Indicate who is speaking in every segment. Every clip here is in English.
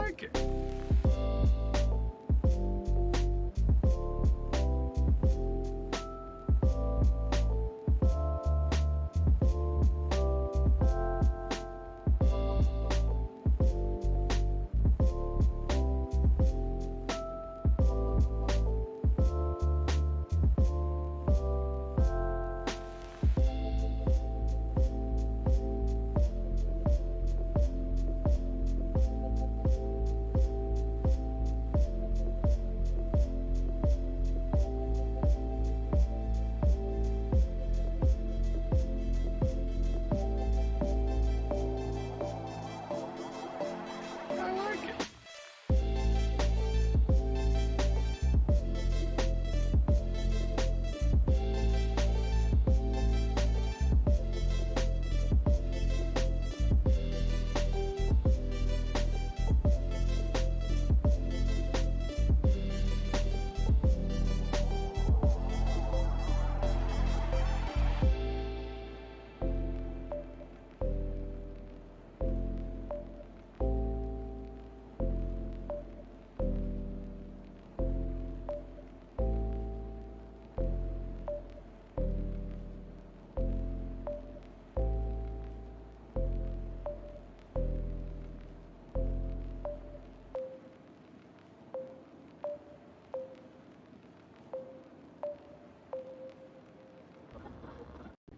Speaker 1: like it. I like it.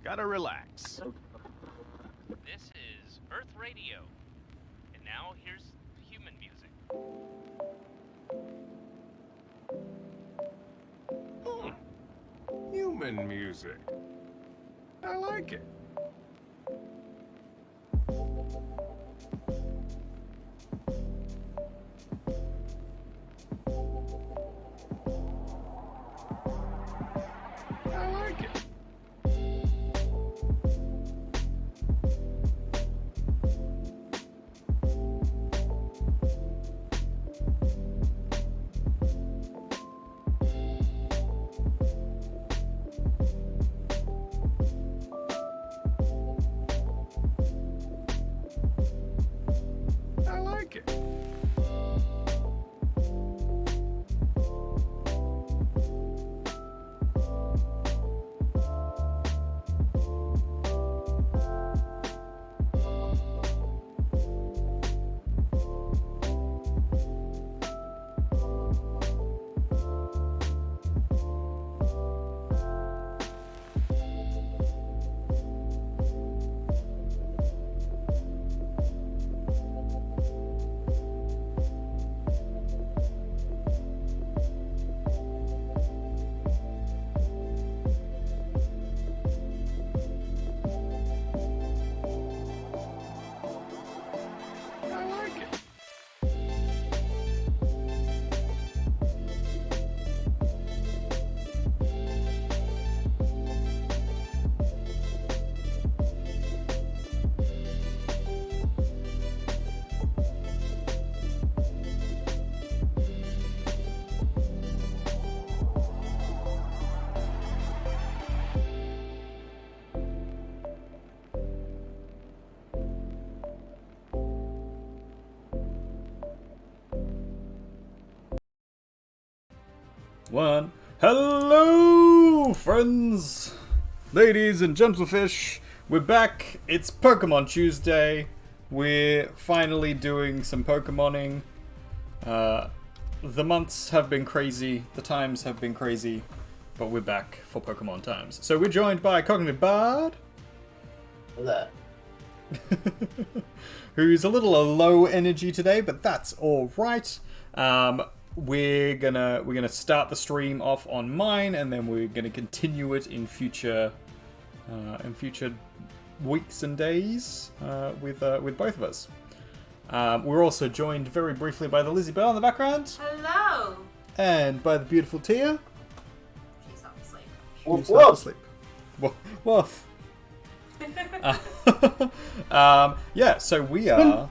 Speaker 1: Gotta relax.
Speaker 2: This is Earth Radio. And now here's human music.
Speaker 1: Human music. I like it. I like it. I like it. I like it.
Speaker 3: One. Hello, friends, ladies and gentlefish. We're back. It's Pokemon Tuesday. We're finally doing some Pokemoning. The months have been crazy. The times have been crazy. But we're back for Pokemon times. So we're joined by C0gnitivebard.
Speaker 4: Hello.
Speaker 3: Who's a little low energy today, but that's all right. We're gonna start the stream off on mine, and then we're gonna continue it in future weeks and days with both of us. We're also joined very briefly by the Lizzie Bell in the background,
Speaker 5: Hello!
Speaker 3: and by the beautiful Tia.
Speaker 5: She's not asleep.
Speaker 4: Woof,
Speaker 3: Who's half
Speaker 4: woof.
Speaker 3: asleep. Woof. Yeah, so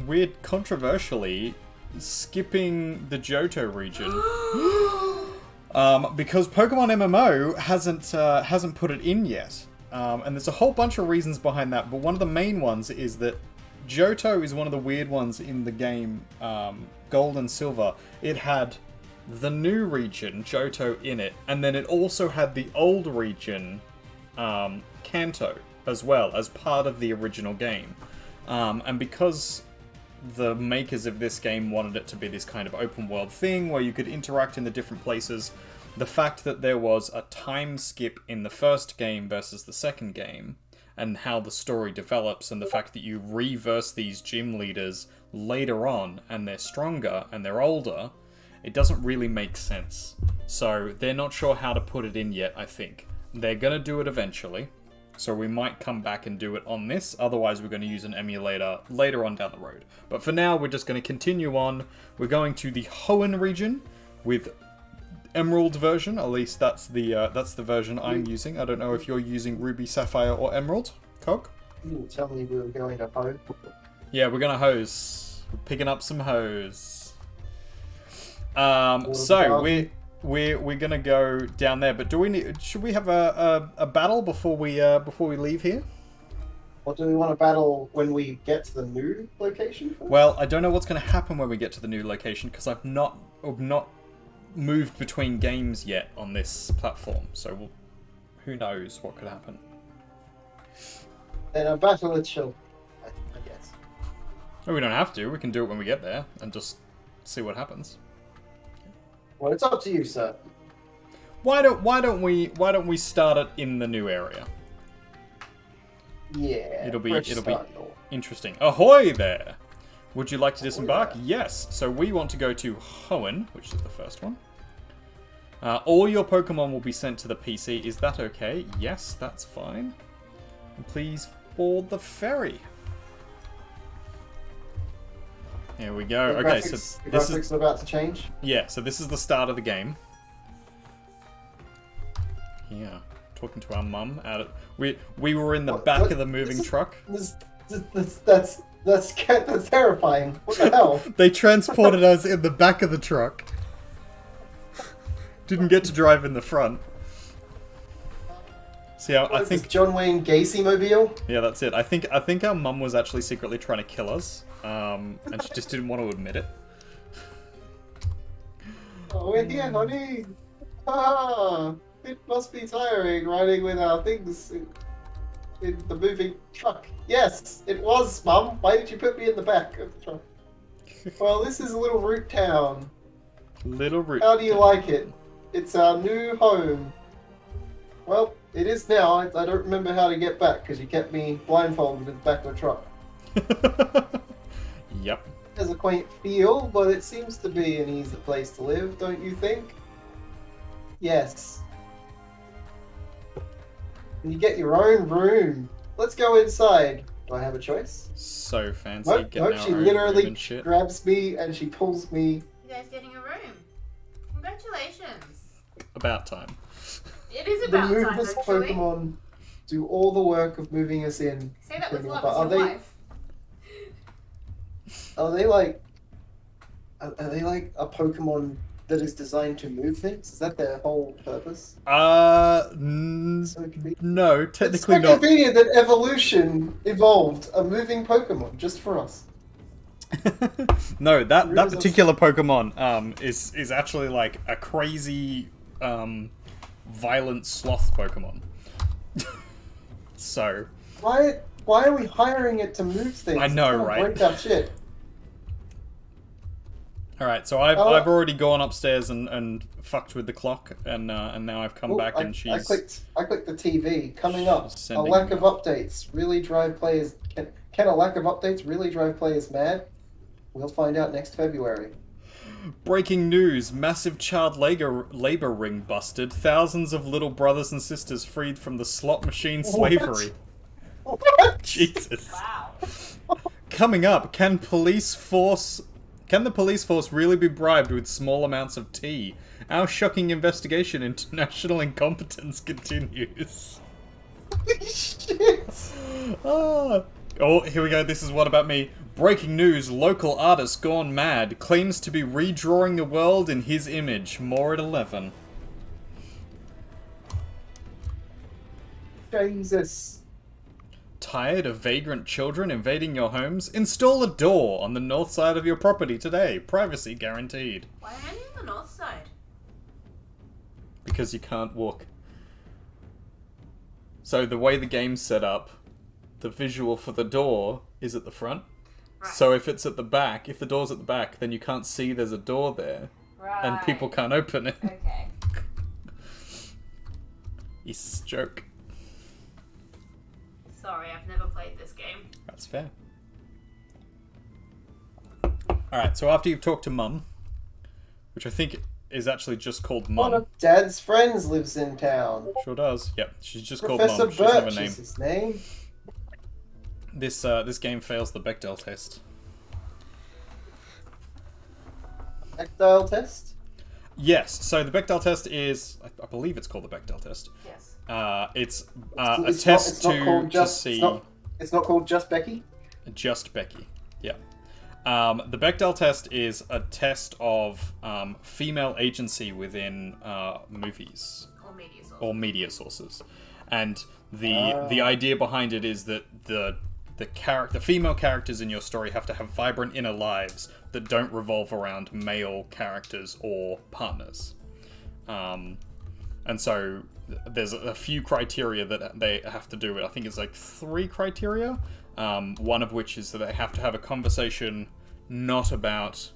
Speaker 3: we're controversially skipping the Johto region because Pokemon MMO hasn't put it in yet, and there's a whole bunch of reasons behind that. But one of the main ones is that Johto is one of the weird ones in the game, Gold and Silver. It had the new region, Johto, in it, and then it also had the old region, Kanto, as well, as part of the original game. And because the makers of this game wanted it to be this kind of open world thing where you could interact in the different places, the fact that there was a time skip in the first game versus the second game, and how the story develops, and the fact that you reverse these gym leaders later on, and they're stronger, and they're older, it doesn't really make sense. So they're not sure how to put it in yet, I think. They're gonna do it eventually, so we might come back and do it on this, otherwise we're gonna use an emulator later on down the road. But for now, we're just gonna continue on. We're going to the Hoenn region with Emerald version, at least that's the version I'm using. I don't know if you're using Ruby, Sapphire, or Emerald, Cog?
Speaker 4: You didn't tell me we were going to home.
Speaker 3: Yeah, we're gonna hose. We're picking up some hose. So we're gonna go down there, but should we have a battle before we leave here?
Speaker 4: Or do we want to battle when we get to the new location first?
Speaker 3: Well, I don't know what's gonna happen when we get to the new location, because I've not moved between games yet on this platform, so who knows what could happen.
Speaker 4: Then a battle it shall, I guess.
Speaker 3: Well, we don't have to. We can do it when we get there and just see what happens.
Speaker 4: Well, it's up to you, sir.
Speaker 3: Why don't we start it in the new area?
Speaker 4: Yeah.
Speaker 3: It'll be interesting. Ahoy there! Would you like to disembark?
Speaker 4: Yeah.
Speaker 3: Yes. So we want to go to Hoenn, which is the first one. All your Pokemon will be sent to the PC. Is that okay? Yes, that's fine. And please board the ferry. Here we go. Okay, so this is
Speaker 4: about to change.
Speaker 3: Yeah. So this is the start of the game. Yeah, talking to our mum out at we were in the back of the moving truck.
Speaker 4: That's terrifying. What the hell?
Speaker 3: They transported us in the back of the truck. Didn't get to drive in the front. See, I think
Speaker 4: John Wayne Gacy mobile.
Speaker 3: Yeah, that's it. I think our mum was actually secretly trying to kill us, and she just didn't want to admit it.
Speaker 4: Oh, we're here, honey. Ah, it must be tiring riding with our things in the moving truck. Yes, it was, Mum. Why did you put me in the back of the truck? Well, this is a little root town.
Speaker 3: Little root.
Speaker 4: How do you like it? It's our new home. Well, it is now. I don't remember how to get back because you kept me blindfolded in the back of the truck.
Speaker 3: Yep.
Speaker 4: It has a quaint feel, but it seems to be an easy place to live, don't you think? Yes. And you get your own room. Let's go inside. Do I have a choice?
Speaker 3: So fancy.
Speaker 4: Nope,
Speaker 3: getting
Speaker 4: nope,
Speaker 3: our
Speaker 4: she
Speaker 3: own room
Speaker 4: literally
Speaker 3: and shit.
Speaker 4: grabs me and she pulls me.
Speaker 5: You guys getting a room? Congratulations.
Speaker 3: About time.
Speaker 5: It is
Speaker 4: The
Speaker 5: about time,
Speaker 4: moveless
Speaker 5: actually.
Speaker 4: Pokemon do all the work of moving us in.
Speaker 5: Say that with
Speaker 4: But
Speaker 5: love,
Speaker 4: are
Speaker 5: it's your
Speaker 4: they-
Speaker 5: wife.
Speaker 4: Are they like a Pokemon that is designed to move things? Is that their whole purpose? So it can be...
Speaker 3: No,
Speaker 4: It's
Speaker 3: technically
Speaker 4: so
Speaker 3: not.
Speaker 4: convenient that evolution evolved a moving Pokemon just for us.
Speaker 3: No, that
Speaker 4: Really does-
Speaker 3: particular Pokemon is actually like a crazy violent sloth Pokemon. So
Speaker 4: Why are we hiring it to move things?
Speaker 3: I know,
Speaker 4: It's gonna
Speaker 3: right?
Speaker 4: break our shit.
Speaker 3: all right, so I've already gone upstairs and fucked with the clock, and now I've come
Speaker 4: Oh,
Speaker 3: back and
Speaker 4: I clicked the TV. Coming up,
Speaker 3: She's
Speaker 4: a
Speaker 3: sending
Speaker 4: lack
Speaker 3: me
Speaker 4: of updates really drive players. Can a lack of updates really drive players mad? We'll find out next February.
Speaker 3: Breaking news: massive child labor ring busted. Thousands of little brothers and sisters freed from the slot machine slavery.
Speaker 4: What?
Speaker 3: Jesus.
Speaker 5: Wow.
Speaker 3: Coming up, can the police force really be bribed with small amounts of tea? Our shocking investigation into national incompetence continues.
Speaker 4: Holy shit!
Speaker 3: Oh, here we go. This is What About Me. Breaking news, local artist gone mad. Claims to be redrawing the world in his image. More at 11.
Speaker 4: Jesus.
Speaker 3: Tired of vagrant children invading your homes? Install a door on the north side of your property today. Privacy guaranteed.
Speaker 5: Why only on the north side?
Speaker 3: Because you can't walk. So the way the game's set up, the visual for the door is at the front.
Speaker 5: Right.
Speaker 3: So if it's at the back, if the door's at the back, then you can't see there's a door there.
Speaker 5: Right.
Speaker 3: And people can't open it.
Speaker 5: Okay.
Speaker 3: It's a joke.
Speaker 5: Sorry, I've never played this game.
Speaker 3: That's fair. Alright, so after you've talked to Mum, which I think is actually just called Mum.
Speaker 4: One of Dad's friends lives in town.
Speaker 3: Sure does. Yep, she's just
Speaker 4: Professor
Speaker 3: called Mum. She doesn't have a
Speaker 4: Birch
Speaker 3: name.
Speaker 4: is his name.
Speaker 3: This game fails the Bechdel test.
Speaker 4: Tactile test?
Speaker 3: Yes, so the Bechdel test is, I believe it's called the Bechdel test.
Speaker 5: Yes.
Speaker 3: It's
Speaker 4: It's
Speaker 3: a test
Speaker 4: it's not called
Speaker 3: to see...
Speaker 4: It's not called Just Becky?
Speaker 3: Just Becky, yeah. The Bechdel test is a test of female agency within movies. Or media sources. And the idea behind it is that the female characters in your story have to have vibrant inner lives that don't revolve around male characters or partners. And so there's a few criteria that they have to do. I think it's like 3 criteria. One of which is that they have to have a conversation not about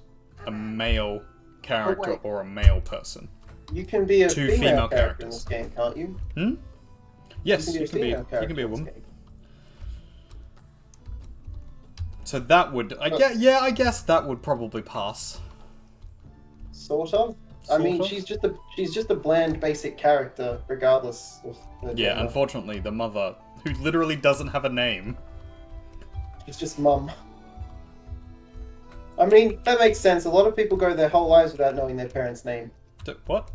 Speaker 3: a male character or a male person.
Speaker 4: You can be a
Speaker 3: 2
Speaker 4: female character
Speaker 3: characters.
Speaker 4: in this game, can't you?
Speaker 3: Hmm? Yes, you can be
Speaker 4: female
Speaker 3: a woman.
Speaker 4: character in this game.
Speaker 3: So that would, I guess that would probably pass.
Speaker 4: Sort of. I mean,
Speaker 3: Sort of?
Speaker 4: she's just a bland, basic character, regardless of her
Speaker 3: Yeah,
Speaker 4: gender.
Speaker 3: unfortunately, the mother, who literally doesn't have a name.
Speaker 4: She's just Mum. I mean, that makes sense. A lot of people go their whole lives without knowing their parents' name.
Speaker 3: What?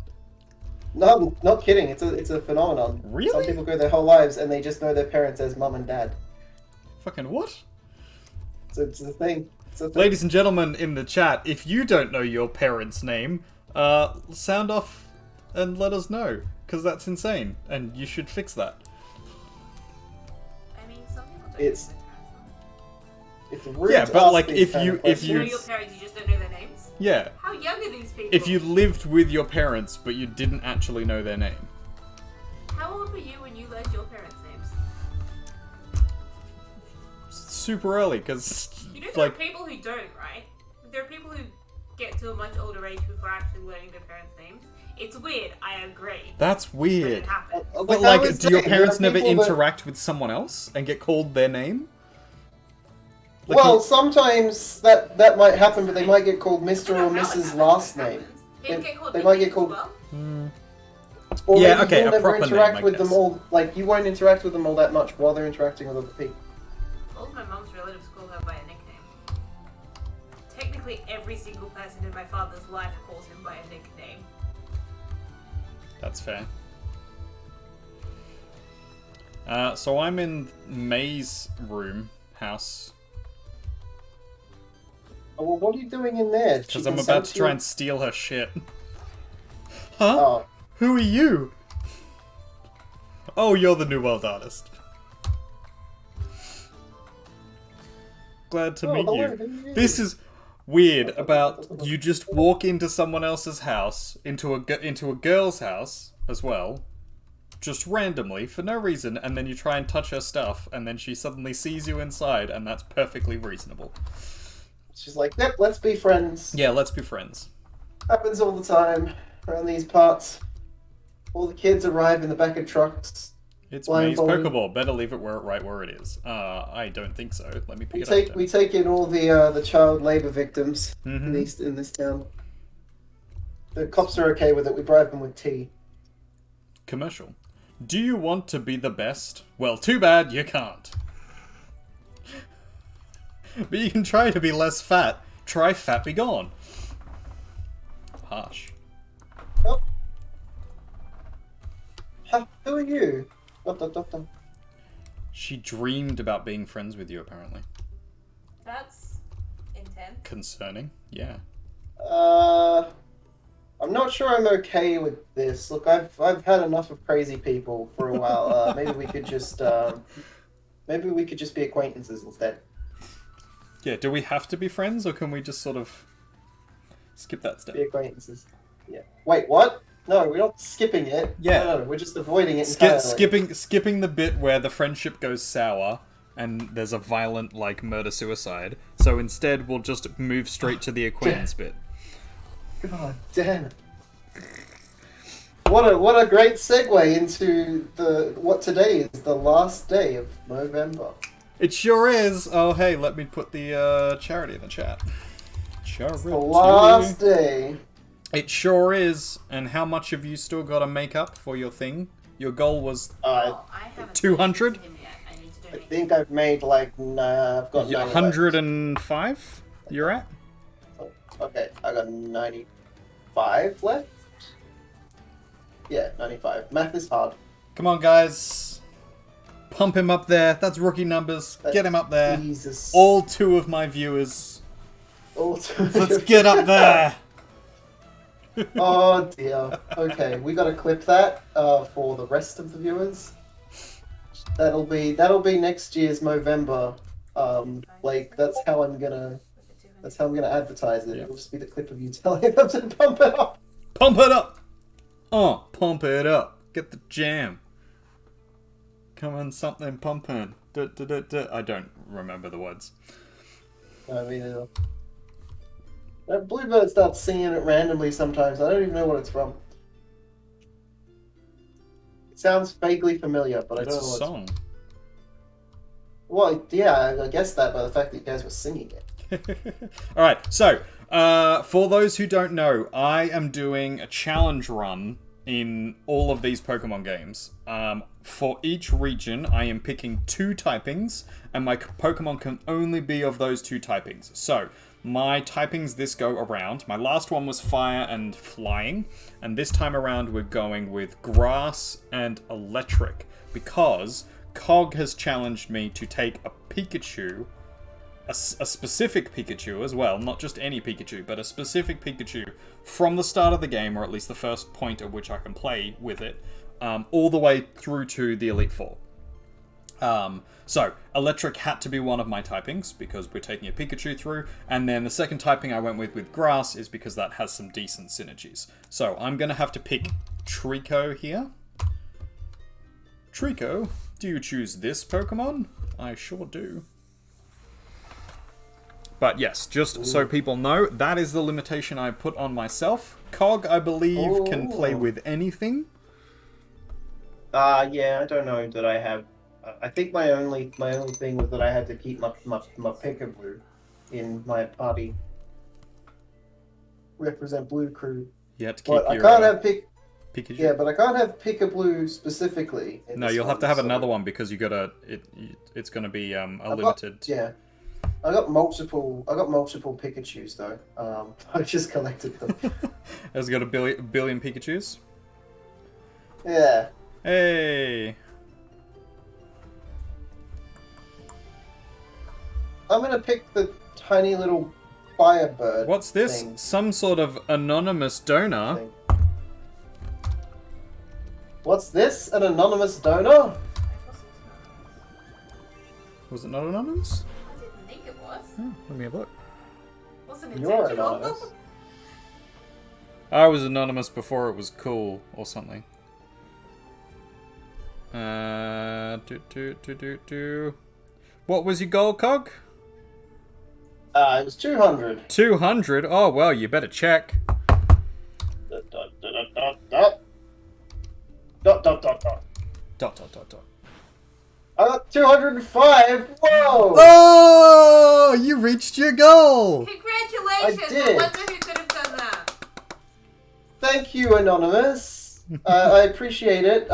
Speaker 4: No, I'm not kidding. It's a phenomenon.
Speaker 3: Really?
Speaker 4: Some people go their whole lives and they just know their parents as Mum and Dad.
Speaker 3: Fucking what?
Speaker 4: So it's a thing. It's a thing.
Speaker 3: Ladies and gentlemen in the chat, if you don't know your parents' name, sound off and let us know, because that's insane, and you should fix that.
Speaker 5: I mean, some people don't
Speaker 4: It's-
Speaker 5: know their parents' names.
Speaker 4: It's rude
Speaker 3: Yeah,
Speaker 4: to
Speaker 3: but
Speaker 4: ask
Speaker 3: like
Speaker 4: these kind of
Speaker 5: You
Speaker 4: questions.
Speaker 5: know your parents, you just don't know their names?
Speaker 3: Yeah,
Speaker 5: How young are these people?
Speaker 3: if you lived with your parents but you didn't actually know their name.
Speaker 5: How old were you when you learned your parents' names?
Speaker 3: Super early, because
Speaker 5: You know there
Speaker 3: like
Speaker 5: are people who don't, right? There are people who get to a much older age before actually learning their parents' names. It's weird, I agree.
Speaker 3: that's
Speaker 5: But
Speaker 3: weird.
Speaker 5: it happens.
Speaker 3: But
Speaker 4: I
Speaker 3: like,
Speaker 4: was
Speaker 3: do your
Speaker 4: saying, there
Speaker 3: parents
Speaker 4: are
Speaker 3: never
Speaker 4: people that-
Speaker 3: interact with someone else and get called their name? Like,
Speaker 4: Well, sometimes that might happen, but they might get called Mr. or
Speaker 5: I don't know how it
Speaker 4: Mrs.
Speaker 5: happens,
Speaker 4: last
Speaker 5: but it
Speaker 4: name.
Speaker 5: happens. People get called
Speaker 4: They might get
Speaker 5: nicknames
Speaker 4: called-
Speaker 5: as well.
Speaker 4: Or
Speaker 3: Yeah,
Speaker 4: maybe
Speaker 3: okay,
Speaker 4: you'll
Speaker 3: a
Speaker 4: never
Speaker 3: proper name,
Speaker 4: interact
Speaker 3: I
Speaker 4: with them
Speaker 3: guess.
Speaker 4: all. Like, you won't interact with them all that much while they're interacting with other people.
Speaker 5: All of my mum's relatives call her by a nickname. Technically, every single person in my father's life calls him by a nickname.
Speaker 3: That's fair. So I'm in May's house,
Speaker 4: Oh, well, what are you doing in there? She
Speaker 3: because I'm
Speaker 4: can
Speaker 3: about
Speaker 4: sense
Speaker 3: to try
Speaker 4: you?
Speaker 3: and steal her shit. Huh?
Speaker 4: Oh,
Speaker 3: Who are you? Oh, you're the New World Artist. Glad to meet
Speaker 4: hello,
Speaker 3: you.
Speaker 4: who are you?
Speaker 3: This is weird about you just walk into someone else's house, into a girl's house as well, just randomly for no reason, and then you try and touch her stuff, and then she suddenly sees you inside, and that's perfectly reasonable.
Speaker 4: she's like, yep, let's be friends.
Speaker 3: Yeah, let's be friends.
Speaker 4: Happens all the time around these parts. All the kids arrive in the back of trucks.
Speaker 3: It's May's
Speaker 4: Blindfolded.
Speaker 3: Pokeball. Better leave it right where it is. I don't think so. Let me pick
Speaker 4: We
Speaker 3: it
Speaker 4: take
Speaker 3: up.
Speaker 4: we take in all the child labor victims
Speaker 3: Mhm.
Speaker 4: in this town. The cops are okay with it. We bribe them with tea.
Speaker 3: Commercial. Do you want to be the best? Well, too bad you can't. But you can try to be less fat. Try Fat Be Gone. Harsh.
Speaker 4: Oh. Huh, who are you? Dot, dot, dot, dot.
Speaker 3: She dreamed about being friends with you, apparently.
Speaker 5: That's intense.
Speaker 3: Concerning. Yeah.
Speaker 4: I'm not sure I'm okay with this. Look, I've had enough of crazy people for a while. Maybe we could just Maybe we could just be acquaintances instead.
Speaker 3: Yeah, do we have to be friends, or can we just sort of skip that step?
Speaker 4: Be acquaintances. Yeah. Wait, what? No, we're not skipping it.
Speaker 3: Yeah.
Speaker 4: No, we're just avoiding it entirely.
Speaker 3: Skipping the bit where the friendship goes sour and there's a violent, like, murder-suicide. So instead, we'll just move straight to the acquaintance bit.
Speaker 4: God damn it. What a great segue into what today is the last day of November.
Speaker 3: It sure is. Oh, hey, let me put the charity in the chat. Charity.
Speaker 4: The last day.
Speaker 3: It sure is. And how much have you still got to make up for your thing? Your goal was
Speaker 5: I haven't
Speaker 3: 200?
Speaker 5: donated to him yet. I need to
Speaker 4: I
Speaker 5: donate.
Speaker 4: think I've made like I've got
Speaker 3: 105. You're at.
Speaker 4: Okay, I got 95 left. Yeah, 95. Math is hard.
Speaker 3: Come on, guys. Pump him up there. That's rookie numbers. Get him up there.
Speaker 4: Jesus.
Speaker 3: All 2 of my viewers.
Speaker 4: Also,
Speaker 3: Let's get up there.
Speaker 4: Oh dear. Okay, we gotta clip that for the rest of the viewers. That'll be next year's Movember. Like that's how I'm gonna advertise it. It'll just be the clip of you telling them to pump it up.
Speaker 3: Pump it up. Oh, pump it up. Get the jam. Come on, something pumping. I don't remember the words.
Speaker 4: I mean, that bluebird starts singing it randomly sometimes. I don't even know what it's from. It sounds vaguely familiar, but I
Speaker 3: It's
Speaker 4: don't
Speaker 3: a
Speaker 4: know what
Speaker 3: song.
Speaker 4: Well, yeah, I guessed that by the fact that you guys were singing it.
Speaker 3: Alright, so, for those who don't know, I am doing a challenge run in all of these Pokemon games. For each region, I am picking 2 typings, and my Pokemon can only be of those 2 typings. So, my typings this go around, my last one was fire and flying, and this time around we're going with grass and electric, because Cog has challenged me to take a Pikachu, a specific Pikachu as well, not just any Pikachu, but a specific Pikachu from the start of the game, or at least the first point at which I can play with it, all the way through to the Elite Four. So, electric had to be one of my typings, because we're taking a Pikachu through, and then the second typing I went with grass is because that has some decent synergies. So, I'm going to have to pick Trico here. Trico, do you choose this Pokemon? I sure do. But yes, just so people know, that is the limitation I put on myself. Cog, I believe, can play with anything.
Speaker 4: Yeah, I don't know that I have. I think my only thing was that I had to keep my Pikablu in my party. Represent Blue Crew.
Speaker 3: You have to keep
Speaker 4: But
Speaker 3: your,
Speaker 4: I can't have
Speaker 3: Pikachu.
Speaker 4: Yeah, but I can't have Pikablu specifically.
Speaker 3: No, you'll have to have another one because you gotta. It's gonna be a limited.
Speaker 4: Yeah, I got multiple Pikachu's though. I just collected them.
Speaker 3: Has got a billion Pikachu's.
Speaker 4: Yeah.
Speaker 3: Hey.
Speaker 4: I'm gonna pick the tiny little Firebird.
Speaker 3: What's this?
Speaker 4: thing.
Speaker 3: Some sort of anonymous donor.
Speaker 4: Thing. What's this? An anonymous donor?
Speaker 3: Was it not anonymous?
Speaker 5: I didn't think it was.
Speaker 3: Oh, let me have a look.
Speaker 5: Wasn't
Speaker 4: You're
Speaker 5: intentional.
Speaker 4: anonymous.
Speaker 3: I was anonymous before it was cool or something. What was your goal, Cog?
Speaker 4: It was 200.
Speaker 3: 200? Oh, well, you better check. Dot.
Speaker 4: I got 205. Whoa!
Speaker 3: Oh, you reached your goal.
Speaker 5: Congratulations!
Speaker 4: I did.
Speaker 5: wonder who could have done that.
Speaker 4: Thank you, Anonymous. I appreciate it.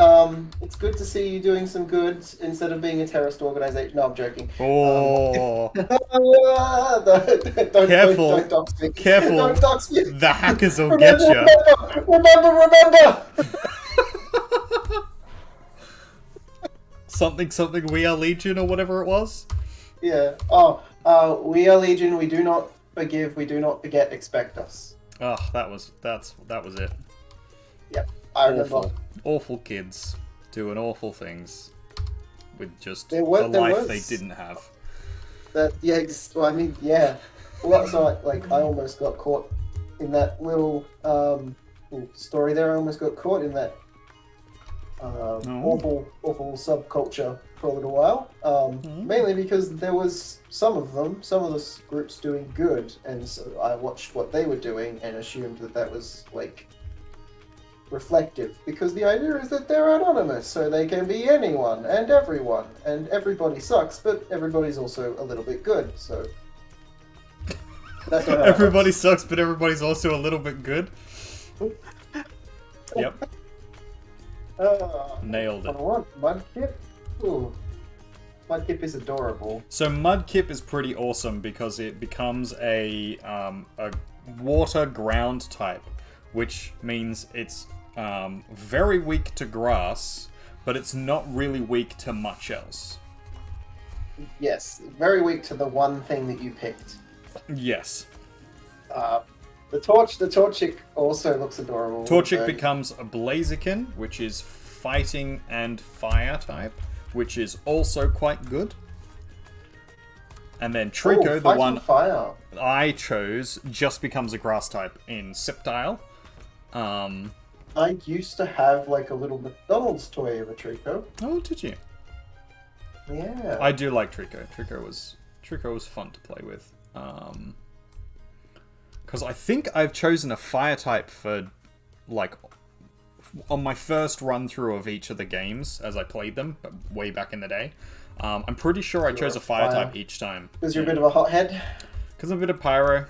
Speaker 4: It's good to see you doing some good instead of being a terrorist organization. No, I'm joking.
Speaker 3: Oh,
Speaker 4: Don't
Speaker 3: Careful.
Speaker 4: Don't dox me.
Speaker 3: Careful.
Speaker 4: Don't dox me.
Speaker 3: the hackers will get you.
Speaker 4: Remember.
Speaker 3: Something. We are Legion or whatever it was.
Speaker 4: Yeah. We are Legion. We do not forgive. We do not forget. Expect us.
Speaker 3: Oh, that was it.
Speaker 4: Yep. I remember.
Speaker 3: Awful kids doing awful things with just
Speaker 4: There was-
Speaker 3: the
Speaker 4: there
Speaker 3: life
Speaker 4: was.
Speaker 3: they didn't have.
Speaker 4: That well, I mean, yeah. Well, so I almost got caught in that little story there. I almost got caught in that awful subculture for a little while. Mainly because there was some of the groups doing good, and so I watched what they were doing and assumed that was like reflective, because the idea is that they're anonymous, so they can be anyone and everyone, and everybody sucks, but everybody's also a little bit good, so that's not how it
Speaker 3: Everybody
Speaker 4: works.
Speaker 3: sucks, but everybody's also a little bit good. Yep, nailed it.
Speaker 4: What? Mudkip? Ooh. Mudkip is adorable.
Speaker 3: So Mudkip is pretty awesome because it becomes a water ground type, which means it's very weak to grass, but it's not really weak to much else.
Speaker 4: Yes, very weak to the one thing that you picked.
Speaker 3: Yes.
Speaker 4: The Torchic also looks adorable.
Speaker 3: Torchic becomes a Blaziken, which is fighting and fire type, which is also quite good. And then Trico, the one
Speaker 4: fire.
Speaker 3: I chose, just becomes a grass type in Sceptile.
Speaker 4: I used to have like a little McDonald's toy of a Trico.
Speaker 3: Oh, did you?
Speaker 4: Yeah.
Speaker 3: I do like Trico. Trico was fun to play with. Because I think I've chosen a fire type for, like, on my first run through of each of the games as I played them way back in the day. I'm pretty sure I chose a fire type each time.
Speaker 4: Because you're a bit of a hothead.
Speaker 3: Because I'm a bit of pyro.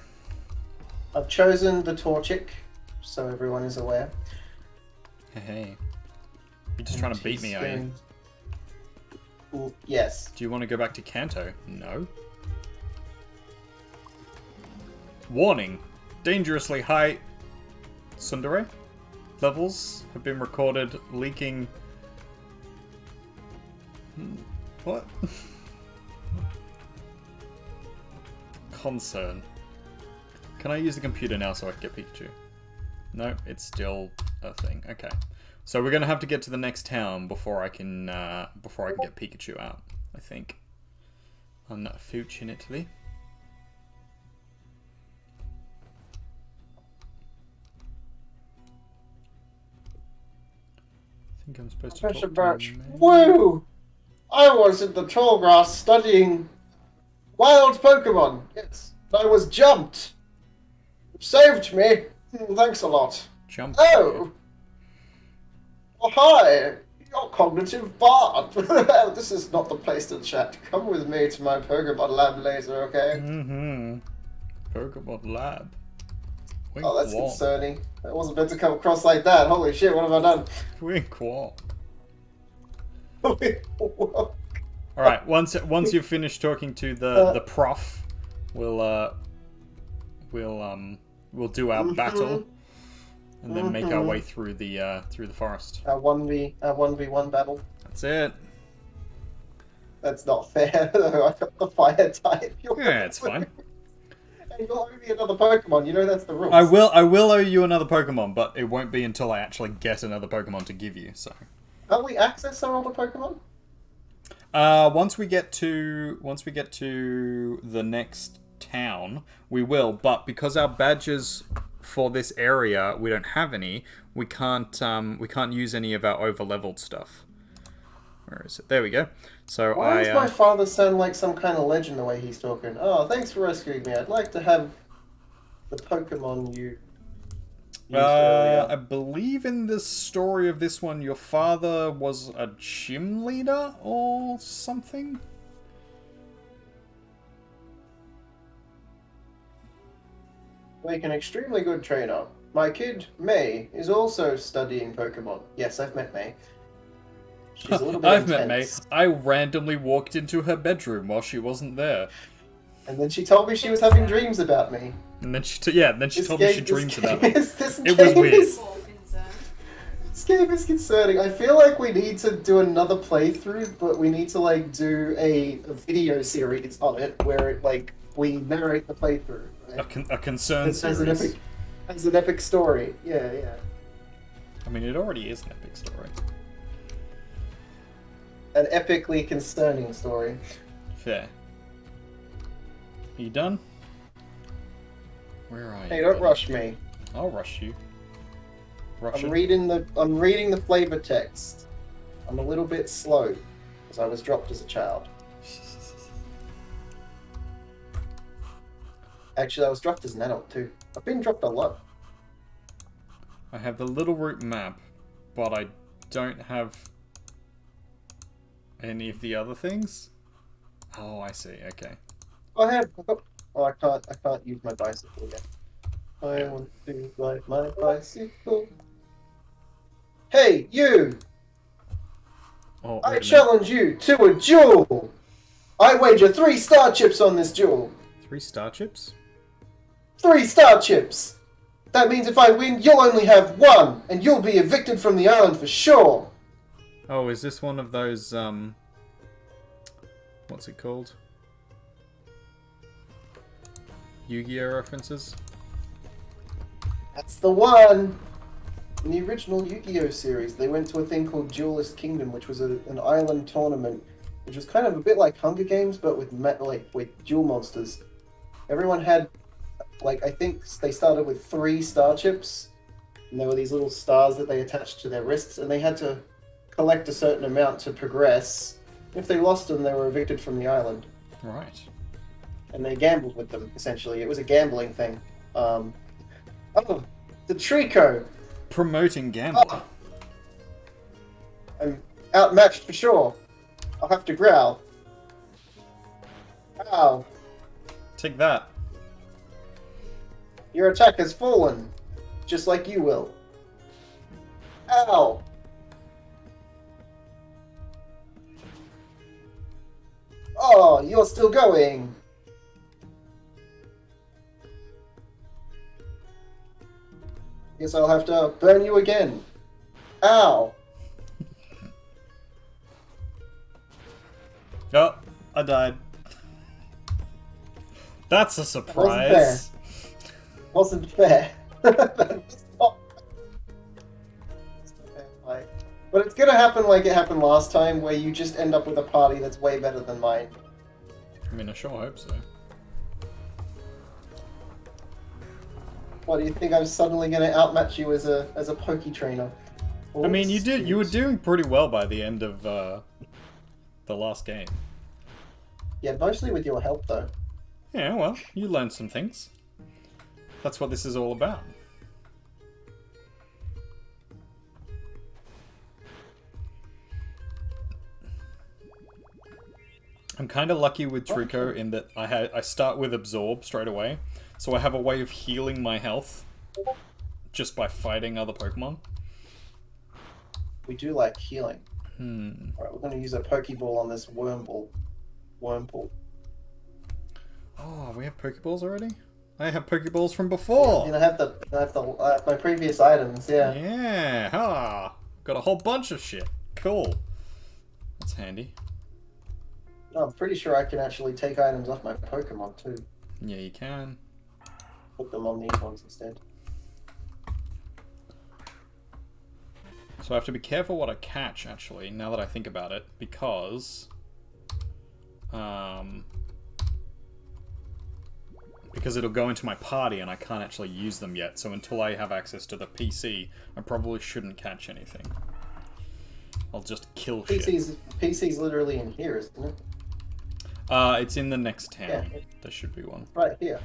Speaker 4: I've chosen the Torchic, so everyone is aware.
Speaker 3: Hey. You're just trying to beat me, are you?
Speaker 4: Yes.
Speaker 3: Do you want to go back to Kanto? No. Warning. Dangerously high tsundere levels have been recorded leaking... What? Concern. Can I use the computer now so I can get Pikachu? No, it's still a thing. Okay. So we're gonna have to get to the next town before I can get Pikachu out, I think. Unfortunately. I think I'm supposed to
Speaker 4: Professor
Speaker 3: talk
Speaker 4: Birch.
Speaker 3: to him.
Speaker 4: Woo! I was in the tall grass studying wild Pokemon. Yes. I was jumped. Saved me. Thanks a lot.
Speaker 3: Jump.
Speaker 4: Oh! Oh, hi! You're cognitive bard. This is not the place to chat. Come with me to my Pokemon lab later, okay?
Speaker 3: Mm-hmm. Pokemon Lab. Wink,
Speaker 4: Oh, that's
Speaker 3: wonk.
Speaker 4: concerning. That wasn't meant to come across like that. Holy shit, what have I done?
Speaker 3: Wink, wonk.
Speaker 4: Whoa.
Speaker 3: Alright, once you've finished talking to the prof, we'll do our battle and then make our way through the forest.
Speaker 4: A 1v1 battle.
Speaker 3: That's it.
Speaker 4: That's not fair. I got the fire type.
Speaker 3: Yeah, it's fine.
Speaker 4: And you'll owe me another Pokemon. You know that's the rules.
Speaker 3: I will owe you another Pokemon, but it won't be until I actually get another Pokemon to give you, so.
Speaker 4: Can't we access our other Pokemon?
Speaker 3: Once we get to the next town, we will. But because our badges for this area we don't have any, we can't use any of our over-leveled stuff. Where is it? There we go. So
Speaker 4: Why does my father sound like some kind of legend the way he's talking? Oh, thanks for rescuing me. I'd like to have the Pokemon you used earlier.
Speaker 3: I believe in the story of this one, your father was a gym leader or something.
Speaker 4: Like an extremely good trainer. My kid, May, is also studying Pokemon. Yes, I've met May. She's a little bit
Speaker 3: I've met May.
Speaker 4: intense.
Speaker 3: I randomly walked into her bedroom while she wasn't there.
Speaker 4: And then she told me she was having dreams about me.
Speaker 3: And then she told me she dreams about me. It was
Speaker 4: It
Speaker 3: weird.
Speaker 5: All concerned.
Speaker 4: This game is concerning. I feel like we need to do another playthrough, but we need to like do a video series on it where it like we narrate the playthrough. Right?
Speaker 3: A concern
Speaker 4: As
Speaker 3: series.
Speaker 4: as an epic story. Yeah, yeah.
Speaker 3: I mean, it already is an epic story.
Speaker 4: an epically concerning story.
Speaker 3: Fair. Are you done? Where are you?
Speaker 4: Hey, don't
Speaker 3: buddy?
Speaker 4: rush me.
Speaker 3: I'll rush you. Rush
Speaker 4: I'm
Speaker 3: it.
Speaker 4: reading the flavor text. I'm a little bit slow because I was dropped as a child. Actually, I was dropped as an adult too. I've been dropped a lot.
Speaker 3: I have the Little Root map, but I don't have any of the other things. Oh, I see. Okay.
Speaker 4: I have. Oh, I can't use my bicycle yet. I want to ride my bicycle. Hey, you!
Speaker 3: Oh,
Speaker 4: I
Speaker 3: wait a minute.
Speaker 4: challenge you to a duel! I wager 3 star chips on this duel.
Speaker 3: 3 star chips?
Speaker 4: 3 star chips! That means if I win, you'll only have 1, and you'll be evicted from the island for sure.
Speaker 3: Oh, is this one of those, what's it called? Yu-Gi-Oh references?
Speaker 4: That's the one! In the original Yu-Gi-Oh series, they went to a thing called Duelist Kingdom, which was an island tournament, which was kind of a bit like Hunger Games, but with with duel monsters. Everyone had, I think they started with 3 star chips, and there were these little stars that they attached to their wrists, and they had to collect a certain amount to progress. If they lost them, they were evicted from the island.
Speaker 3: Right.
Speaker 4: And they gambled with them, essentially. It was a gambling thing. Oh, the Trico!
Speaker 3: Promoting gambling.
Speaker 4: Oh. I'm outmatched for sure. I'll have to growl. Ow.
Speaker 3: Take that.
Speaker 4: Your attack has fallen. Just like you will. Ow. Oh, you're still going. Guess I'll have to burn you again. Ow.
Speaker 3: Oh, I died. That's a surprise.
Speaker 4: Wasn't fair. That was not fair. But it's gonna happen like it happened last time, where you just end up with a party that's way better than mine.
Speaker 3: I mean, I sure hope so.
Speaker 4: What do you think? I'm suddenly gonna outmatch you as a pokey trainer?
Speaker 3: I mean, you were
Speaker 4: Oops.
Speaker 3: doing pretty well by the end of the last game.
Speaker 4: Yeah, mostly with your help though.
Speaker 3: Yeah, well, you learned some things. That's what this is all about. I'm kind of lucky with Trico in that I start with Absorb straight away, so I have a way of healing my health just by fighting other Pokemon.
Speaker 4: We do like healing. Alright, we're gonna use a Pokeball on this Wormpool.
Speaker 3: Oh, we have Pokeballs already? I have Pokeballs from before!
Speaker 4: I have my previous items, yeah.
Speaker 3: Yeah, ha! Got a whole bunch of shit. Cool. That's handy.
Speaker 4: No, I'm pretty sure I can actually take items off my Pokemon too.
Speaker 3: Yeah, you can.
Speaker 4: Put them on these ones instead.
Speaker 3: So I have to be careful what I catch, actually, now that I think about it, because it'll go into my party and I can't actually use them yet, so until I have access to the PC, I probably shouldn't catch anything. I'll just kill shit.
Speaker 4: PC's literally in here, isn't it?
Speaker 3: It's in the next town.
Speaker 4: Yeah.
Speaker 3: There should be one.
Speaker 4: Right here.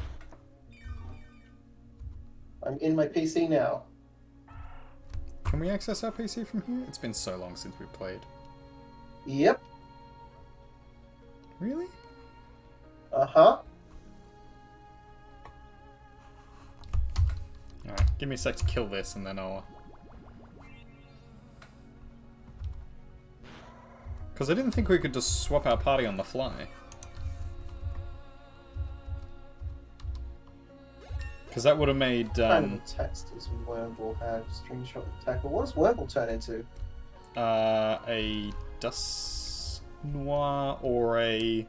Speaker 4: I'm in my PC now.
Speaker 3: Can we access our PC from here? It's been so long since we played.
Speaker 4: Yep.
Speaker 3: Really?
Speaker 4: Uh-huh.
Speaker 3: Alright, give me a sec to kill this and then I'll... Because I didn't think we could just swap our party on the fly. Because that would have made...
Speaker 4: Kind of text does Wormble have? Stringshot and tackle. What does Wormble turn into?
Speaker 3: a Dust Noir or a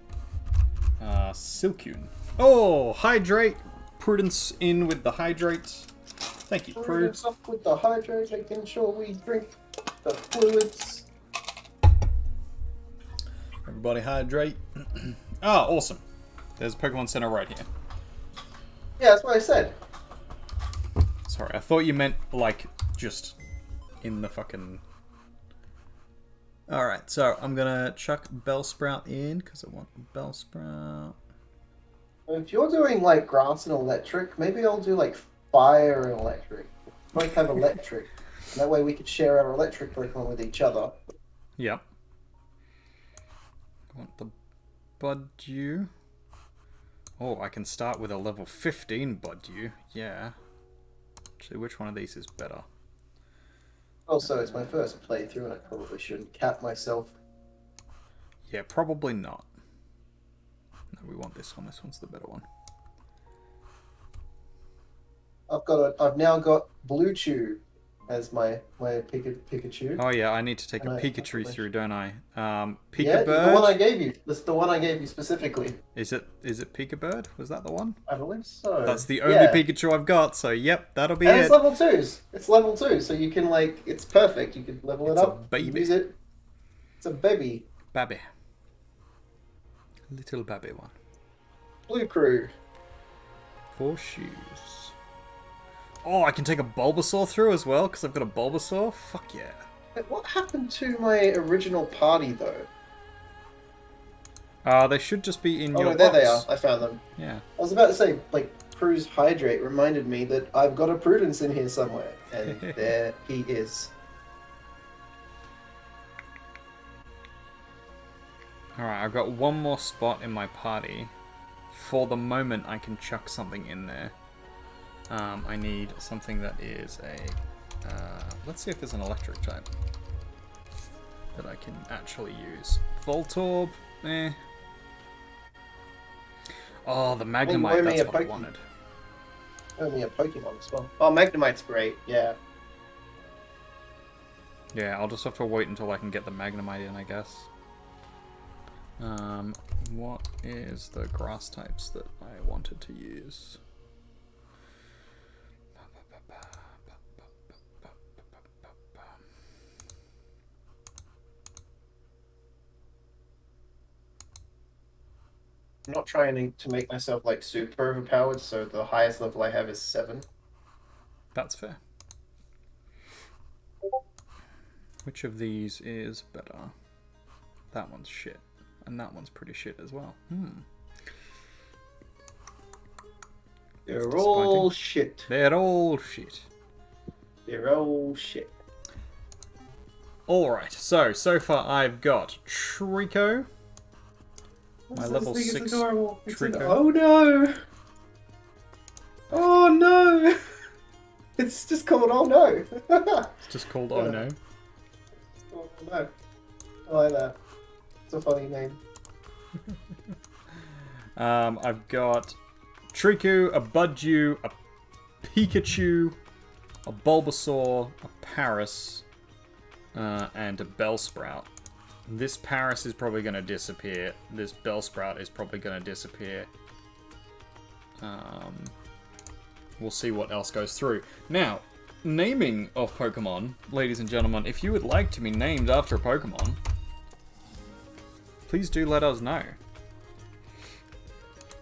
Speaker 3: Silcoon. Oh, Hydrate! Prudence in with the Hydrate. Thank you,
Speaker 4: Prudence up with the hydrate, making sure we drink the fluids.
Speaker 3: Everybody hydrate. Ah, awesome. There's a Pokemon Center right here.
Speaker 4: Yeah, that's what I said.
Speaker 3: Sorry, I thought you meant, like, just in the fucking... Alright, so I'm gonna chuck Bellsprout in, because I want Bellsprout.
Speaker 4: If you're doing, like, grass and electric, maybe I'll do, like, fire and electric. Both have electric. And that way we could share our electric Pokemon with each other.
Speaker 3: Yep. I want the Buddew. Oh, I can start with a level 15 Buddew. Yeah. Actually, which one of these is better?
Speaker 4: Also, it's my first playthrough and I probably shouldn't cap myself.
Speaker 3: Yeah, probably not. No, we want this one. This one's the better one.
Speaker 4: I've now got Blue Chew as my Pikachu.
Speaker 3: Oh yeah, I need to take a Pikachu through, don't I?
Speaker 4: Yeah,
Speaker 3: Pikabird?
Speaker 4: the one I gave you. That's the one I gave you specifically.
Speaker 3: Is it Pikabird? Was that the one?
Speaker 4: I believe so.
Speaker 3: That's the only Pikachu I've got, so yep, that'll be
Speaker 4: and
Speaker 3: it.
Speaker 4: it's level 2s. It's level 2, so you can, like, it's perfect. You can level
Speaker 3: It's
Speaker 4: it
Speaker 3: a
Speaker 4: up,
Speaker 3: baby.
Speaker 4: use it. It's a baby.
Speaker 3: Babby. Little babby one.
Speaker 4: Blue Crew.
Speaker 3: 4 shoes. Oh, I can take a Bulbasaur through as well, because I've got a Bulbasaur? Fuck yeah.
Speaker 4: What happened to my original party, though?
Speaker 3: They should just be in your
Speaker 4: no, there
Speaker 3: box.
Speaker 4: they are. I found them.
Speaker 3: Yeah.
Speaker 4: I was about to say, like, Crew's Hydrate reminded me that I've got a Prudence in here somewhere. And there he is.
Speaker 3: Alright, I've got one more spot in my party. For the moment, I can chuck something in there. I need something that is a... let's see if there's an electric type that I can actually use. Voltorb? Eh. Oh, the Magnemite, that's what I wanted.
Speaker 4: Only a Pokemon as well. Oh, Magnemite's great, yeah.
Speaker 3: Yeah, I'll just have to wait until I can get the Magnemite in, I guess. What is the grass types that I wanted to use?
Speaker 4: I'm not trying to make myself, like, super overpowered, so the highest level I have is 7.
Speaker 3: That's fair. Which of these is better? That one's shit. And that one's pretty shit as well.
Speaker 4: They're all shit.
Speaker 3: They're all shit.
Speaker 4: They're all shit.
Speaker 3: Alright, so far I've got Trico. My level 6 Trico.
Speaker 4: Oh no! Oh no! It's just called Oh no!
Speaker 3: It's just called Oh No.
Speaker 4: Oh no. I like that. It's a funny name.
Speaker 3: I've got Trico, a Buddew, a Pikachu, a Bulbasaur, a Paris, and a Bellsprout. This Paris is probably going to disappear. This Bellsprout is probably going to disappear. We'll see what else goes through. Now, naming of Pokemon, ladies and gentlemen, if you would like to be named after a Pokemon, please do let us know.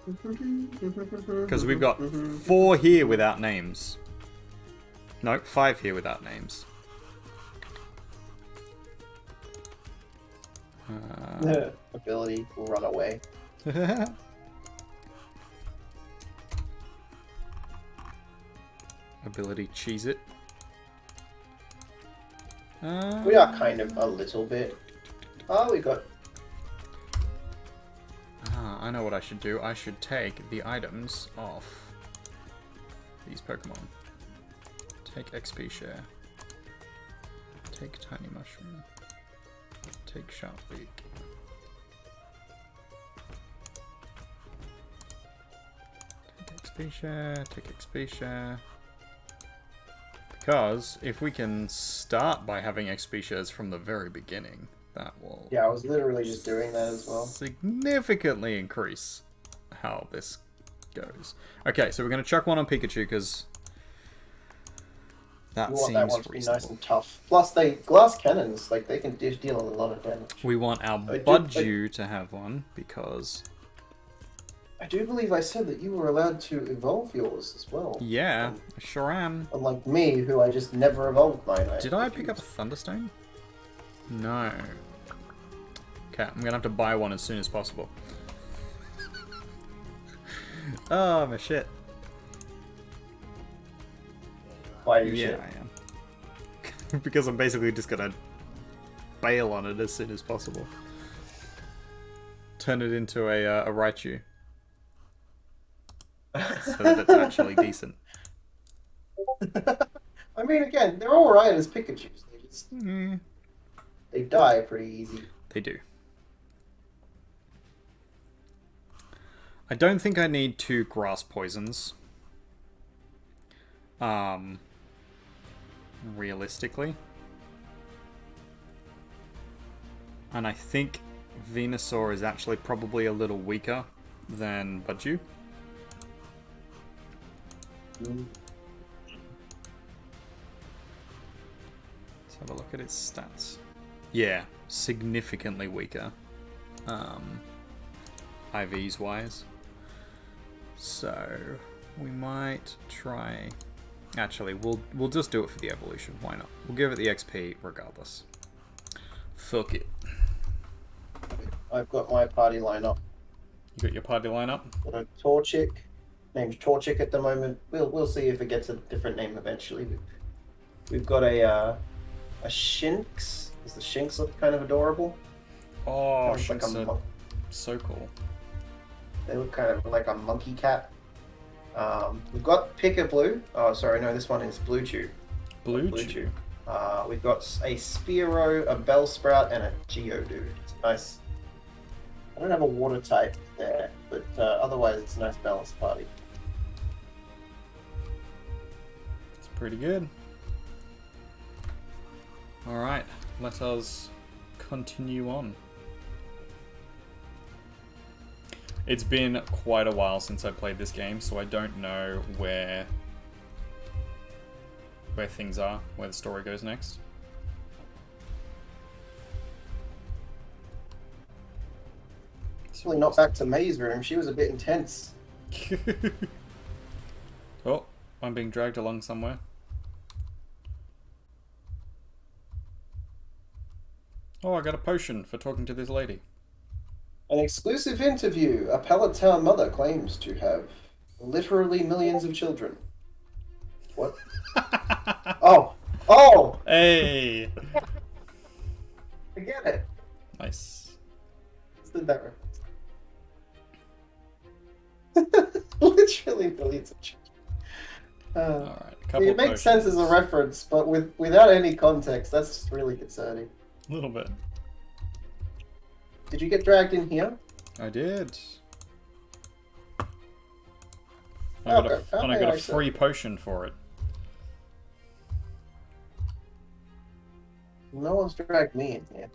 Speaker 3: Because we've got 4 here without names. No, 5 here without names.
Speaker 4: Ability will run away.
Speaker 3: Ability cheese it.
Speaker 4: We are kind of a little bit. Oh, we got...
Speaker 3: I know what I should do. I should take the items off these Pokemon. Take XP share. Take Tiny Mushroom. Take Sharp Beak. Take XP share. Take XP share. Because if we can start by having XP shares from the very beginning, that will...
Speaker 4: Yeah, I was literally just doing that as well.
Speaker 3: Significantly increase how this goes. Okay, so we're going to chuck one on Pikachu because That
Speaker 4: You want that
Speaker 3: seems
Speaker 4: one to be
Speaker 3: reasonable.
Speaker 4: nice and tough. Plus, glass cannons, like they can deal a lot of damage.
Speaker 3: We want our
Speaker 4: I do-
Speaker 3: Budju to have one because
Speaker 4: I do believe I said that you were allowed to evolve yours as well.
Speaker 3: yeah, I sure am.
Speaker 4: Unlike me, who I just never evolved mine.
Speaker 3: Did I pick up a Thunderstone? No. Okay, I'm gonna have to buy one as soon as possible. Oh, my shit.
Speaker 4: Why you
Speaker 3: Yeah,
Speaker 4: shit?
Speaker 3: I am. Because I'm basically just gonna bail on it as soon as possible. Turn it into a Raichu. So that it's actually decent.
Speaker 4: I mean, again, they're alright as Pikachus. They just
Speaker 3: Mm,
Speaker 4: they die pretty easy.
Speaker 3: they do. I don't think I need 2 grass poisons. Realistically. And I think Venusaur is actually probably a little weaker than Budju.
Speaker 4: Mm.
Speaker 3: Let's have a look at its stats. Yeah, significantly weaker. IVs wise. So we might try. Actually, we'll just do it for the evolution. Why not? We'll give it the XP regardless. Fuck it.
Speaker 4: I've got my party lineup.
Speaker 3: You got your party lineup?
Speaker 4: Got a Torchic, named Torchic at the moment. We'll see if it gets a different name eventually. We've got a Shinx. Does the Shinx look kind of adorable?
Speaker 3: Oh,
Speaker 4: Looks like a
Speaker 3: Shinx are
Speaker 4: mon-
Speaker 3: so cool.
Speaker 4: They look kind of like a monkey cat. We've got Pikablu. Oh, sorry, no, this one is Bluetooth.
Speaker 3: Bluetooth.
Speaker 4: We've got a Spearow, a Bellsprout, and a Geodude. It's nice. I don't have a water type there, but otherwise it's a nice balanced party.
Speaker 3: It's pretty good. Alright, let us continue on. It's been quite a while since I played this game, so I don't know where things are, where the story goes next.
Speaker 4: Certainly not back to May's room. She was a bit intense.
Speaker 3: Oh, I'm being dragged along somewhere. Oh, I got a potion for talking to this lady.
Speaker 4: An exclusive interview. A Palatown mother claims to have literally millions of children. What? Oh! Oh!
Speaker 3: Hey!
Speaker 4: I get it.
Speaker 3: Nice.
Speaker 4: Let's do that reference. Literally millions of children.
Speaker 3: Alright, a couple
Speaker 4: It
Speaker 3: of
Speaker 4: makes sense as a
Speaker 3: potions.
Speaker 4: reference, but without any context, that's just really concerning.
Speaker 3: A little bit.
Speaker 4: Did you get dragged in here?
Speaker 3: I did.
Speaker 4: Okay,
Speaker 3: And I
Speaker 4: okay,
Speaker 3: got
Speaker 4: I
Speaker 3: a
Speaker 4: see.
Speaker 3: free potion for it.
Speaker 4: No one's dragged me in here.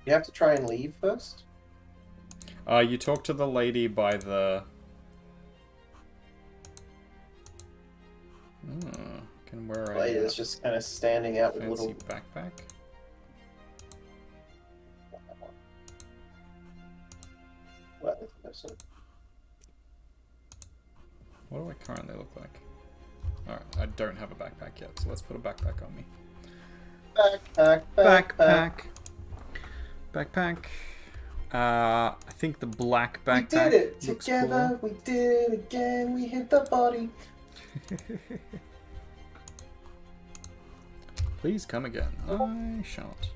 Speaker 4: You have to try and leave first?
Speaker 3: You talk to the lady by the... can wear a
Speaker 4: Lady that's just kind of standing out with a
Speaker 3: fancy
Speaker 4: little...
Speaker 3: backpack.
Speaker 4: What? That's a-
Speaker 3: What do I currently look like? Alright, I don't have a backpack yet, so let's put a backpack on me.
Speaker 4: Backpack.
Speaker 3: Backpack. I think the black
Speaker 4: We
Speaker 3: backpack
Speaker 4: did it
Speaker 3: looks
Speaker 4: together. We did it again. We hit the body.
Speaker 3: cool. Please come again. I shan't.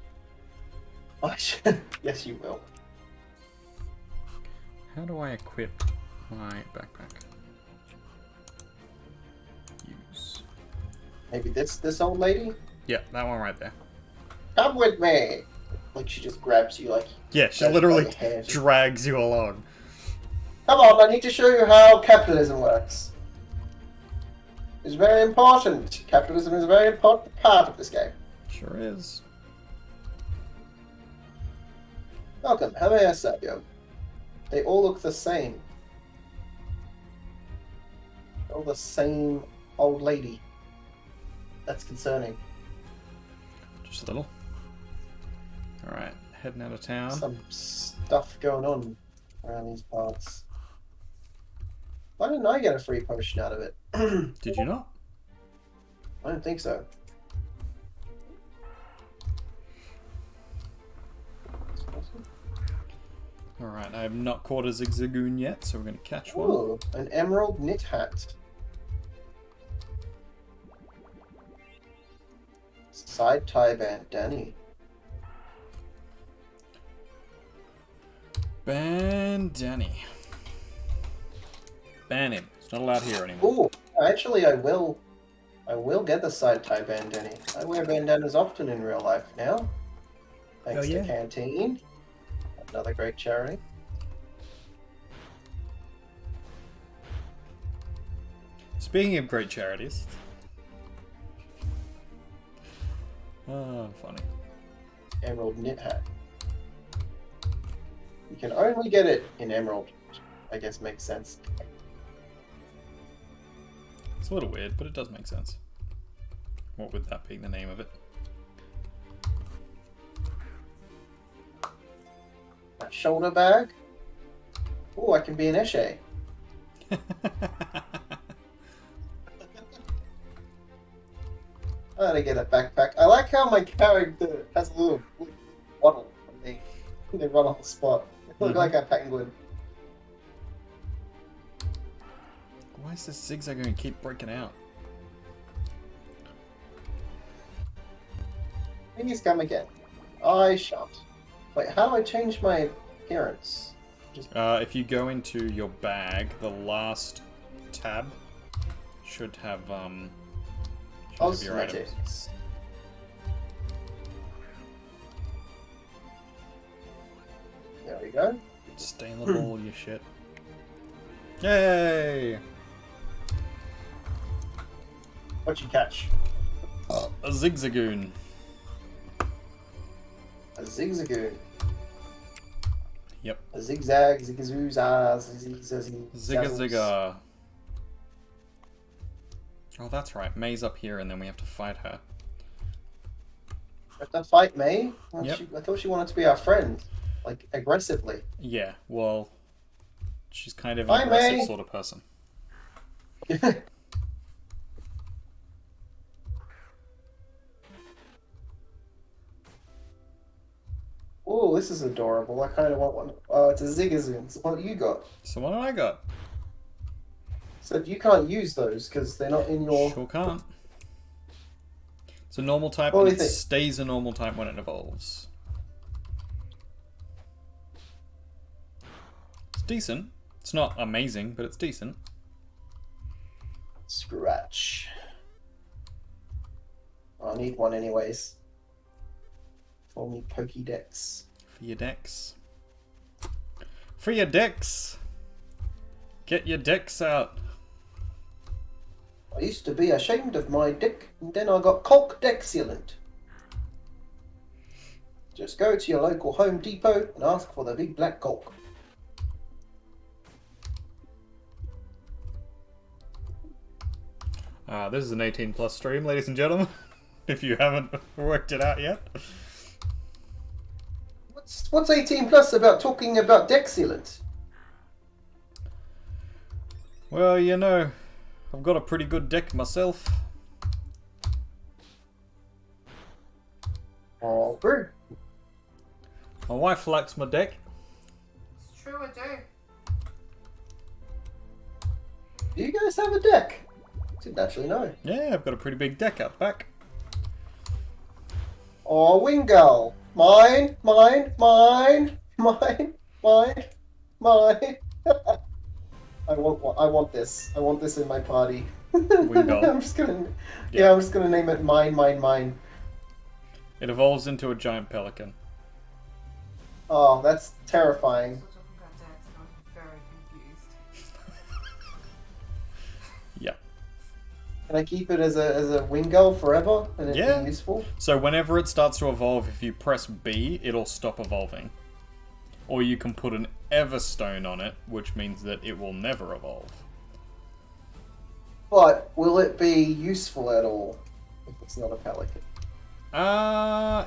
Speaker 4: Oh, shit. Yes, you will.
Speaker 3: How do I equip my backpack? Use.
Speaker 4: Maybe this old lady?
Speaker 3: Yeah, that one right there.
Speaker 4: Come with me. Like she just grabs you like...
Speaker 3: Yeah, she
Speaker 4: grabs you by
Speaker 3: literally
Speaker 4: the hair.
Speaker 3: drags you along.
Speaker 4: Come on, I need to show you how capitalism works. It's very important. Capitalism is a very important part of this game.
Speaker 3: Sure is.
Speaker 4: Welcome, how may I serve you? They all look the same. All the same old lady. That's concerning.
Speaker 3: Just a little. Alright, heading out of town.
Speaker 4: Some stuff going on around these parts. Why didn't I get a free potion out of it?
Speaker 3: Did you not?
Speaker 4: I don't think so.
Speaker 3: Alright, I have not caught a Zigzagoon yet, so we're going to catch one.
Speaker 4: Ooh, an emerald knit hat. Side tie bandani.
Speaker 3: Bandani. Ban him. It's not allowed here anymore.
Speaker 4: Ooh, actually I will get the side tie bandani. I wear bandanas often in real life now. Thanks
Speaker 3: Oh, yeah?
Speaker 4: to Canteen. Another great charity.
Speaker 3: Speaking of great charities. Oh, funny.
Speaker 4: Emerald knit hat. You can only get it in emerald, which I guess makes sense.
Speaker 3: It's a little weird, but it does make sense. What would that be the name of it?
Speaker 4: A shoulder bag. Oh, I can be an Eshe. I gotta get a backpack. I like how my character has a little waddle when they run off the spot. They look like a penguin.
Speaker 3: Why is this zigzag going to keep breaking out?
Speaker 4: Please come again. I shan't. Wait, how do I change my appearance?
Speaker 3: If you go into your bag, the last tab should have your items.
Speaker 4: Cosmetics. There we go.
Speaker 3: Stay in the ball, you shit. Yay!
Speaker 4: What'd you catch?
Speaker 3: A zigzagoon.
Speaker 4: A zigzagoon.
Speaker 3: Yep.
Speaker 4: A zigzag, zigazooza,
Speaker 3: Zigga zigga. Oh, that's right. May's up here, and then we have to fight her.
Speaker 4: Have to fight May?
Speaker 3: Yep.
Speaker 4: I thought she wanted to be our friend, like aggressively.
Speaker 3: Yeah, well, she's kind of
Speaker 4: Bye,
Speaker 3: an aggressive
Speaker 4: May.
Speaker 3: sort of person.
Speaker 4: Oh, this is adorable. I kind of want one. Oh, it's a Zigazoon. It's the one that you got.
Speaker 3: So what I got?
Speaker 4: So you can't use those because they're not in your...
Speaker 3: Sure can't. It's a normal type,
Speaker 4: What do
Speaker 3: and
Speaker 4: you
Speaker 3: it
Speaker 4: think?
Speaker 3: stays a normal type when it evolves. It's decent. It's not amazing, but it's decent.
Speaker 4: Scratch. I need one anyways. For me Pokédex.
Speaker 3: For your decks. For your decks! Get your decks out!
Speaker 4: I used to be ashamed of my dick, and then I got Colk Dexulent. Just go to your local Home Depot and ask for the big black Colk.
Speaker 3: This is an 18 plus stream, ladies and gentlemen. If you haven't worked it out yet.
Speaker 4: What's 18 plus about talking about Dexulent?
Speaker 3: Well, you know, I've got a pretty good deck myself.
Speaker 4: Oh, bird.
Speaker 3: My wife likes my deck.
Speaker 5: It's true, I do.
Speaker 4: Do you guys have a deck? Didn't actually know.
Speaker 3: Yeah, I've got a pretty big deck out back.
Speaker 4: Oh, Wingull. Mine, mine, mine, mine, mine, mine. I want this. I want this in my party.
Speaker 3: Wingull.
Speaker 4: I'm just gonna name it mine, mine, mine.
Speaker 3: It evolves into a giant pelican.
Speaker 4: Oh, that's terrifying.
Speaker 5: Still talking about decks, and I'm very confused.
Speaker 3: Yeah.
Speaker 4: Can I keep it as a Wingull forever and it
Speaker 3: Yeah.
Speaker 4: be useful?
Speaker 3: So whenever it starts to evolve, if you press B, it'll stop evolving. Or you can put an Everstone on it, which means that it will never evolve.
Speaker 4: But will it be useful at all if it's not a pelican?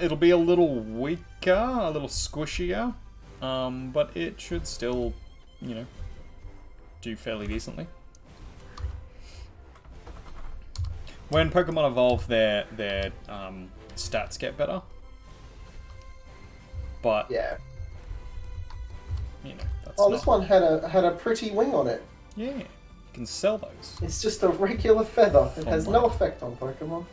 Speaker 3: It'll be a little weaker, a little squishier, but it should still, you know, do fairly decently. When Pokemon evolve, their stats get better. But
Speaker 4: Yeah.
Speaker 3: you know, that's
Speaker 4: Oh,
Speaker 3: not...
Speaker 4: this one had a pretty wing on it.
Speaker 3: Yeah, you can sell those.
Speaker 4: It's just a regular feather. It has no
Speaker 3: Online.
Speaker 4: effect on Pokemon.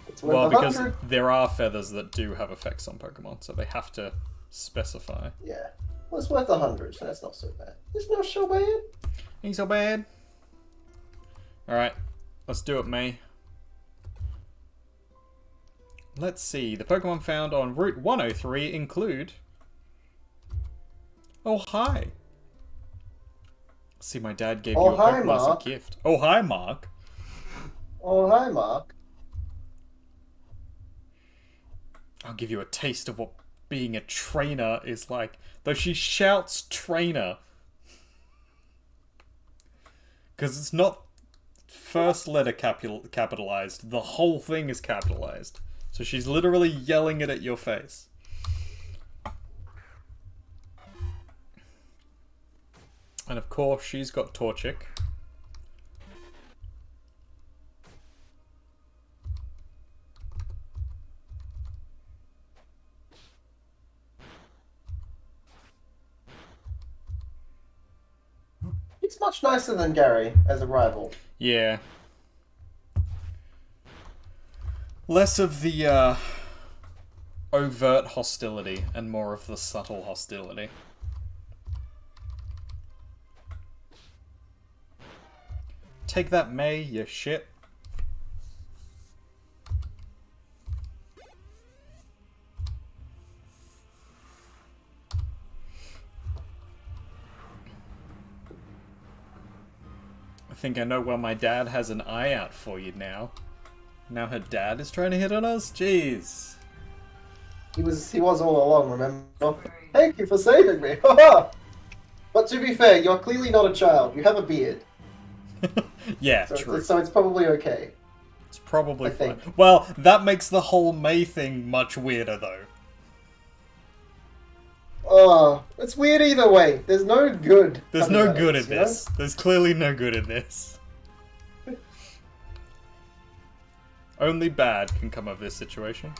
Speaker 4: It's worth
Speaker 3: Well, because
Speaker 4: 100.
Speaker 3: there are feathers that do have effects on Pokemon, so they have to specify.
Speaker 4: Yeah. Well, it's worth 100, so that's not so bad. It's not so bad.
Speaker 3: Ain't so bad. Alright, let's do it, May. Let's see, the Pokemon found on Route 103 include... Oh, hi. See, my dad gave
Speaker 4: Oh,
Speaker 3: you a
Speaker 4: hi,
Speaker 3: Pokemon
Speaker 4: Mark.
Speaker 3: as a gift. Oh, hi, Mark.
Speaker 4: Oh, hi, Mark.
Speaker 3: I'll give you a taste of what being a trainer is like. Though she shouts trainer. Because it's not first letter capitalized. The whole thing is capitalized. So she's literally yelling it at your face. And of course, she's got Torchic.
Speaker 4: He's much nicer than Gary as a rival.
Speaker 3: Yeah. Less of the overt hostility and more of the subtle hostility. Take that, May, you shit. I think I know where my dad has an eye out for you now. Now her dad is trying to hit on us? Jeez.
Speaker 4: He was all along, remember? Thank you for saving me. But to be fair, you're clearly not a child. You have a beard.
Speaker 3: Yeah,
Speaker 4: So,
Speaker 3: true.
Speaker 4: so it's probably okay.
Speaker 3: It's probably
Speaker 4: I
Speaker 3: fine.
Speaker 4: think.
Speaker 3: Well, that makes the whole May thing much weirder, though.
Speaker 4: Oh, it's weird either way. There's no good.
Speaker 3: There's
Speaker 4: coming out
Speaker 3: no
Speaker 4: of
Speaker 3: good in
Speaker 4: you know?
Speaker 3: this. There's clearly no good in this. Only bad can come of this situation.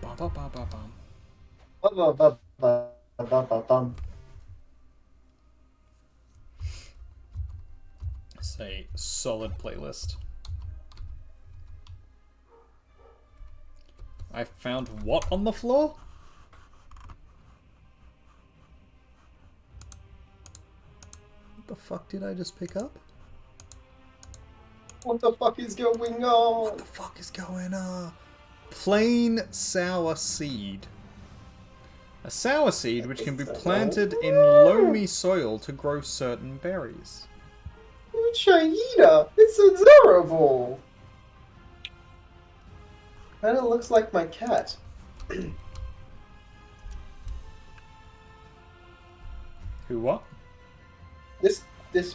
Speaker 3: Bum, bum, bum, bum, bum.
Speaker 4: Ba-ba-ba-ba-ba-ba-bum.
Speaker 3: It's a solid playlist. I found what on the floor? What the fuck did I just pick up?
Speaker 4: What the fuck is going
Speaker 3: What
Speaker 4: on?
Speaker 3: the fuck is going on? Plain sour seed. A sour seed which can be planted in loamy soil to grow certain berries.
Speaker 4: Shaida, it's adorable. And it looks like my cat.
Speaker 3: Who what?
Speaker 4: This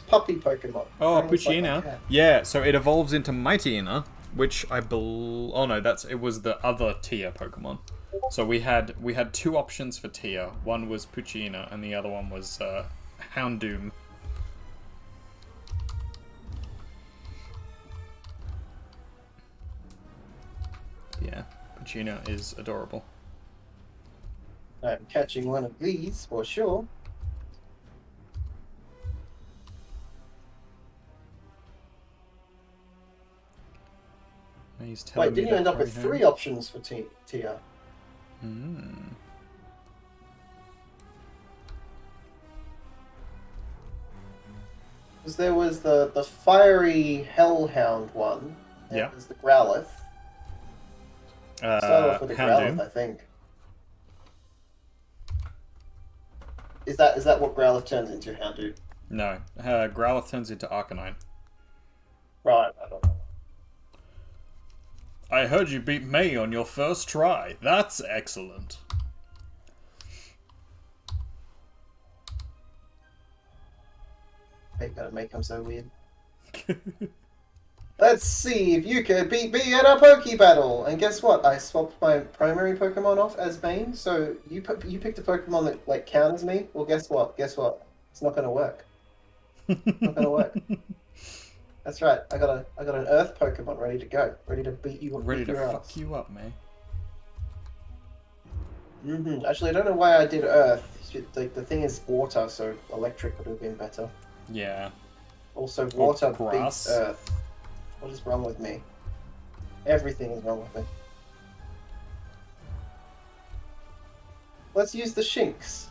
Speaker 4: puppy Pokemon.
Speaker 3: Oh,
Speaker 4: Kinda looks like my
Speaker 3: Puchina.
Speaker 4: cat.
Speaker 3: Yeah, so it evolves into Mightyena, which I oh no, it was the other tier Pokemon. So we had two options for tier. One was Puchina and the other one was Houndoom. Yeah, Puchina is adorable.
Speaker 4: I'm catching one of these for sure.
Speaker 3: He's telling
Speaker 4: Wait, didn't
Speaker 3: me
Speaker 4: you end
Speaker 3: to
Speaker 4: up with
Speaker 3: hurry
Speaker 4: 3
Speaker 3: home.
Speaker 4: options for tier?
Speaker 3: Hmm.
Speaker 4: Because there was the fiery Hellhound one. And
Speaker 3: Yeah.
Speaker 4: there's the Growlithe. Start off with a Growlithe, I think. Is that what Growlithe turns into, Houndoom?
Speaker 3: No, Growlithe turns into Arcanine.
Speaker 4: Right, I don't know.
Speaker 3: I heard you beat me on your first try. That's excellent.
Speaker 4: I gotta make him so weird. Let's see if you can beat me in a Poke Battle. And guess what? I swapped my primary Pokemon off as main, so you picked a Pokemon that like counters me. Well, guess what? Guess what? It's not gonna work. Not gonna work. That's right. I got an Earth Pokemon ready to go, ready to beat you.
Speaker 3: Ready to fuck
Speaker 4: ass.
Speaker 3: you up, man.
Speaker 4: Actually, I don't know why I did Earth. Like the thing is water, so electric would have been better.
Speaker 3: Yeah.
Speaker 4: Also, water
Speaker 3: grass.
Speaker 4: beats Earth. What is wrong with me? Everything is wrong with me. Let's use the Shinx.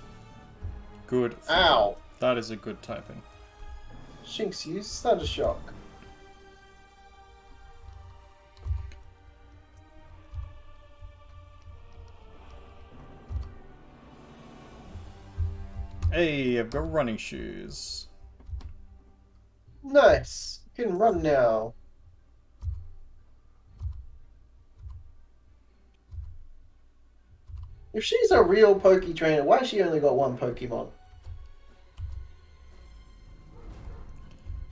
Speaker 3: Good.
Speaker 4: Ow!
Speaker 3: That is a good typing.
Speaker 4: Shinx use Thunder Shock.
Speaker 3: Hey, I've got running shoes.
Speaker 4: Nice. You can run now. If she's a real Poke trainer, why has she only got one Pokemon?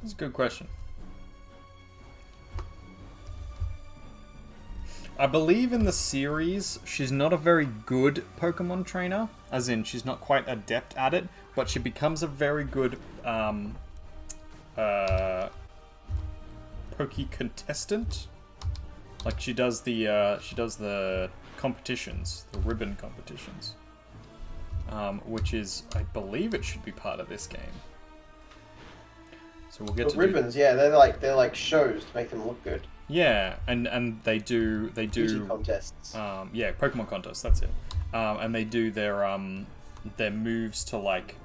Speaker 3: That's a good question. I believe in the series, she's not a very good Pokemon trainer, as in she's not quite adept at it, but she becomes a very good Poke contestant. Like she does the competitions, the ribbon competitions, which is, I believe, it should be part of this game. So we'll get
Speaker 4: the
Speaker 3: to
Speaker 4: ribbons. Yeah, they're like shows to make them look good.
Speaker 3: Yeah, and they do
Speaker 4: Beauty contests.
Speaker 3: Yeah, Pokemon contests. That's it. And they do their moves to like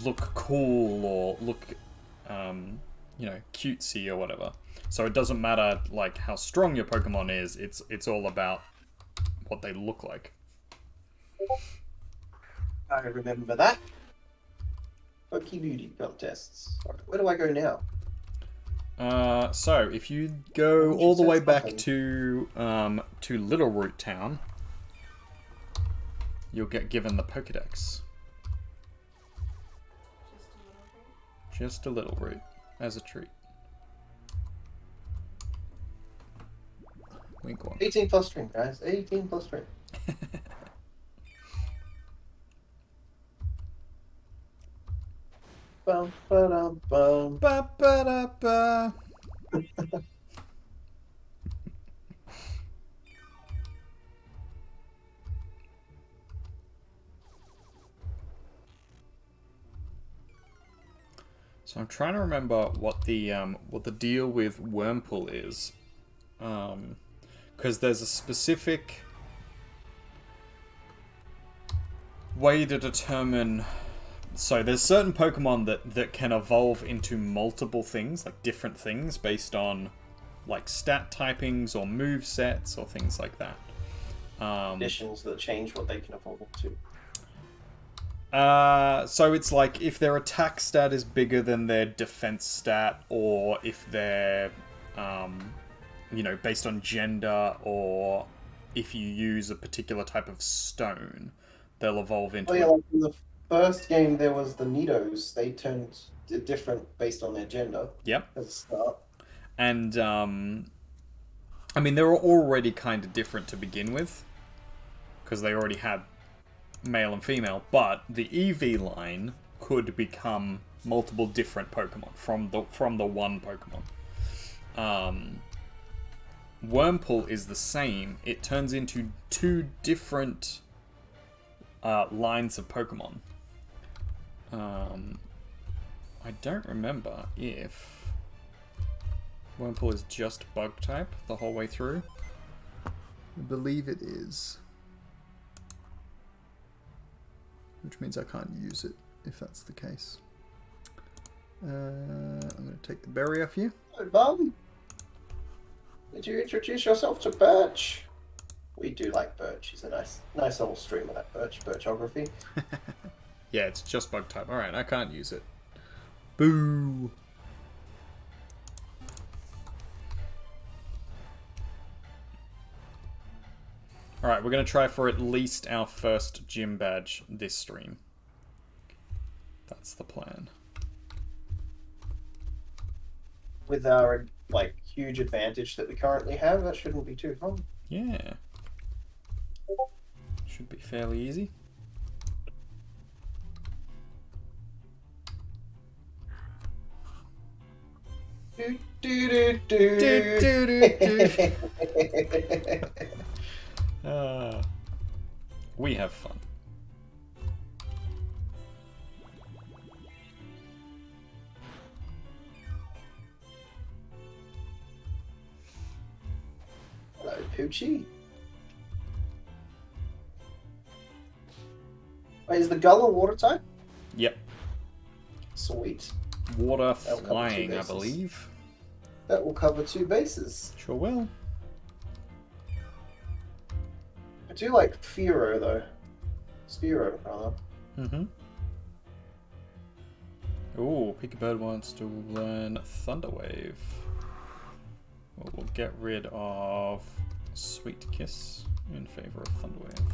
Speaker 3: look cool or look cutesy or whatever. So it doesn't matter like how strong your Pokemon is. It's all about what they look like.
Speaker 4: I remember that. Poke beauty contests. Where do I go now?
Speaker 3: So if you go all the way back to Little Root Town, you'll get given the Pokedex. Just a little root as a treat. Wink one.
Speaker 4: 18 plus string, guys. 18 plus string. Bum, ba-dum, bum.
Speaker 3: Ba, ba, da, ba. So I'm trying to remember what the deal with Wurmple is, because there's a specific way to determine. So there's certain Pokemon that can evolve into multiple things, like different things, based on like stat typings or move sets or things like that.
Speaker 4: Conditions that change what they can evolve to.
Speaker 3: So it's like if their attack stat is bigger than their defense stat, or if they're, based on gender, or if you use a particular type of stone, they'll evolve into.
Speaker 4: Oh yeah, like in the first game there was the Nidos. They turned different based on their gender.
Speaker 3: Yep.
Speaker 4: As a start.
Speaker 3: And they were already kind of different to begin with, because they already had male and female, but the EV line could become multiple different Pokemon from the one Pokemon. Wurmple is the same. It turns into two different lines of Pokemon. I don't remember if Wurmple is just bug type the whole way through. I believe it is. Which means I can't use it if that's the case. I'm going to take the berry off you.
Speaker 4: Hello, Mum. Did you introduce yourself to Birch? We do like Birch. He's a nice little streamer, that Birchography.
Speaker 3: Yeah, it's just bug type. Alright, I can't use it. Boo! Alright, we're going to try for at least our first gym badge this stream. That's the plan.
Speaker 4: With our, like, huge advantage that we currently have, that shouldn't be too fun.
Speaker 3: Yeah. Should be fairly easy.
Speaker 4: Do, do, do, do.
Speaker 3: Do, do, do, do. We have fun.
Speaker 4: Hello, Poochie. Wait, is the gull a water type?
Speaker 3: Yep.
Speaker 4: Sweet.
Speaker 3: Water
Speaker 4: That'll cover
Speaker 3: flying,
Speaker 4: two
Speaker 3: I
Speaker 4: bases.
Speaker 3: believe.
Speaker 4: That will cover 2 bases.
Speaker 3: Sure will.
Speaker 4: I do like Firo, though. Spiro, rather.
Speaker 3: Mm-hmm. Ooh, Peekabird wants to learn Thunderwave. Well, we'll get rid of Sweet Kiss in favor of Thunderwave.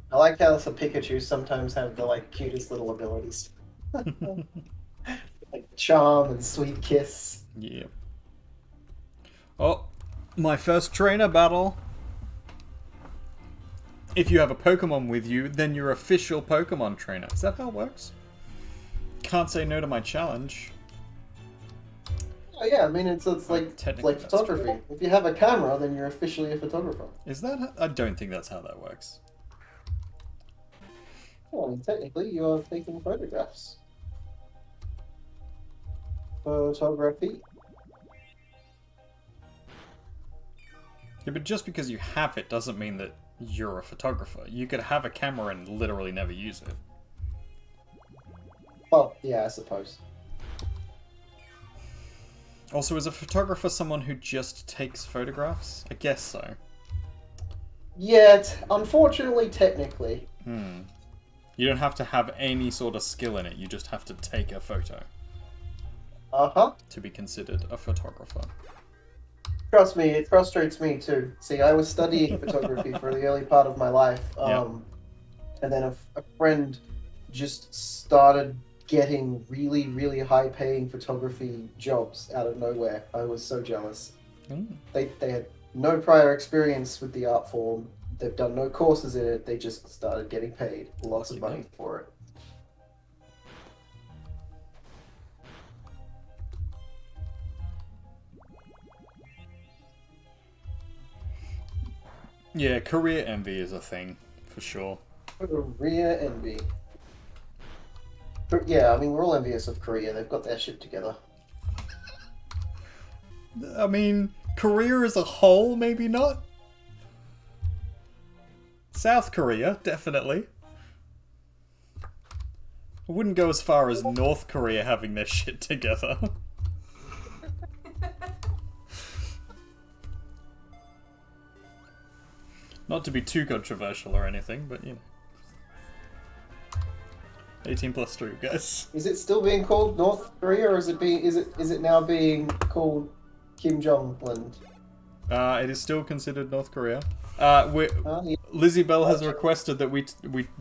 Speaker 4: I like how some Pikachu sometimes have the, like, cutest little abilities. Like Charm and Sweet Kiss.
Speaker 3: Yep. Oh, my first trainer battle. If you have a Pokemon with you, then you're official Pokemon trainer. Is that how it works? Can't say no to my challenge.
Speaker 4: Oh yeah, I mean it's like
Speaker 3: Technically,
Speaker 4: like
Speaker 3: that's
Speaker 4: photography.
Speaker 3: true.
Speaker 4: If you have a camera, then you're officially a photographer.
Speaker 3: Is that? I don't think that's how that works.
Speaker 4: Well, I mean, technically, you are taking photographs. Photography.
Speaker 3: Yeah, but just because you have it doesn't mean that you're a photographer. You could have a camera and literally never use it.
Speaker 4: Oh, yeah, I suppose.
Speaker 3: Also, is a photographer someone who just takes photographs? I guess so.
Speaker 4: Yet, unfortunately, technically.
Speaker 3: You don't have to have any sort of skill in it. You just have to take a photo
Speaker 4: Uh-huh.
Speaker 3: to be considered a photographer.
Speaker 4: Trust me, it frustrates me too. See, I was studying photography for the early part of my life, and then a friend just started getting really, really high-paying photography jobs out of nowhere. I was so jealous. They had no prior experience with the art form. They've done no courses in it. They just started getting paid lots of money for it.
Speaker 3: Yeah, career envy is a thing, for sure.
Speaker 4: Korea envy. But yeah, I mean, we're all envious of Korea. They've got their shit together.
Speaker 3: I mean, Korea as a whole, maybe not. South Korea, definitely. I wouldn't go as far as North Korea having their shit together. Not to be too controversial or anything, but you know. 18 plus 3, guys.
Speaker 4: Is it still being called North Korea, or is it now being called Kim Jong-un?
Speaker 3: It is still considered North Korea.
Speaker 4: Yeah.
Speaker 3: Lizzie Bell has requested that we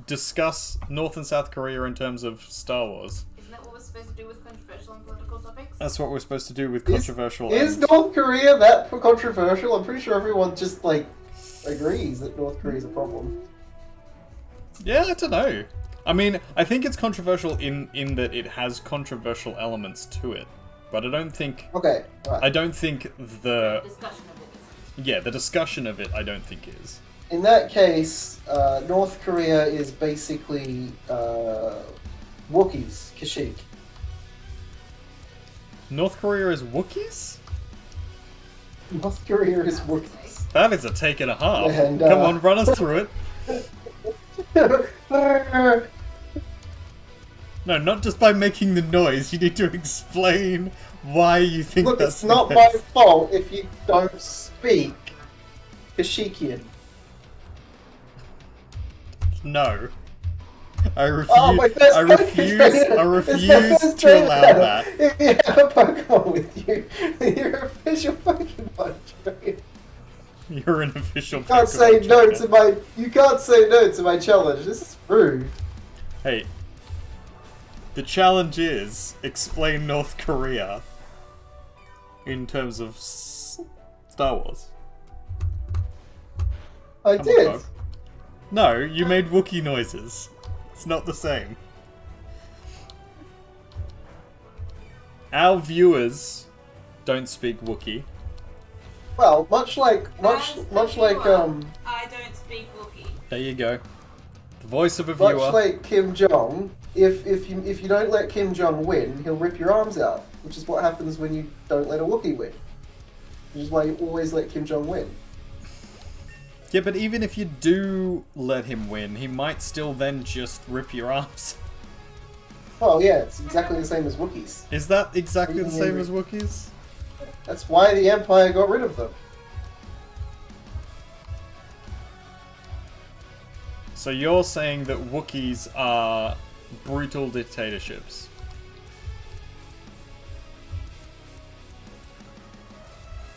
Speaker 3: discuss North and South Korea in terms of Star Wars.
Speaker 5: Isn't that what we're supposed to do with controversial and political topics?
Speaker 3: That's what we're supposed to do with controversial.
Speaker 4: Is
Speaker 3: and...
Speaker 4: North Korea that controversial? I'm pretty sure everyone just like agrees that North Korea is a problem.
Speaker 3: Yeah, I don't know. I mean, I think it's controversial in that it has controversial elements to it, but I don't think.
Speaker 4: Okay. Right.
Speaker 3: I don't think the
Speaker 5: Discussion of it is.
Speaker 3: yeah the discussion of it I don't think is.
Speaker 4: In that case, North Korea is basically Wookiees, Kashyyyk.
Speaker 3: North Korea is Wookiees?
Speaker 4: North Korea is Wookiees.
Speaker 3: That is a take and a half.
Speaker 4: And,
Speaker 3: Come on, run us through it. No, not just by making the noise. You need to explain why you think
Speaker 4: Look,
Speaker 3: that's
Speaker 4: it's
Speaker 3: the
Speaker 4: not
Speaker 3: case.
Speaker 4: my fault if you don't speak Kashyyykian.
Speaker 3: No. I refuse.
Speaker 4: Oh, my first
Speaker 3: I refuse. I refuse to allow that.
Speaker 4: If you have a Pokemon with you, you're an official Pokemon trainer.
Speaker 3: You're an official.
Speaker 4: You can't say no to my. You can't say no to my challenge. This is rude.
Speaker 3: Hey. The challenge is explain North Korea in terms of Star Wars.
Speaker 4: I
Speaker 3: Come on,
Speaker 4: did.
Speaker 3: Pog. No, you made Wookiee noises. It's not the same. Our viewers don't speak Wookiee.
Speaker 4: Well, much like
Speaker 5: As a
Speaker 4: much like
Speaker 5: viewer, I don't speak Wookiee.
Speaker 3: There you go. The voice of a viewer.
Speaker 4: much like Kim Jong, if you don't let Kim Jong win, he'll rip your arms out, which is what happens when you don't let a Wookiee win. Which is why you always let Kim Jong win.
Speaker 3: Yeah, but even if you do let him win, he might still then just rip your arms.
Speaker 4: Oh yeah, it's exactly the same as Wookiees.
Speaker 3: Is that exactly the same
Speaker 4: Yeah.
Speaker 3: as Wookiees?
Speaker 4: That's why the Empire got rid of them.
Speaker 3: So you're saying that Wookiees are brutal dictatorships?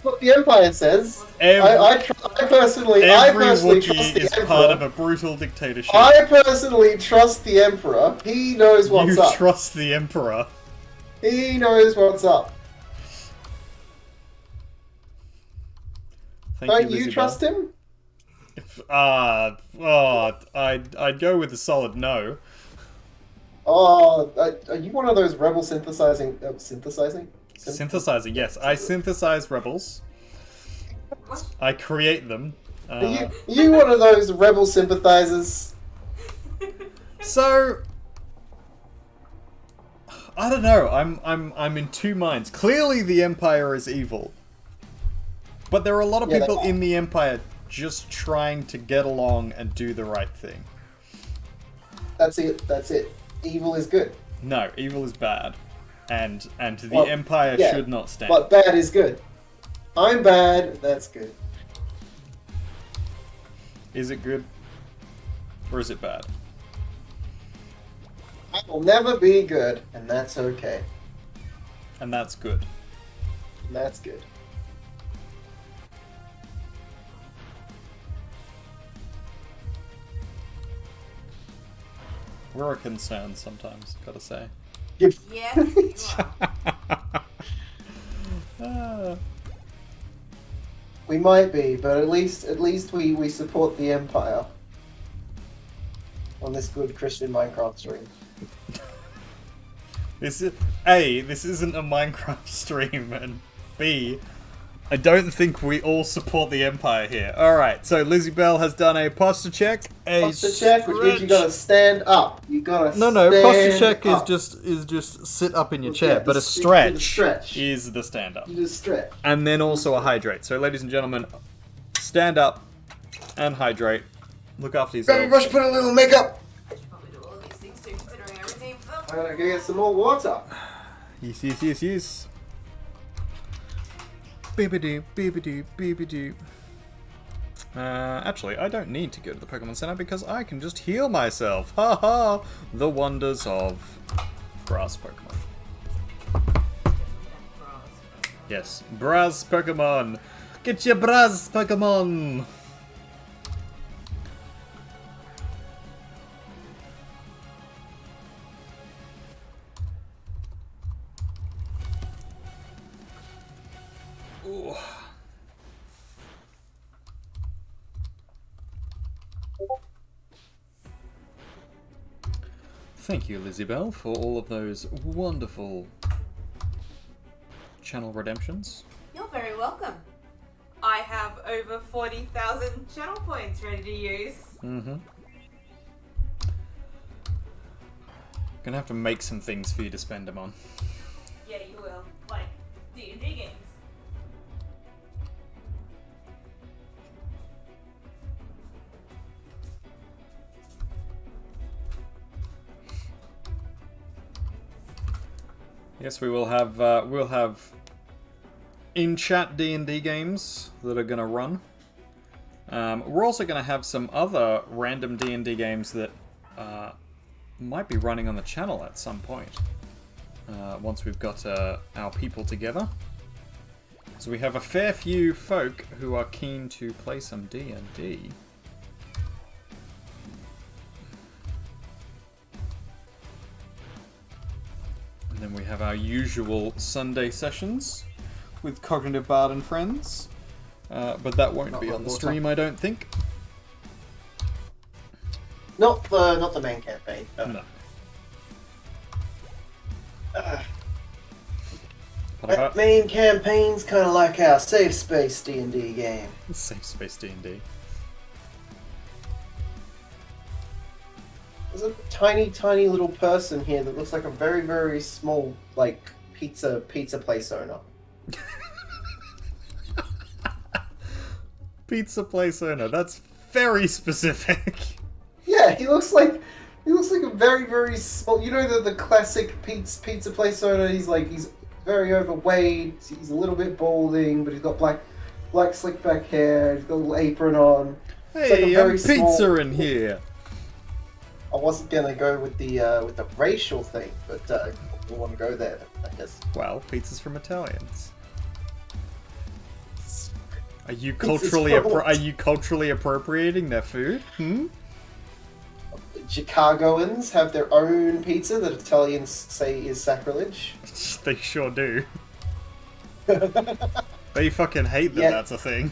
Speaker 4: What the Empire says.
Speaker 3: Every
Speaker 4: I personally
Speaker 3: Wookiee
Speaker 4: trust the
Speaker 3: is
Speaker 4: Emperor.
Speaker 3: part of a brutal dictatorship.
Speaker 4: I personally trust the Emperor. He knows what's
Speaker 3: You
Speaker 4: up.
Speaker 3: trust the Emperor.
Speaker 4: He knows what's up.
Speaker 3: Thank
Speaker 4: Don't
Speaker 3: you,
Speaker 4: you
Speaker 3: Lizzie
Speaker 4: trust
Speaker 3: Bell.
Speaker 4: him?
Speaker 3: I'd go with a solid no.
Speaker 4: Oh, are you one of those rebel synthesizing?
Speaker 3: Synthesizer, yes. I synthesize rebels.
Speaker 5: What?
Speaker 3: I create them.
Speaker 4: Are you one of those rebel sympathizers?
Speaker 3: So I don't know. I'm in two minds. Clearly, the Empire is evil, but there are a lot of
Speaker 4: Yeah, they
Speaker 3: people
Speaker 4: are.
Speaker 3: in the Empire just trying to get along and do the right thing.
Speaker 4: That's it. That's it. Evil is good,
Speaker 3: No, evil is bad, and the
Speaker 4: Well,
Speaker 3: Empire
Speaker 4: yeah,
Speaker 3: should not stand.
Speaker 4: but bad is good. I'm bad. That's good.
Speaker 3: Is it good, or is it bad?
Speaker 4: I will never be good, and that's okay.
Speaker 3: And that's good.
Speaker 4: And that's good.
Speaker 3: We're a concern sometimes, gotta say.
Speaker 4: Give-
Speaker 5: Yes, you are.
Speaker 3: Ah.
Speaker 4: We might be, but at least we support the Empire on this good Christian Minecraft stream.
Speaker 3: This isn't a Minecraft stream, and B, I don't think we all support the Empire here. Alright, so Lizzie Bell has done a posture check.
Speaker 4: Posture check, which means you gotta stand up. You gotta
Speaker 3: No,
Speaker 4: stand
Speaker 3: posture check
Speaker 4: up.
Speaker 3: is just sit up in your
Speaker 4: Yeah,
Speaker 3: chair,
Speaker 4: the
Speaker 3: but a
Speaker 4: stick to the
Speaker 3: stretch,
Speaker 4: stretch.
Speaker 3: is the stand up.
Speaker 4: You just stretch.
Speaker 3: And then also a hydrate. So ladies and gentlemen, stand up and hydrate. Look after
Speaker 4: Baby
Speaker 3: yourselves.
Speaker 4: brush, put a little makeup.
Speaker 5: Should probably do all of these things too, considering everything.
Speaker 4: I'm gonna go get some more water.
Speaker 3: Yes. Beep-a-doo, beep-a-doo, beep-a-doo. Actually, I don't need to go to the Pokemon Center because I can just heal myself. Ha ha! The wonders of grass Pokemon. Yes, Brass Pokemon! Get your Brass Pokemon! Ooh. Thank you, Lizzie Bell, for all of those wonderful channel redemptions.
Speaker 5: You're very welcome. I have over 40,000 channel points ready to use.
Speaker 3: Mm-hmm. Gonna have to make some things for you to spend them on.
Speaker 5: Yeah, you will. Like D&D games.
Speaker 3: Yes, we'll have in-chat D&D games that are going to run. We're also going to have some other random D&D games that might be running on the channel at some point. Once we've got our people together. So we have a fair few folk who are keen to play some D&D. And then we have our usual Sunday sessions with Cognitive Bard and friends. But that won't be on the stream, I don't think.
Speaker 4: Not the main campaign.
Speaker 3: No.
Speaker 4: That main campaign's kind of like our safe space D&D game.
Speaker 3: Safe space D&D.
Speaker 4: There's a tiny little person here that looks like a very small, like, pizza place owner.
Speaker 3: Pizza place owner. That's very specific.
Speaker 4: Yeah, he looks like a very small. You know the classic pizza place owner. He's very overweight. He's a little bit balding, but he's got black slick back hair. He's got a little apron on.
Speaker 3: Hey,
Speaker 4: like
Speaker 3: pizza in here.
Speaker 4: I wasn't gonna go with the racial thing, but we want to go there, I guess.
Speaker 3: Well, pizza's from Italians. Are you culturally appropriating their food?
Speaker 4: Chicagoans have their own pizza that Italians say is sacrilege.
Speaker 3: They sure do. They fucking hate that that's a thing.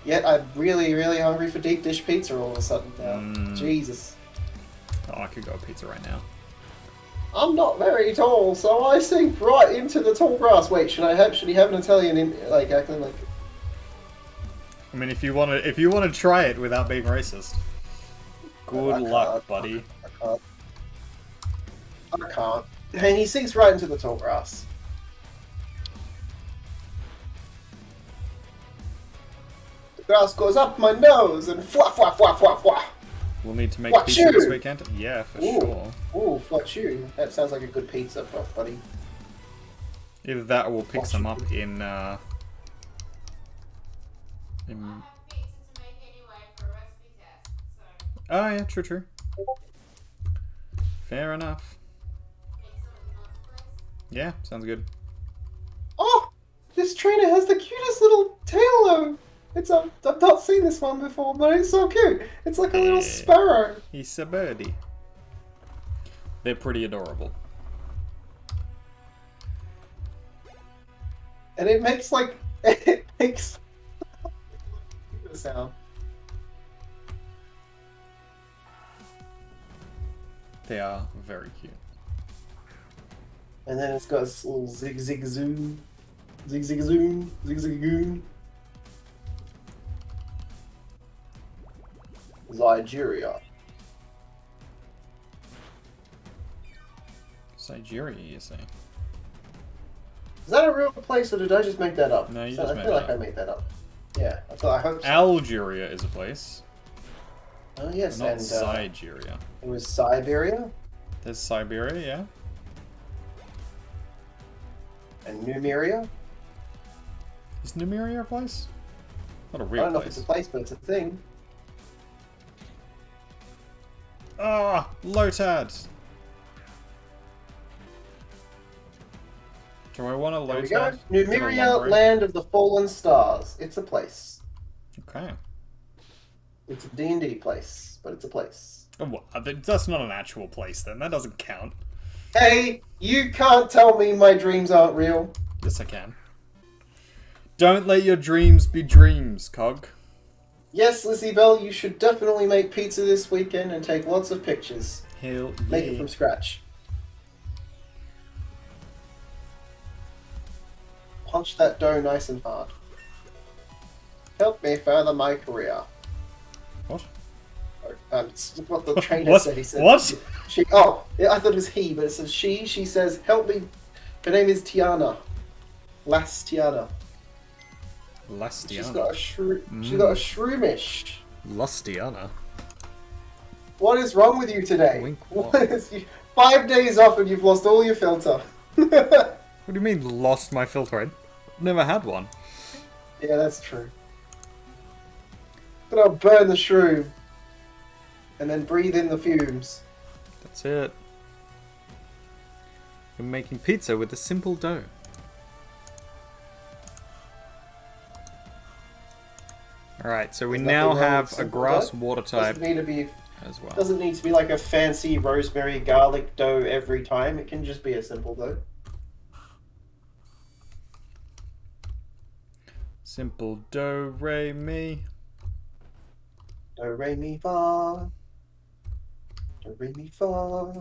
Speaker 4: Yet I'm really hungry for deep dish pizza all of a sudden now. Jesus.
Speaker 3: Oh, I could go pizza right now.
Speaker 4: I'm not very tall, so I sink right into the tall grass. Wait, should he have an Italian acting like?
Speaker 3: I mean, if you want to try it without being racist, good luck, buddy.
Speaker 4: I can't. And he sinks right into the tall grass. The grass goes up my nose and fwa.
Speaker 3: We'll need to make pizza this weekend. Yeah, for sure.
Speaker 4: Ooh, fwachu. That sounds like a good pizza, buddy.
Speaker 3: Either that or we'll pick some up in
Speaker 5: I have pizza to make anyway for a recipe test, so...
Speaker 3: Oh yeah, true. Fair enough.
Speaker 5: Make some in Mum's place?
Speaker 3: Yeah, sounds good.
Speaker 4: Oh! This trainer has the cutest little tail though! I've not seen this one before, but it's so cute! It's like a little sparrow!
Speaker 3: He's a birdie. They're pretty adorable.
Speaker 4: And it makes it makes sound.
Speaker 3: They are very cute.
Speaker 4: And then it's got this little zig-zig-zoom. Zig-zig-zoom. Zig-zig-goon. Nigeria.
Speaker 3: Nigeria, you say?
Speaker 4: Is that a real place or did I just make that up?
Speaker 3: No, you
Speaker 4: I
Speaker 3: just made
Speaker 4: feel
Speaker 3: that
Speaker 4: like
Speaker 3: up.
Speaker 4: I made that up. Yeah, I hope so.
Speaker 3: Algeria is a place.
Speaker 4: Oh yes,
Speaker 3: Not
Speaker 4: and
Speaker 3: Siberia.
Speaker 4: it was Siberia
Speaker 3: There's Siberia, yeah.
Speaker 4: and Numeria.
Speaker 3: Is Numeria a place? Not a
Speaker 4: I
Speaker 3: real
Speaker 4: don't know if
Speaker 3: place.
Speaker 4: it's a place, but it's a thing.
Speaker 3: Ah, Lotad. Do I want a
Speaker 4: There we
Speaker 3: Lotad?
Speaker 4: go.
Speaker 3: Get a
Speaker 4: Numeria,
Speaker 3: lumber?
Speaker 4: land of the fallen stars. It's a place.
Speaker 3: Okay.
Speaker 4: It's a D&D place, but it's a place.
Speaker 3: Oh, well, that's not an actual place then. That doesn't count.
Speaker 4: Hey, you can't tell me my dreams aren't real.
Speaker 3: Yes, I can. Don't let your dreams be dreams, Cog.
Speaker 4: Yes, Lizzie Bell, you should definitely make pizza this weekend and take lots of pictures.
Speaker 3: Hell
Speaker 4: Make
Speaker 3: yeah.
Speaker 4: it from scratch. Punch that dough nice and hard. Help me further my career.
Speaker 3: What?
Speaker 4: It's what the trainer
Speaker 3: What?
Speaker 4: said. He said,
Speaker 3: What?
Speaker 4: She. Oh, I thought it was he, but it says she. She says, "Help me." Her name is Tiana. Lass Tiana. She's got a
Speaker 3: Lastiana.
Speaker 4: She's got a shroomish.
Speaker 3: Lastiana.
Speaker 4: What is wrong with you today?
Speaker 3: Wink,
Speaker 4: What is you, 5 days off and you've lost all your filter.
Speaker 3: What do you mean, lost my filter? I never had one.
Speaker 4: Yeah, that's true. But I'll burn the shroom. And then breathe in the fumes.
Speaker 3: That's it. We're making pizza with a simple dough. Alright, so we
Speaker 4: There's
Speaker 3: now
Speaker 4: nothing wrong
Speaker 3: have
Speaker 4: with
Speaker 3: a
Speaker 4: simple
Speaker 3: grass
Speaker 4: dough.
Speaker 3: water type
Speaker 4: Doesn't need to be
Speaker 3: as well.
Speaker 4: Doesn't need to be like a fancy rosemary garlic dough every time. It can just be a simple dough.
Speaker 3: Simple do, re, mi.
Speaker 4: Do, re, mi, fa. Do, re, mi, fa.
Speaker 5: Now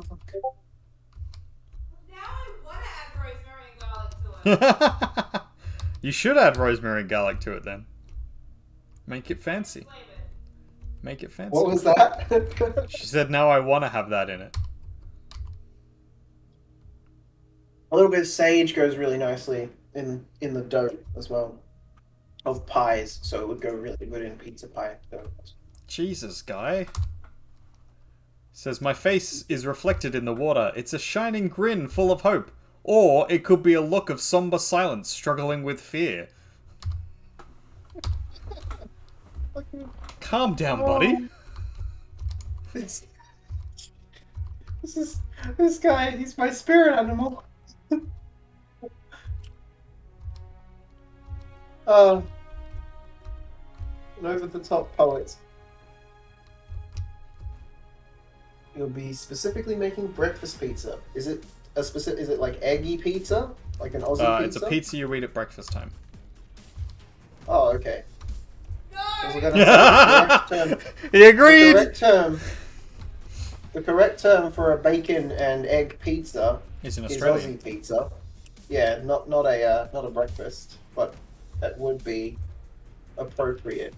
Speaker 5: I want to add rosemary and garlic to it.
Speaker 3: You should add rosemary and garlic to it then. Make it fancy.
Speaker 5: Flavor.
Speaker 3: Make it fancy.
Speaker 4: What was that?
Speaker 3: She said, now I want to have that in it.
Speaker 4: A little bit of sage goes really nicely in the dough as well. Of pies, so it would go really good in pizza pie dough.
Speaker 3: Jesus, guy. Says, my face is reflected in the water. It's a shining grin full of hope. Or it could be a look of somber silence struggling with fear. Calm down, buddy.
Speaker 4: This guy, he's my spirit animal. An over-the-top poet. You'll be specifically making breakfast pizza. Is it a specific? Is it like eggy pizza, like an Aussie pizza?
Speaker 3: It's a pizza you eat at breakfast time.
Speaker 4: Oh, okay. I was
Speaker 5: No!
Speaker 4: gonna say the correct term.
Speaker 3: He agreed.
Speaker 4: The correct term for a bacon and egg pizza
Speaker 3: He's an
Speaker 4: is
Speaker 3: Australian.
Speaker 4: Aussie pizza. Yeah, not a breakfast, but that would be appropriate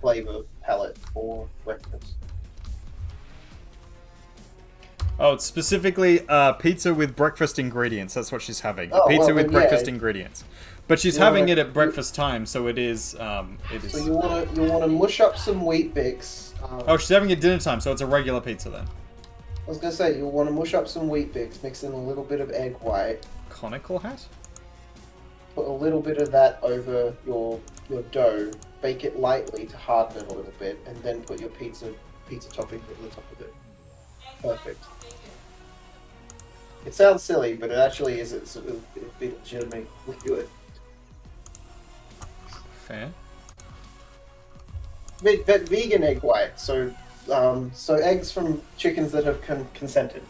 Speaker 4: flavor palette for breakfast.
Speaker 3: Oh, it's specifically pizza with breakfast ingredients. That's what she's having.
Speaker 4: Oh,
Speaker 3: Pizza
Speaker 4: well,
Speaker 3: with
Speaker 4: then,
Speaker 3: breakfast
Speaker 4: yeah.
Speaker 3: ingredients. But she's
Speaker 4: You
Speaker 3: having
Speaker 4: wanna-
Speaker 3: it at breakfast time, so it is.
Speaker 4: So you wanna mush up some wheat bix.
Speaker 3: Oh, she's having it dinner time, so it's a regular pizza then.
Speaker 4: I was gonna say you'll want to mush up some wheat bix, mix in a little bit of egg white,
Speaker 3: Conical hat?
Speaker 4: put a little bit of that over your dough, bake it lightly to harden it a little bit, and then put your pizza topping over the top of it. Perfect. It sounds silly, but it actually is. It's legitimately good.
Speaker 3: Fair.
Speaker 4: But vegan egg white, so eggs from chickens that have consented.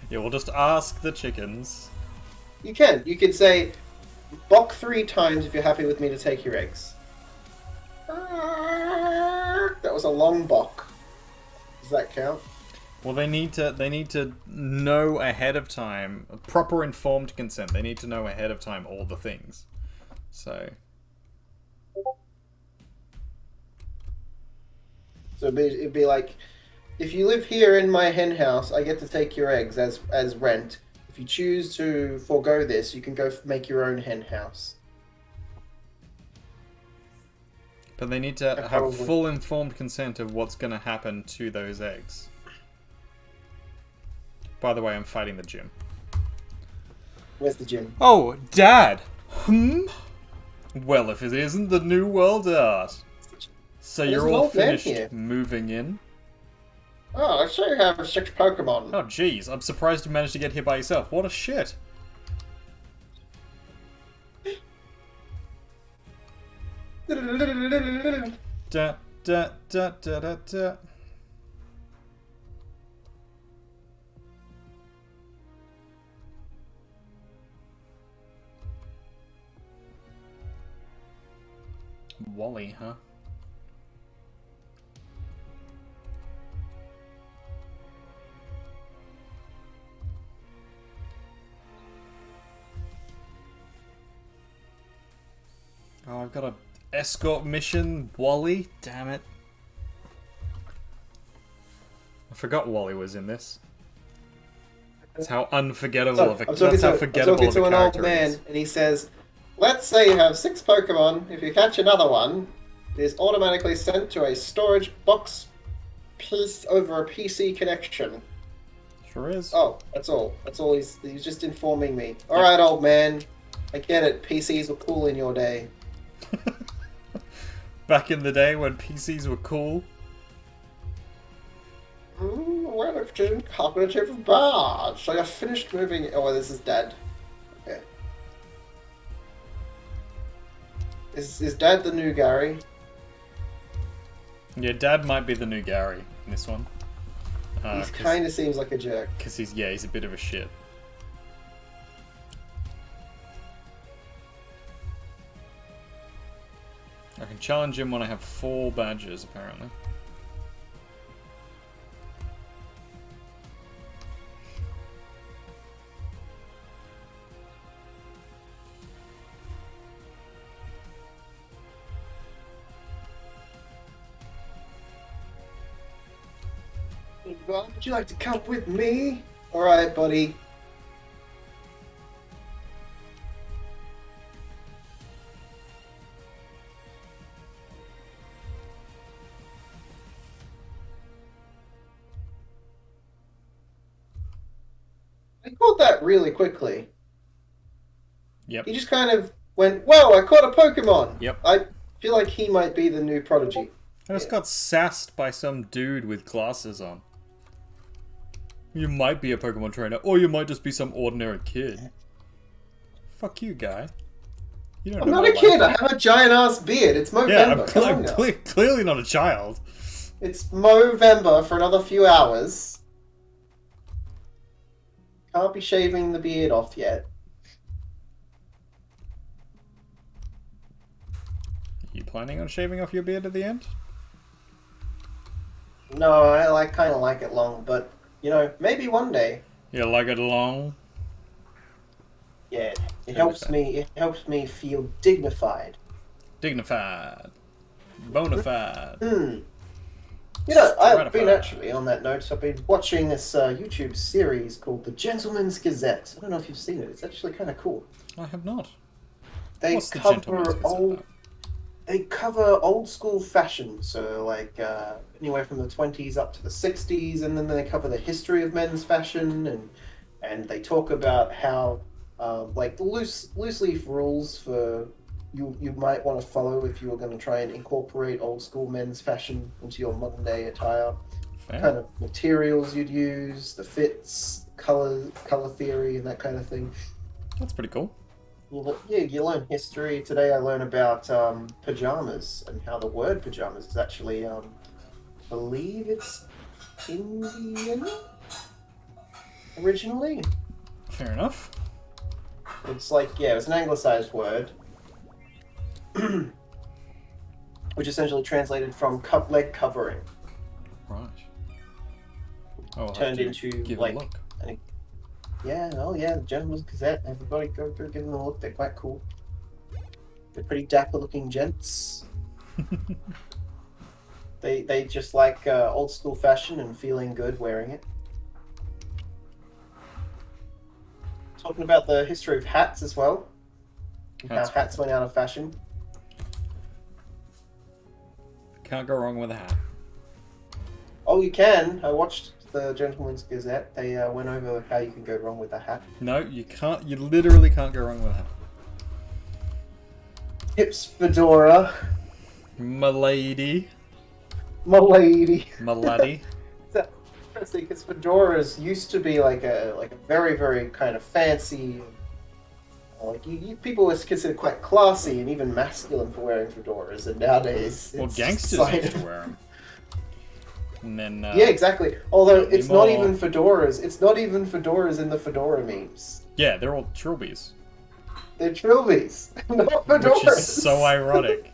Speaker 3: Yeah, we'll just ask the chickens.
Speaker 4: You could say, "Bok 3 times if you're happy with me to take your eggs." That was a long bok. Does that count?
Speaker 3: Well, they need to know ahead of time, proper informed consent. They need to know ahead of time all the things. So
Speaker 4: it'd be like, if you live here in my hen house, I get to take your eggs as rent. If you choose to forego this, you can go make your own hen house.
Speaker 3: but they need to have
Speaker 4: probably-
Speaker 3: full informed consent of what's going to happen to those eggs. By the way, I'm fighting the gym.
Speaker 4: Where's the gym?
Speaker 3: Oh, Dad! Well, if it isn't the New World Art. So
Speaker 4: There's
Speaker 3: you're
Speaker 4: an
Speaker 3: all
Speaker 4: old man
Speaker 3: finished
Speaker 4: here.
Speaker 3: moving in?
Speaker 4: Oh, I sure have 6 Pokemon.
Speaker 3: Oh, jeez. I'm surprised you managed to get here by yourself. What a shit. Da, da, da, da, da, da. Wally, huh? Oh, I've got a escort mission, Wally. Damn it. I forgot Wally was in this. That's how unforgettable
Speaker 4: So,
Speaker 3: of a
Speaker 4: I'm talking
Speaker 3: that's how
Speaker 4: to, I'm
Speaker 3: forgettable
Speaker 4: talking
Speaker 3: of
Speaker 4: to
Speaker 3: a
Speaker 4: an old
Speaker 3: character
Speaker 4: man,
Speaker 3: he is.
Speaker 4: and he says, "Let's say you have 6 Pokemon. If you catch another one, it is automatically sent to a storage box piece over a PC connection."
Speaker 3: Sure is.
Speaker 4: Oh, that's all. That's all. He's just informing me. All right, old man. I get it. PCs were cool in your day.
Speaker 3: Back in the day when PCs were cool.
Speaker 4: Well, I've done cognitive bad. So I finished moving. Oh, this is Dad. Okay. Is Dad the new Gary?
Speaker 3: Yeah, Dad might be the new Gary in this one.
Speaker 4: He kind of seems like a jerk.
Speaker 3: Because he's a bit of a shit. I can challenge him when I have 4 badges, apparently.
Speaker 4: Well, would you like to come with me? Alright, buddy. I caught that really quickly.
Speaker 3: Yep.
Speaker 4: He just kind of went, whoa, I caught a Pokemon!
Speaker 3: Yep.
Speaker 4: I feel like he might be the new Prodigy.
Speaker 3: I just got sassed by some dude with glasses on. You might be a Pokemon trainer, or you might just be some ordinary kid. Fuck you, guy. You don't
Speaker 4: I'm
Speaker 3: know
Speaker 4: not a
Speaker 3: my
Speaker 4: kid,
Speaker 3: life.
Speaker 4: I have a giant ass beard. It's
Speaker 3: Yeah,
Speaker 4: Movember.
Speaker 3: I'm clearly not a child.
Speaker 4: It's Movember for another few hours. Can't be shaving the beard off yet.
Speaker 3: Are you planning on shaving off your beard at the end?
Speaker 4: No, I kind of like it long, but, you know, maybe one day.
Speaker 3: You like it long?
Speaker 4: Yeah, it helps me feel dignified.
Speaker 3: Dignified. Bonafide.
Speaker 4: You know, I've been
Speaker 3: Stratified.
Speaker 4: actually, on that note, I've been watching this YouTube series called The Gentleman's Gazette. I don't know if you've seen it. It's actually kind of cool.
Speaker 3: I have not.
Speaker 4: They
Speaker 3: What's the Gentleman's Gazette about?
Speaker 4: They cover old school fashion, so like anywhere from the 20s up to the 60s, and then they cover the history of men's fashion, and they talk about how like the loose leaf rules for you might want to follow if you were going to try and incorporate old school men's fashion into your modern day attire.
Speaker 3: Fair.
Speaker 4: Kind of materials you'd use, the fits, color theory, and that kind of thing.
Speaker 3: That's pretty cool.
Speaker 4: You learn history. Today I learn about pajamas and how the word pajamas is actually, I believe it's Indian originally.
Speaker 3: Fair enough.
Speaker 4: It's like, yeah, it was an anglicized word, which essentially translated from leg covering,
Speaker 3: Right. Oh, I'll
Speaker 4: turned
Speaker 3: have to
Speaker 4: into
Speaker 3: give
Speaker 4: like
Speaker 3: a look.
Speaker 4: Yeah, oh yeah, the Gentleman's Gazette. Everybody go give them a look. They're quite cool. They're pretty dapper looking gents. They just like old school fashion and feeling good wearing it. Talking about the history of hats as well. And how hats went out of fashion.
Speaker 3: Can't go wrong with a hat.
Speaker 4: Oh, you can. I watched the Gentleman's Gazette. They went over how you can go wrong with a hat.
Speaker 3: No, you can't. You literally can't go wrong with a hat.
Speaker 4: Hips fedora.
Speaker 3: M'lady.
Speaker 4: My lady.
Speaker 3: M'laddie.
Speaker 4: Interesting, because fedoras used to be like a very, very kind of fancy, like people were considered quite classy and even masculine for wearing fedoras, and nowadays
Speaker 3: Well,
Speaker 4: it's
Speaker 3: gangsters
Speaker 4: kind
Speaker 3: used
Speaker 4: of-
Speaker 3: to wear them. And then
Speaker 4: yeah, exactly. Although it's not
Speaker 3: anymore.
Speaker 4: even fedoras. It's not even fedoras in the fedora memes.
Speaker 3: yeah, they're all trilbies,
Speaker 4: They're trilbies, not fedoras.
Speaker 3: which is so ironic.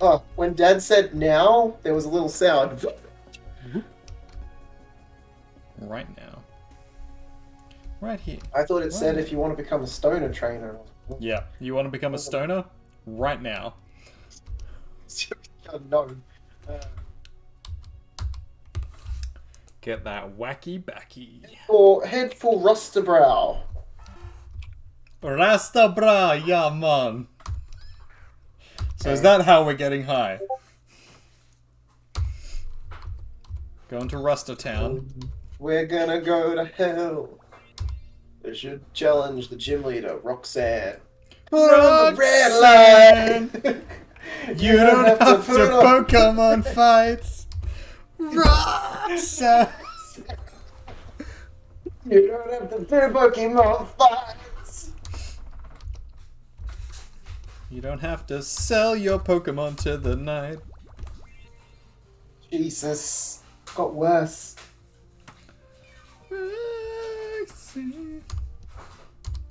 Speaker 4: Oh, when Dad said now, there was a little sound.
Speaker 3: Right now, right here.
Speaker 4: I thought it said
Speaker 3: Right.
Speaker 4: if you want to become a stoner trainer.
Speaker 3: Yeah, you want to become a stoner? Right now.
Speaker 4: No.
Speaker 3: Get that wacky backy.
Speaker 4: Or head for Rustabrow.
Speaker 3: Rasta bra, yeah man. So is that how we're getting high? Going to Ruster Town.
Speaker 4: We're gonna go to hell. We should challenge the gym leader, Roxanne. Put on the red line!
Speaker 3: You don't have to Pokemon fights. Roxanne.
Speaker 4: You don't have to do Pokemon fights.
Speaker 3: You don't have to sell your Pokemon to the night.
Speaker 4: Jesus. Got worse.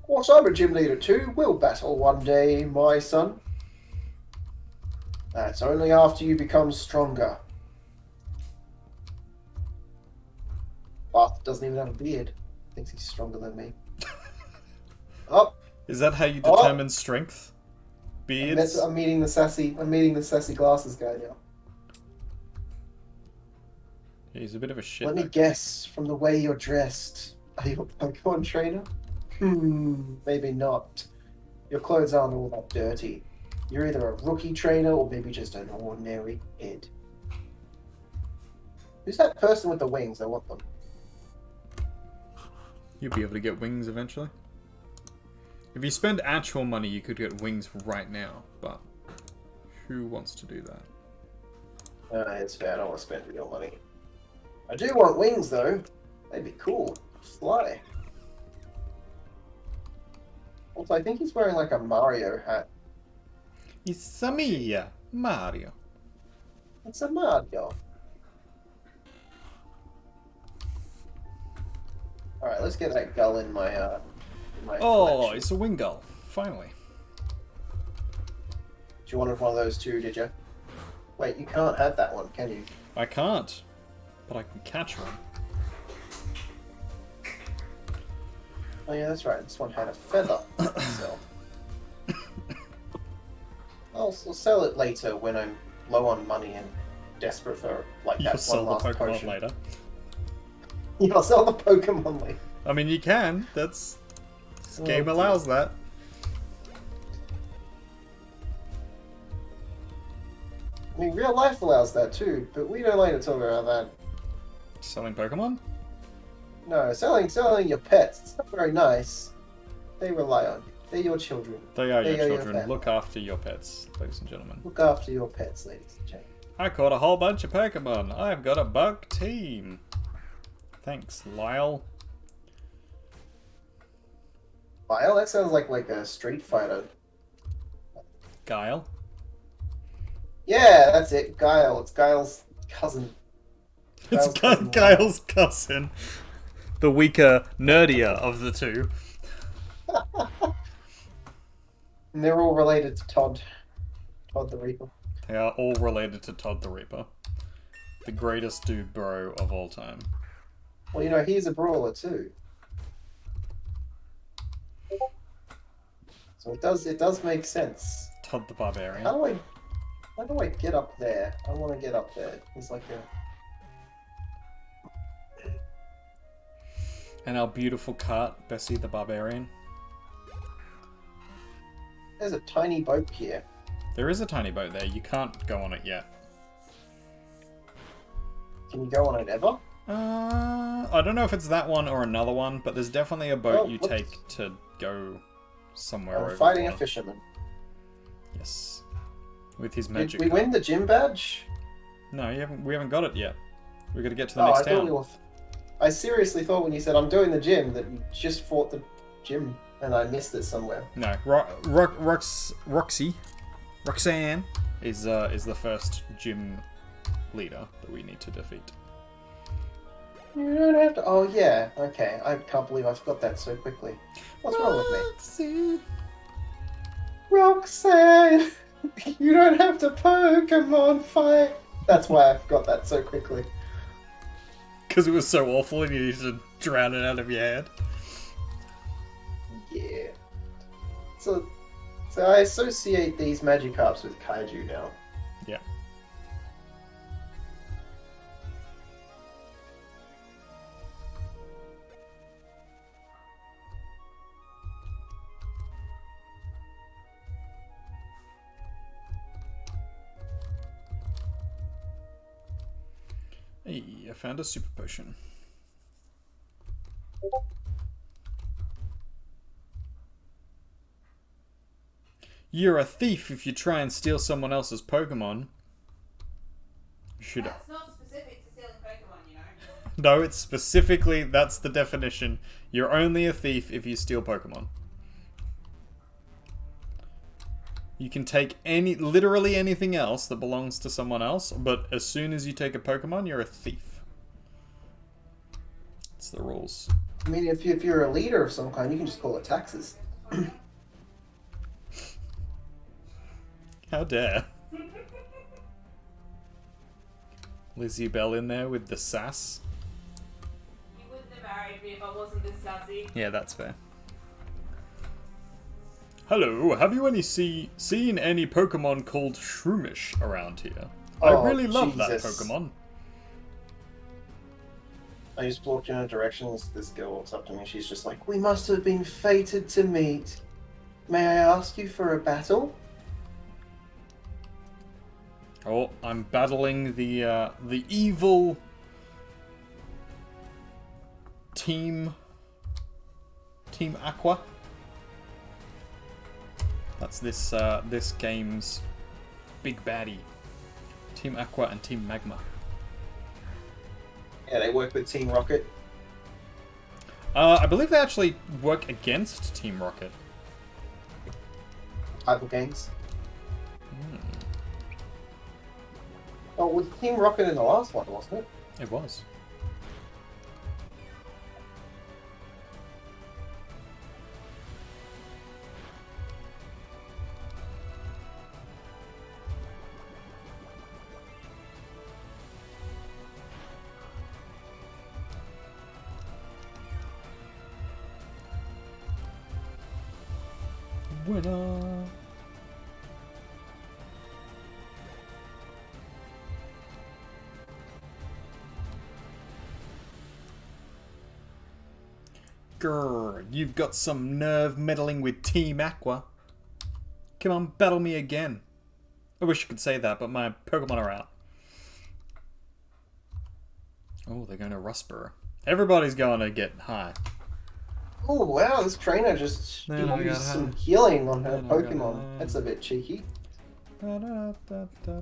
Speaker 4: What, I'm a gym leader too. We'll battle one day, my son. That's only after you become stronger. Bart doesn't even have a beard. Thinks he's stronger than me. Oh.
Speaker 3: Is that how you determine strength? Beards?
Speaker 4: I'm meeting the sassy glasses guy now.
Speaker 3: He's a bit of a shit.
Speaker 4: Let me guess, from the way you're dressed, are you a Pokemon trainer? Maybe not. Your clothes aren't all that dirty. You're either a rookie trainer or maybe just an ordinary kid. Who's that person with the wings? I want them.
Speaker 3: You'll be able to get wings eventually. If you spend actual money, you could get wings right now, but who wants to do that?
Speaker 4: It's fair, I don't want to spend real money. I do want wings though. They'd be cool. Fly. Also, I think he's wearing like a Mario hat.
Speaker 3: It's a me, Mario.
Speaker 4: It's a Mario. Alright, let's get that gull in my
Speaker 3: Oh,
Speaker 4: collection.
Speaker 3: it's a Wingull. Finally.
Speaker 4: You wanted one of those too, did you? Wait, you can't have that one, can you?
Speaker 3: I can't, but I can catch one.
Speaker 4: Oh yeah, that's right. This one had a feather. So I'll sell it later when I'm low on money and desperate for like
Speaker 3: You'll
Speaker 4: that
Speaker 3: sell
Speaker 4: one
Speaker 3: the
Speaker 4: last
Speaker 3: Pokemon
Speaker 4: potion.
Speaker 3: later.
Speaker 4: Yeah, I'll sell the Pokemon later.
Speaker 3: I mean, you can. This game
Speaker 4: dear.
Speaker 3: allows that.
Speaker 4: I mean, real life allows that too, but we don't like to talk about that.
Speaker 3: Selling Pokemon?
Speaker 4: No, selling your pets. It's not very nice. They rely on you. They're your children.
Speaker 3: They are your
Speaker 4: They are your
Speaker 3: children.
Speaker 4: family.
Speaker 3: Look after your pets, ladies and gentlemen.
Speaker 4: Look after your pets, ladies and gentlemen.
Speaker 3: I caught a whole bunch of Pokemon. I've got a bug team. Thanks, Lyle.
Speaker 4: Lyle, that sounds like a Street Fighter.
Speaker 3: Guile.
Speaker 4: Yeah, that's it. Guile. It's Guile's cousin.
Speaker 3: It's
Speaker 4: cousin
Speaker 3: Guile's cousin. The weaker, nerdier of the two.
Speaker 4: And they're all related to Todd. Todd the Reaper.
Speaker 3: They are all related to Todd the Reaper. The greatest dude bro of all time.
Speaker 4: Well, you know, he's a brawler too. So it does make sense.
Speaker 3: Todd the Barbarian.
Speaker 4: How do I get up there? I want to get up there. It's like a...
Speaker 3: And our beautiful cart, Bessie the Barbarian.
Speaker 4: There's a tiny boat here.
Speaker 3: There is a tiny boat there. You can't go on it yet.
Speaker 4: Can you go on it ever?
Speaker 3: I don't know if it's that one or another one, but there's definitely a boat
Speaker 4: Oh,
Speaker 3: you
Speaker 4: whoops.
Speaker 3: take to go somewhere
Speaker 4: I'm
Speaker 3: over
Speaker 4: fighting a
Speaker 3: there.
Speaker 4: fisherman.
Speaker 3: Yes. With his
Speaker 4: Did
Speaker 3: magic
Speaker 4: we
Speaker 3: cart.
Speaker 4: win the gym badge?
Speaker 3: No, we haven't got it yet. We've got to get to the
Speaker 4: Oh,
Speaker 3: next
Speaker 4: I thought
Speaker 3: town.
Speaker 4: we were... I seriously thought when you said I'm doing the gym that you just fought the gym and I missed it somewhere.
Speaker 3: No, Roxanne is the first gym leader that we need to defeat.
Speaker 4: You don't have to... Oh, yeah. Okay. I can't believe I forgot that so quickly. What's wrong with me? Roxanne! You don't have to Pokemon fight! That's why I forgot that so quickly.
Speaker 3: Because it was so awful and you needed to drown it out of your head.
Speaker 4: Yeah. So I associate these Magikarps with Kaiju now.
Speaker 3: Yeah. Hey, I found a super potion. You're a thief if you try and steal someone else's Pokemon. Should I?
Speaker 5: That's not specific to stealing Pokemon, you know.
Speaker 3: No, it's specifically, that's the definition. You're only a thief if you steal Pokemon. You can take literally anything else that belongs to someone else, but as soon as you take a Pokemon, you're a thief. It's the rules.
Speaker 4: I mean, if you're a leader of some kind, you can just call it taxes.
Speaker 3: How dare. Lizzie Bell in there with the sass.
Speaker 5: You wouldn't have married me if I wasn't this sassy.
Speaker 3: Yeah, that's fair. Hello, have you seen any Pokemon called Shroomish around here? I really love that Pokemon.
Speaker 4: I just walked in a direction, this girl walks up to me, she's just like, "We must have been fated to meet. May I ask you for a battle?"
Speaker 3: Oh, I'm battling the evil Team Aqua. That's this game's big baddie. Team Aqua and Team Magma.
Speaker 4: Yeah, they work with Team Rocket.
Speaker 3: I believe they actually work against Team Rocket.
Speaker 4: Type of games. Oh, it was Team Rocket in the last one, wasn't it?
Speaker 3: It was. Winner. Grrr, you've got some nerve meddling with Team Aqua. Come on, battle me again. I wish I could say that, but my Pokemon are out. Oh, they're going to Rustborough. Everybody's going to get high.
Speaker 4: Oh wow, this trainer just used some healing on her Pokemon. That's a bit cheeky.
Speaker 3: Da, da, da, da,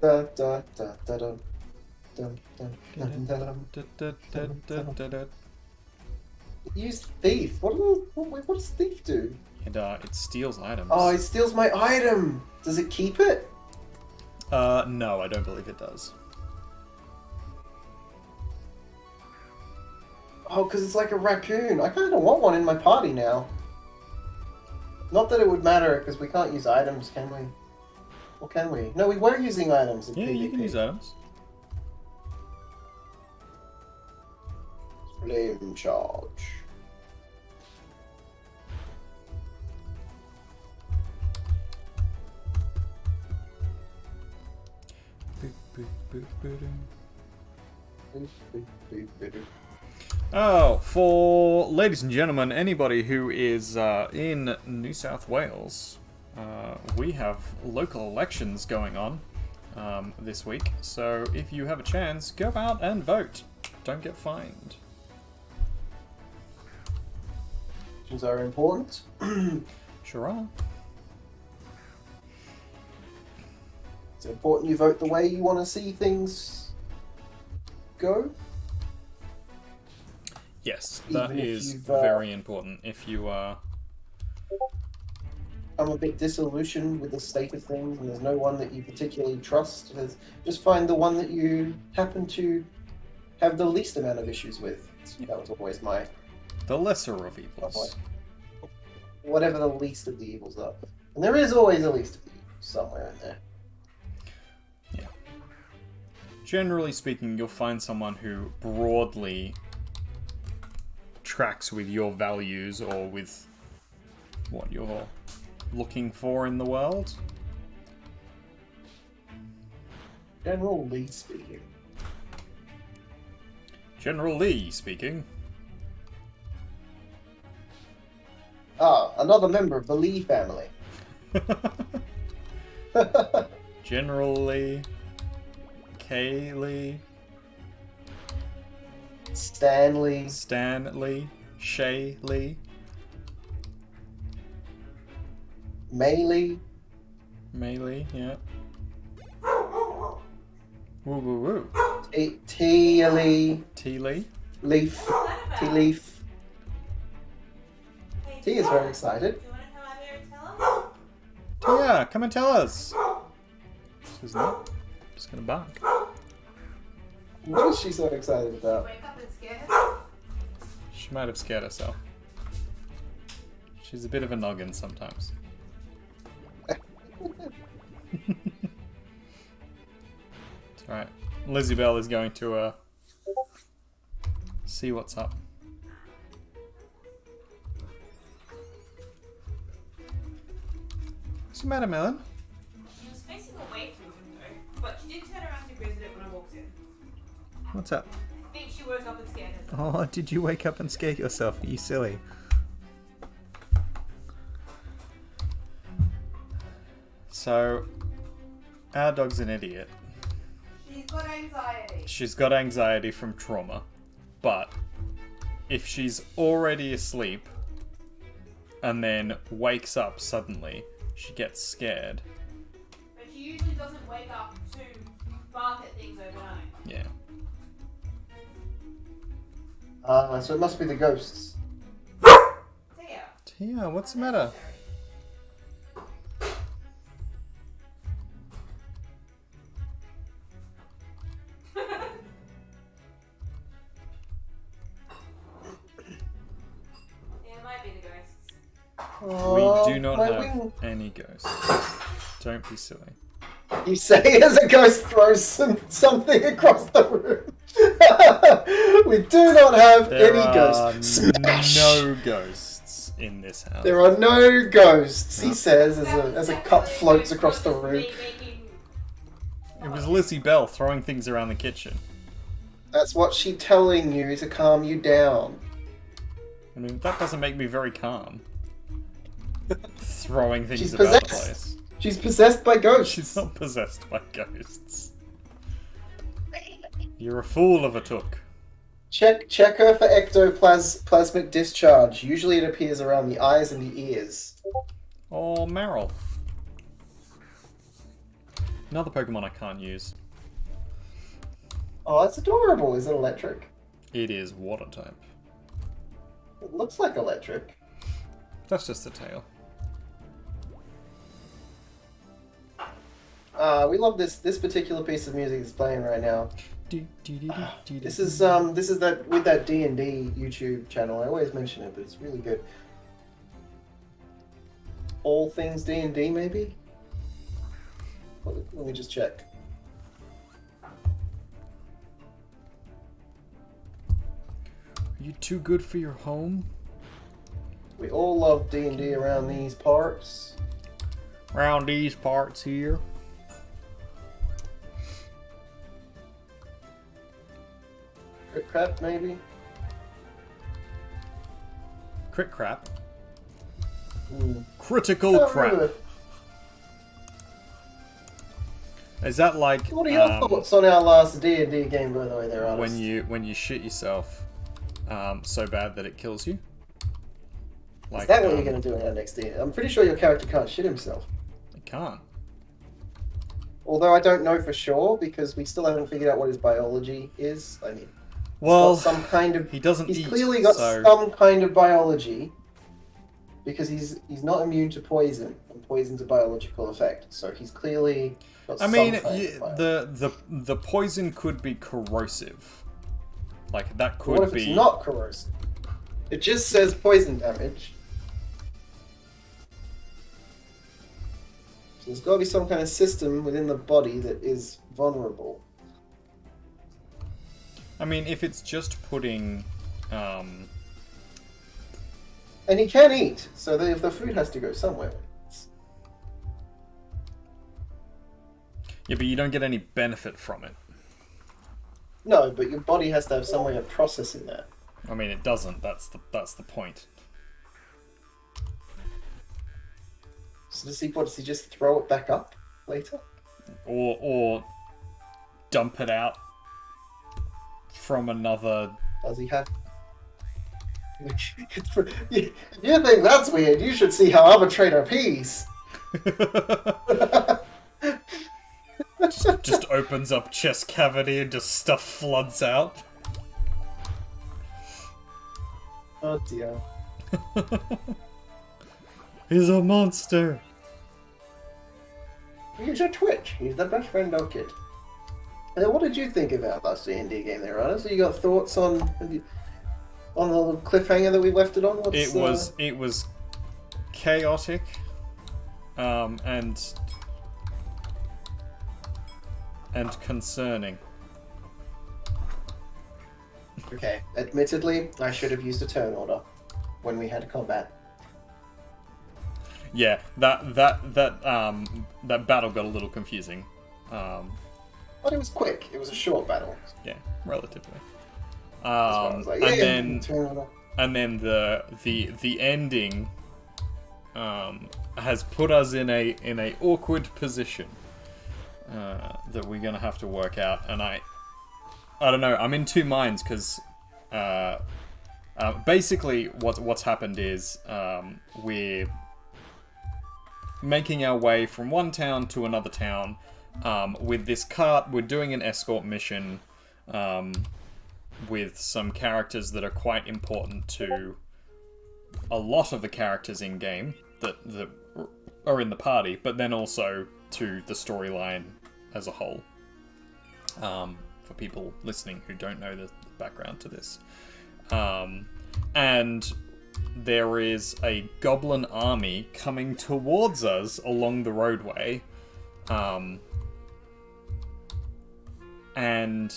Speaker 4: Da, da, da, da, da. Dun, dun, dun, dun, dun. Use Thief. What does Thief do?
Speaker 3: It steals items.
Speaker 4: Oh, it steals my item. Does it keep it?
Speaker 3: No, I don't believe it does.
Speaker 4: Oh, because it's like a raccoon. I kind of want one in my party now. Not that it would matter, because we can't use items, can we? Or can we? No, we were using items in PvP.
Speaker 3: You can use items.
Speaker 4: Flame charge.
Speaker 3: Oh, for ladies and gentlemen, anybody who is in New South Wales, we have local elections going on this week. So if you have a chance, go out and vote. Don't get fined.
Speaker 4: Elections are important.
Speaker 3: Sure are.
Speaker 4: It's important you vote the way you want to see things go.
Speaker 3: Yes,
Speaker 4: Even
Speaker 3: that
Speaker 4: if
Speaker 3: is
Speaker 4: you've,
Speaker 3: very important. If you
Speaker 4: I'm a bit disillusioned with the state of things, and there's no one that you particularly trust. Just find the one that you happen to have the least amount of issues with. That was always my...
Speaker 3: the lesser of evils.
Speaker 4: Whatever the least of the evils are. And there is always a least of the evils somewhere in there.
Speaker 3: Yeah. Generally speaking, you'll find someone who broadly tracks with your values or with what you're looking for in the world.
Speaker 4: General Lee speaking.
Speaker 3: General Lee speaking.
Speaker 4: Ah, another member of the Lee family.
Speaker 3: Generally. Kaylee.
Speaker 4: Stanley.
Speaker 3: Stanley. Shaylee.
Speaker 4: Maylee.
Speaker 3: Maylee, yeah. Woo woo woo.
Speaker 4: Tea-Lee.
Speaker 3: Tealee.
Speaker 4: Leaf. Tea Leaf. T is very excited.
Speaker 5: Do you want to come out here and tell us?
Speaker 3: Tia, come and tell us. She's not. Just gonna bark.
Speaker 4: What is she so excited about?
Speaker 5: Wake up and scare herself?
Speaker 3: She might have scared herself. She's a bit of a noggin sometimes. It's alright. Lizzie Bell is going to see what's up. What's the matter, Melon?
Speaker 5: She was facing away from the window, but she did turn around to visit it when I walked in.
Speaker 3: What's up?
Speaker 5: I think she woke up and scared herself.
Speaker 3: Oh, did you wake up and scare yourself? Are you silly? So, our dog's an idiot.
Speaker 5: She's got anxiety.
Speaker 3: She's got anxiety from trauma, but if she's already asleep and then wakes up suddenly, she gets scared.
Speaker 5: But she usually doesn't wake up to bark at things overnight.
Speaker 3: Yeah.
Speaker 4: So it must be the ghosts.
Speaker 5: Tia.
Speaker 3: Tia, what's the matter?
Speaker 5: Yeah, it might be the ghosts.
Speaker 3: We do not
Speaker 4: my
Speaker 3: have
Speaker 4: wing.
Speaker 3: any ghosts. Don't be silly.
Speaker 4: You say as a ghost throws something across the room. We do not have
Speaker 3: There
Speaker 4: any
Speaker 3: are
Speaker 4: ghosts. Smash!
Speaker 3: no ghosts in this house.
Speaker 4: There are no ghosts, he says as a cup floats across the room.
Speaker 3: It was Lizzie Bell throwing things around the kitchen.
Speaker 4: That's what she's telling you to calm you down.
Speaker 3: I mean, that doesn't make me very calm. Throwing things
Speaker 4: She's
Speaker 3: about the
Speaker 4: possessed.
Speaker 3: place.
Speaker 4: She's possessed by ghosts.
Speaker 3: She's not possessed by ghosts. You're a fool of a took.
Speaker 4: Check her for ectoplasmic discharge. Usually it appears around the eyes and the ears.
Speaker 3: Oh, Meryl. Another Pokemon I can't use.
Speaker 4: Oh, that's adorable. Is it electric?
Speaker 3: It is water type.
Speaker 4: It looks like electric.
Speaker 3: That's just the tail.
Speaker 4: We love this particular piece of music that's playing right now. This is that with that D&D YouTube channel. I always mention it, but it's really good. All things D&D, maybe. Let me just check.
Speaker 3: Are you too good for your home?
Speaker 4: We all love D&D around these parts.
Speaker 3: Around these parts here.
Speaker 4: Crit crap, maybe.
Speaker 3: Crit crap.
Speaker 4: Hmm.
Speaker 3: Critical
Speaker 4: Oh,
Speaker 3: crap.
Speaker 4: really?
Speaker 3: Is that like
Speaker 4: What are your thoughts on our last D&D game, by the way, there, artist?
Speaker 3: when you shit yourself so bad that it kills you? Like,
Speaker 4: Is that what you're going to do in our next D&D? I'm pretty sure your character can't shit himself.
Speaker 3: It can't.
Speaker 4: Although I don't know for sure, because we still haven't figured out what his biology is. I mean,
Speaker 3: Well,
Speaker 4: got some kind of.
Speaker 3: he doesn't
Speaker 4: He's
Speaker 3: eat,
Speaker 4: clearly got
Speaker 3: so
Speaker 4: some kind of biology, because he's not immune to poison, and poison's a biological effect. So he's clearly got
Speaker 3: I
Speaker 4: some
Speaker 3: mean,
Speaker 4: kind of biology.
Speaker 3: the poison could be corrosive. Like that
Speaker 4: But what
Speaker 3: could
Speaker 4: if
Speaker 3: be.
Speaker 4: it's not corrosive? It just says poison damage. So there's got to be some kind of system within the body that is vulnerable.
Speaker 3: I mean, if it's just putting.
Speaker 4: And he can eat, so the food has to go somewhere.
Speaker 3: Yeah, but you don't get any benefit from it.
Speaker 4: No, but your body has to have some way of processing that.
Speaker 3: I mean, it doesn't. That's the point.
Speaker 4: So does he just throw it back up later?
Speaker 3: or dump it out from another.
Speaker 4: Does he have? You think that's weird? You should see how I'm a trader peace.
Speaker 3: just opens up chest cavity and just stuff floods out.
Speaker 4: Oh dear.
Speaker 3: He's a monster.
Speaker 4: He's a twitch. He's the best friend of Kit. What did you think about that D&D game there, Ryder? So you got thoughts on the cliffhanger that we left it on?
Speaker 3: It was chaotic, and concerning.
Speaker 4: Okay, admittedly, I should have used a turn order when we had combat.
Speaker 3: Yeah, that battle got a little confusing.
Speaker 4: But it was quick. It was a short battle.
Speaker 3: Yeah, relatively.
Speaker 4: I was like, turn order.
Speaker 3: And then the ending has put us in a awkward position that we're gonna have to work out. And I don't know. I'm in two minds because basically what's happened is we're making our way from one town to another town with this cart. We're doing an escort mission with some characters that are quite important to a lot of the characters in game that are in the party, but then also to the storyline as a whole. For people listening who don't know the background to this. And there is a goblin army coming towards us along the roadway. And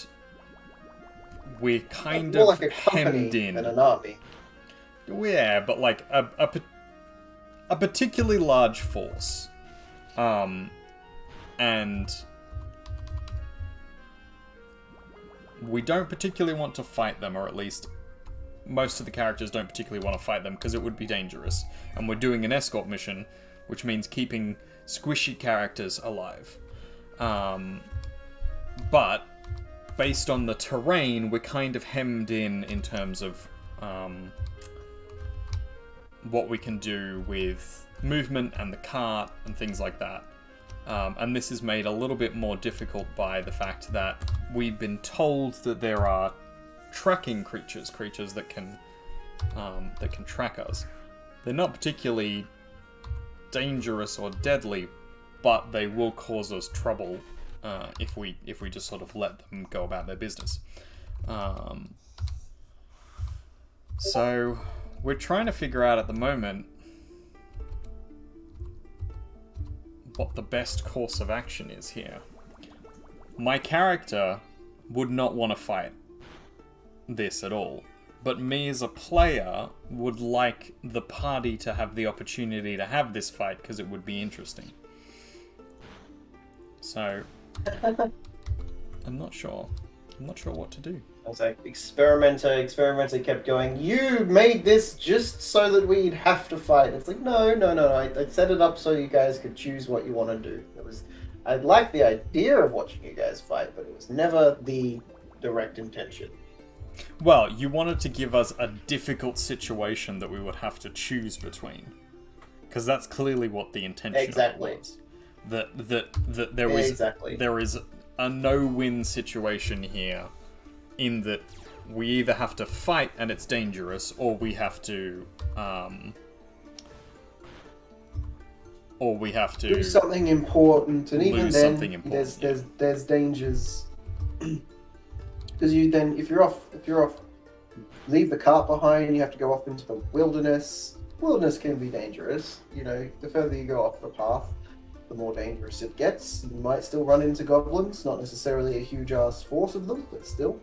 Speaker 3: we're kind
Speaker 4: more
Speaker 3: of
Speaker 4: like a company
Speaker 3: hemmed in.
Speaker 4: than an army.
Speaker 3: Yeah, but like a particularly large force. And we don't particularly want to fight them, or at least most of the characters don't particularly want to fight them because it would be dangerous. And we're doing an escort mission, which means keeping squishy characters alive. But based on the terrain, we're kind of hemmed in terms of what we can do with movement and the cart and things like that. And this is made a little bit more difficult by the fact that we've been told that there are tracking creatures that can track us. They're not particularly dangerous or deadly, but they will cause us trouble if we just sort of let them go about their business. So we're trying to figure out at the moment what the best course of action is here. My character would not want to fight this at all, but me as a player would like the party to have the opportunity to have this fight because it would be interesting. So I'm not sure what to do.
Speaker 4: I was like, experimenter kept going, you made this just so that we'd have to fight. It's like, no. I set it up so you guys could choose what you want to do. I like the idea of watching you guys fight, but it was never the direct intention.
Speaker 3: Well, you wanted to give us a difficult situation that we would have to choose between. Because that's clearly what the intention of it was. That there is a no-win situation here, in that we either have to fight and it's dangerous, or we have to
Speaker 4: do something important, and even then there's dangers. Because if you're off, leave the cart behind, you have to go off into the wilderness. Wilderness can be dangerous. You know, the further you go off the path, the more dangerous it gets. You might still run into goblins, not necessarily a huge ass force of them, but still,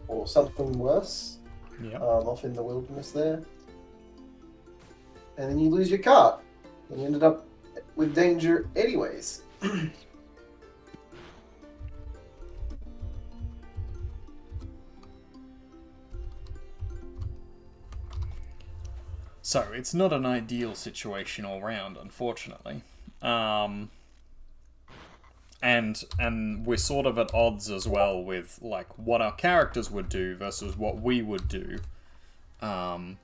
Speaker 4: or something worse.
Speaker 3: Yeah.
Speaker 4: Off in the wilderness there, and then you lose your cart, and you ended up with danger anyways.
Speaker 3: So, it's not an ideal situation all round, unfortunately. and we're sort of at odds as well with like what our characters would do versus what we would do, and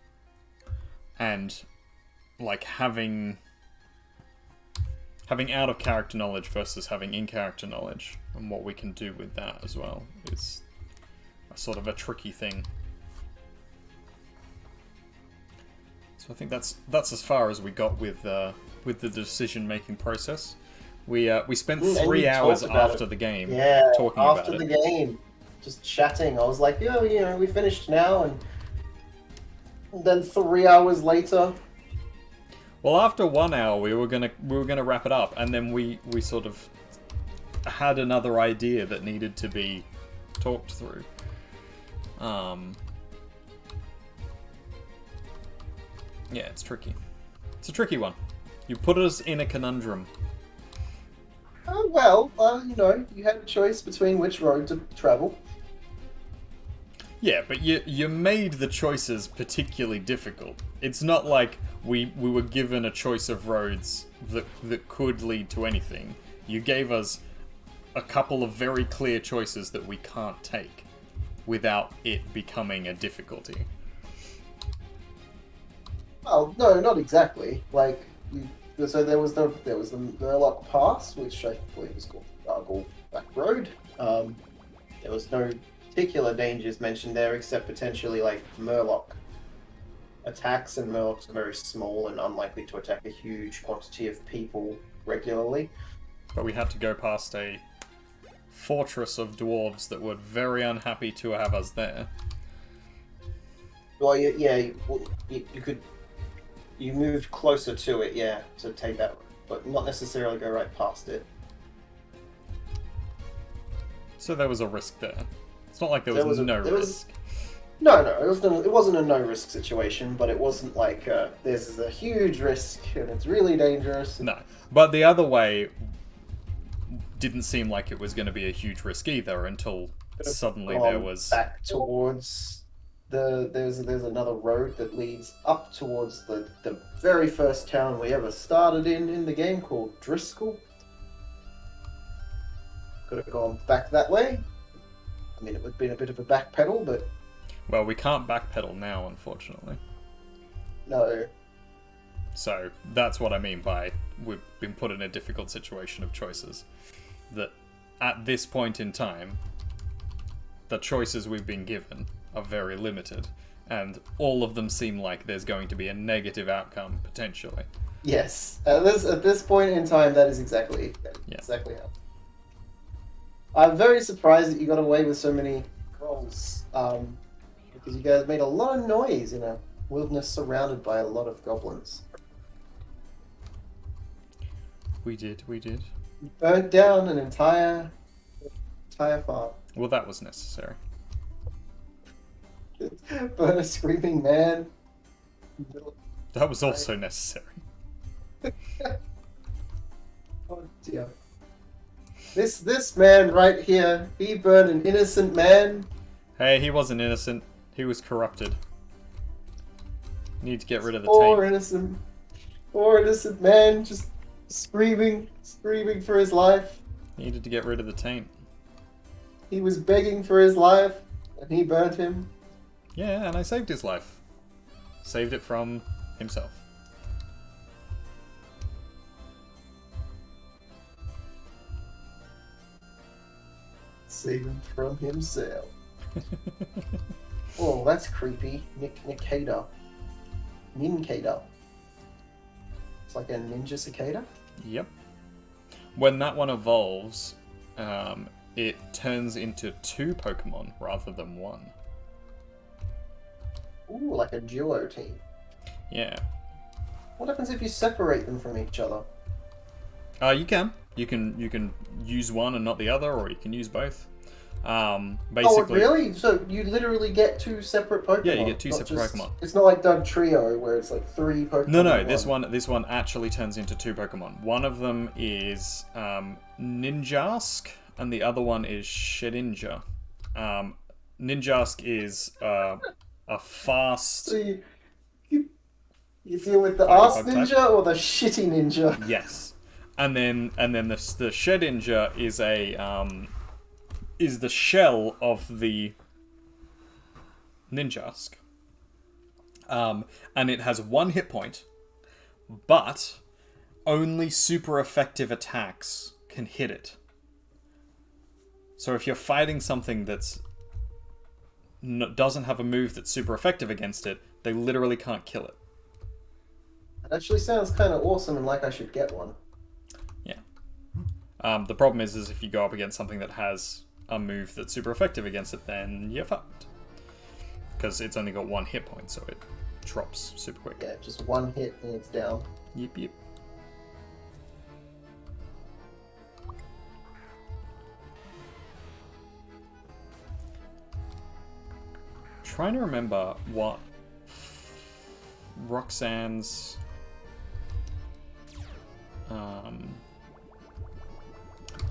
Speaker 3: like having out of character knowledge versus having in character knowledge, and what we can do with that as well is a sort of a tricky thing. So I think that's as far as we got with the decision making process. We spent 3 hours after the game talking about it.
Speaker 4: After the game, just chatting. I was like, yeah, we finished now, and then 3 hours later.
Speaker 3: Well, after 1 hour, we were gonna wrap it up, and then we sort of had another idea that needed to be talked through. Yeah, it's tricky. It's a tricky one. You put us in a conundrum.
Speaker 4: Well, you had a choice between which road to travel.
Speaker 3: Yeah, but you made the choices particularly difficult. It's not like we were given a choice of roads that could lead to anything. You gave us a couple of very clear choices that we can't take without it becoming a difficulty.
Speaker 4: Well, no, not exactly. Like, so there was the Murloc Pass, which I believe was called Gargle Back Road. There was no particular dangers mentioned there, except potentially like Murloc attacks, and Murlocs are very small and unlikely to attack a huge quantity of people regularly.
Speaker 3: But we had to go past a fortress of dwarves that were very unhappy to have us there.
Speaker 4: Well, you could. You moved closer to it, to take that, but not necessarily go right past it.
Speaker 3: So there was a risk there. It's not like there was no risk.
Speaker 4: No, it wasn't a no-risk situation, but it wasn't like there's a huge risk and it's really dangerous.
Speaker 3: No, but the other way didn't seem like it was going to be a huge risk either until suddenly there was...
Speaker 4: Back towards... There's another road that leads up towards the very first town we ever started in the game, called Driscoll. Could have gone back that way. I mean, it would have been a bit of a backpedal, but...
Speaker 3: Well, we can't backpedal now, unfortunately.
Speaker 4: No.
Speaker 3: So, that's what I mean by we've been put in a difficult situation of choices. That at this point in time, the choices we've been given are very limited, and all of them seem like there's going to be a negative outcome, potentially.
Speaker 4: Yes. At this point in time, that is exactly how. I'm very surprised that you got away with so many goals, because you guys made a lot of noise in a wilderness surrounded by a lot of goblins.
Speaker 3: We did.
Speaker 4: You burnt down an entire farm.
Speaker 3: Well, that was necessary.
Speaker 4: Burn a screaming man.
Speaker 3: That was also necessary.
Speaker 4: Oh dear. This man right here, he burned an innocent man.
Speaker 3: Hey, he wasn't innocent. He was corrupted. Need to get rid of the
Speaker 4: Poor
Speaker 3: taint.
Speaker 4: innocent man, just screaming for his life.
Speaker 3: Needed to get rid of the taint.
Speaker 4: He was begging for his life, and he burnt him.
Speaker 3: Yeah, and I saved his life. Saved it from himself.
Speaker 4: Save him from himself. Oh, that's creepy. Nincada. It's like a ninja cicada?
Speaker 3: Yep. When that one evolves, it turns into 2 Pokemon rather than 1.
Speaker 4: Ooh, like a duo team.
Speaker 3: Yeah.
Speaker 4: What happens if you separate them from each other?
Speaker 3: You can. You can use one and not the other, or you can use both. Basically.
Speaker 4: Oh, really? So you literally get 2 separate Pokemon?
Speaker 3: Yeah, you get 2 separate Pokemon.
Speaker 4: It's not like Doug Trio, where it's like 3 Pokemon.
Speaker 3: No, this one actually turns into 2 Pokemon. One of them is Ninjask, and the other one is Shedinja. Ninjask is a fast...
Speaker 4: So you deal with the ass ninja or the shitty ninja?
Speaker 3: Yes. and then the Shedinja is the shell of the Ninjask. And it has 1 hit point, but only super effective attacks can hit it. So if you're fighting something that's doesn't have a move that's super effective against it, they literally can't kill it.
Speaker 4: That actually sounds kind of awesome and like I should get one.
Speaker 3: Yeah. The problem is if you go up against something that has a move that's super effective against it, then you're fucked. Because it's only got 1 hit point, so it drops super quick.
Speaker 4: Yeah, just 1 hit and it's down.
Speaker 3: Yep. Trying to remember what Roxanne's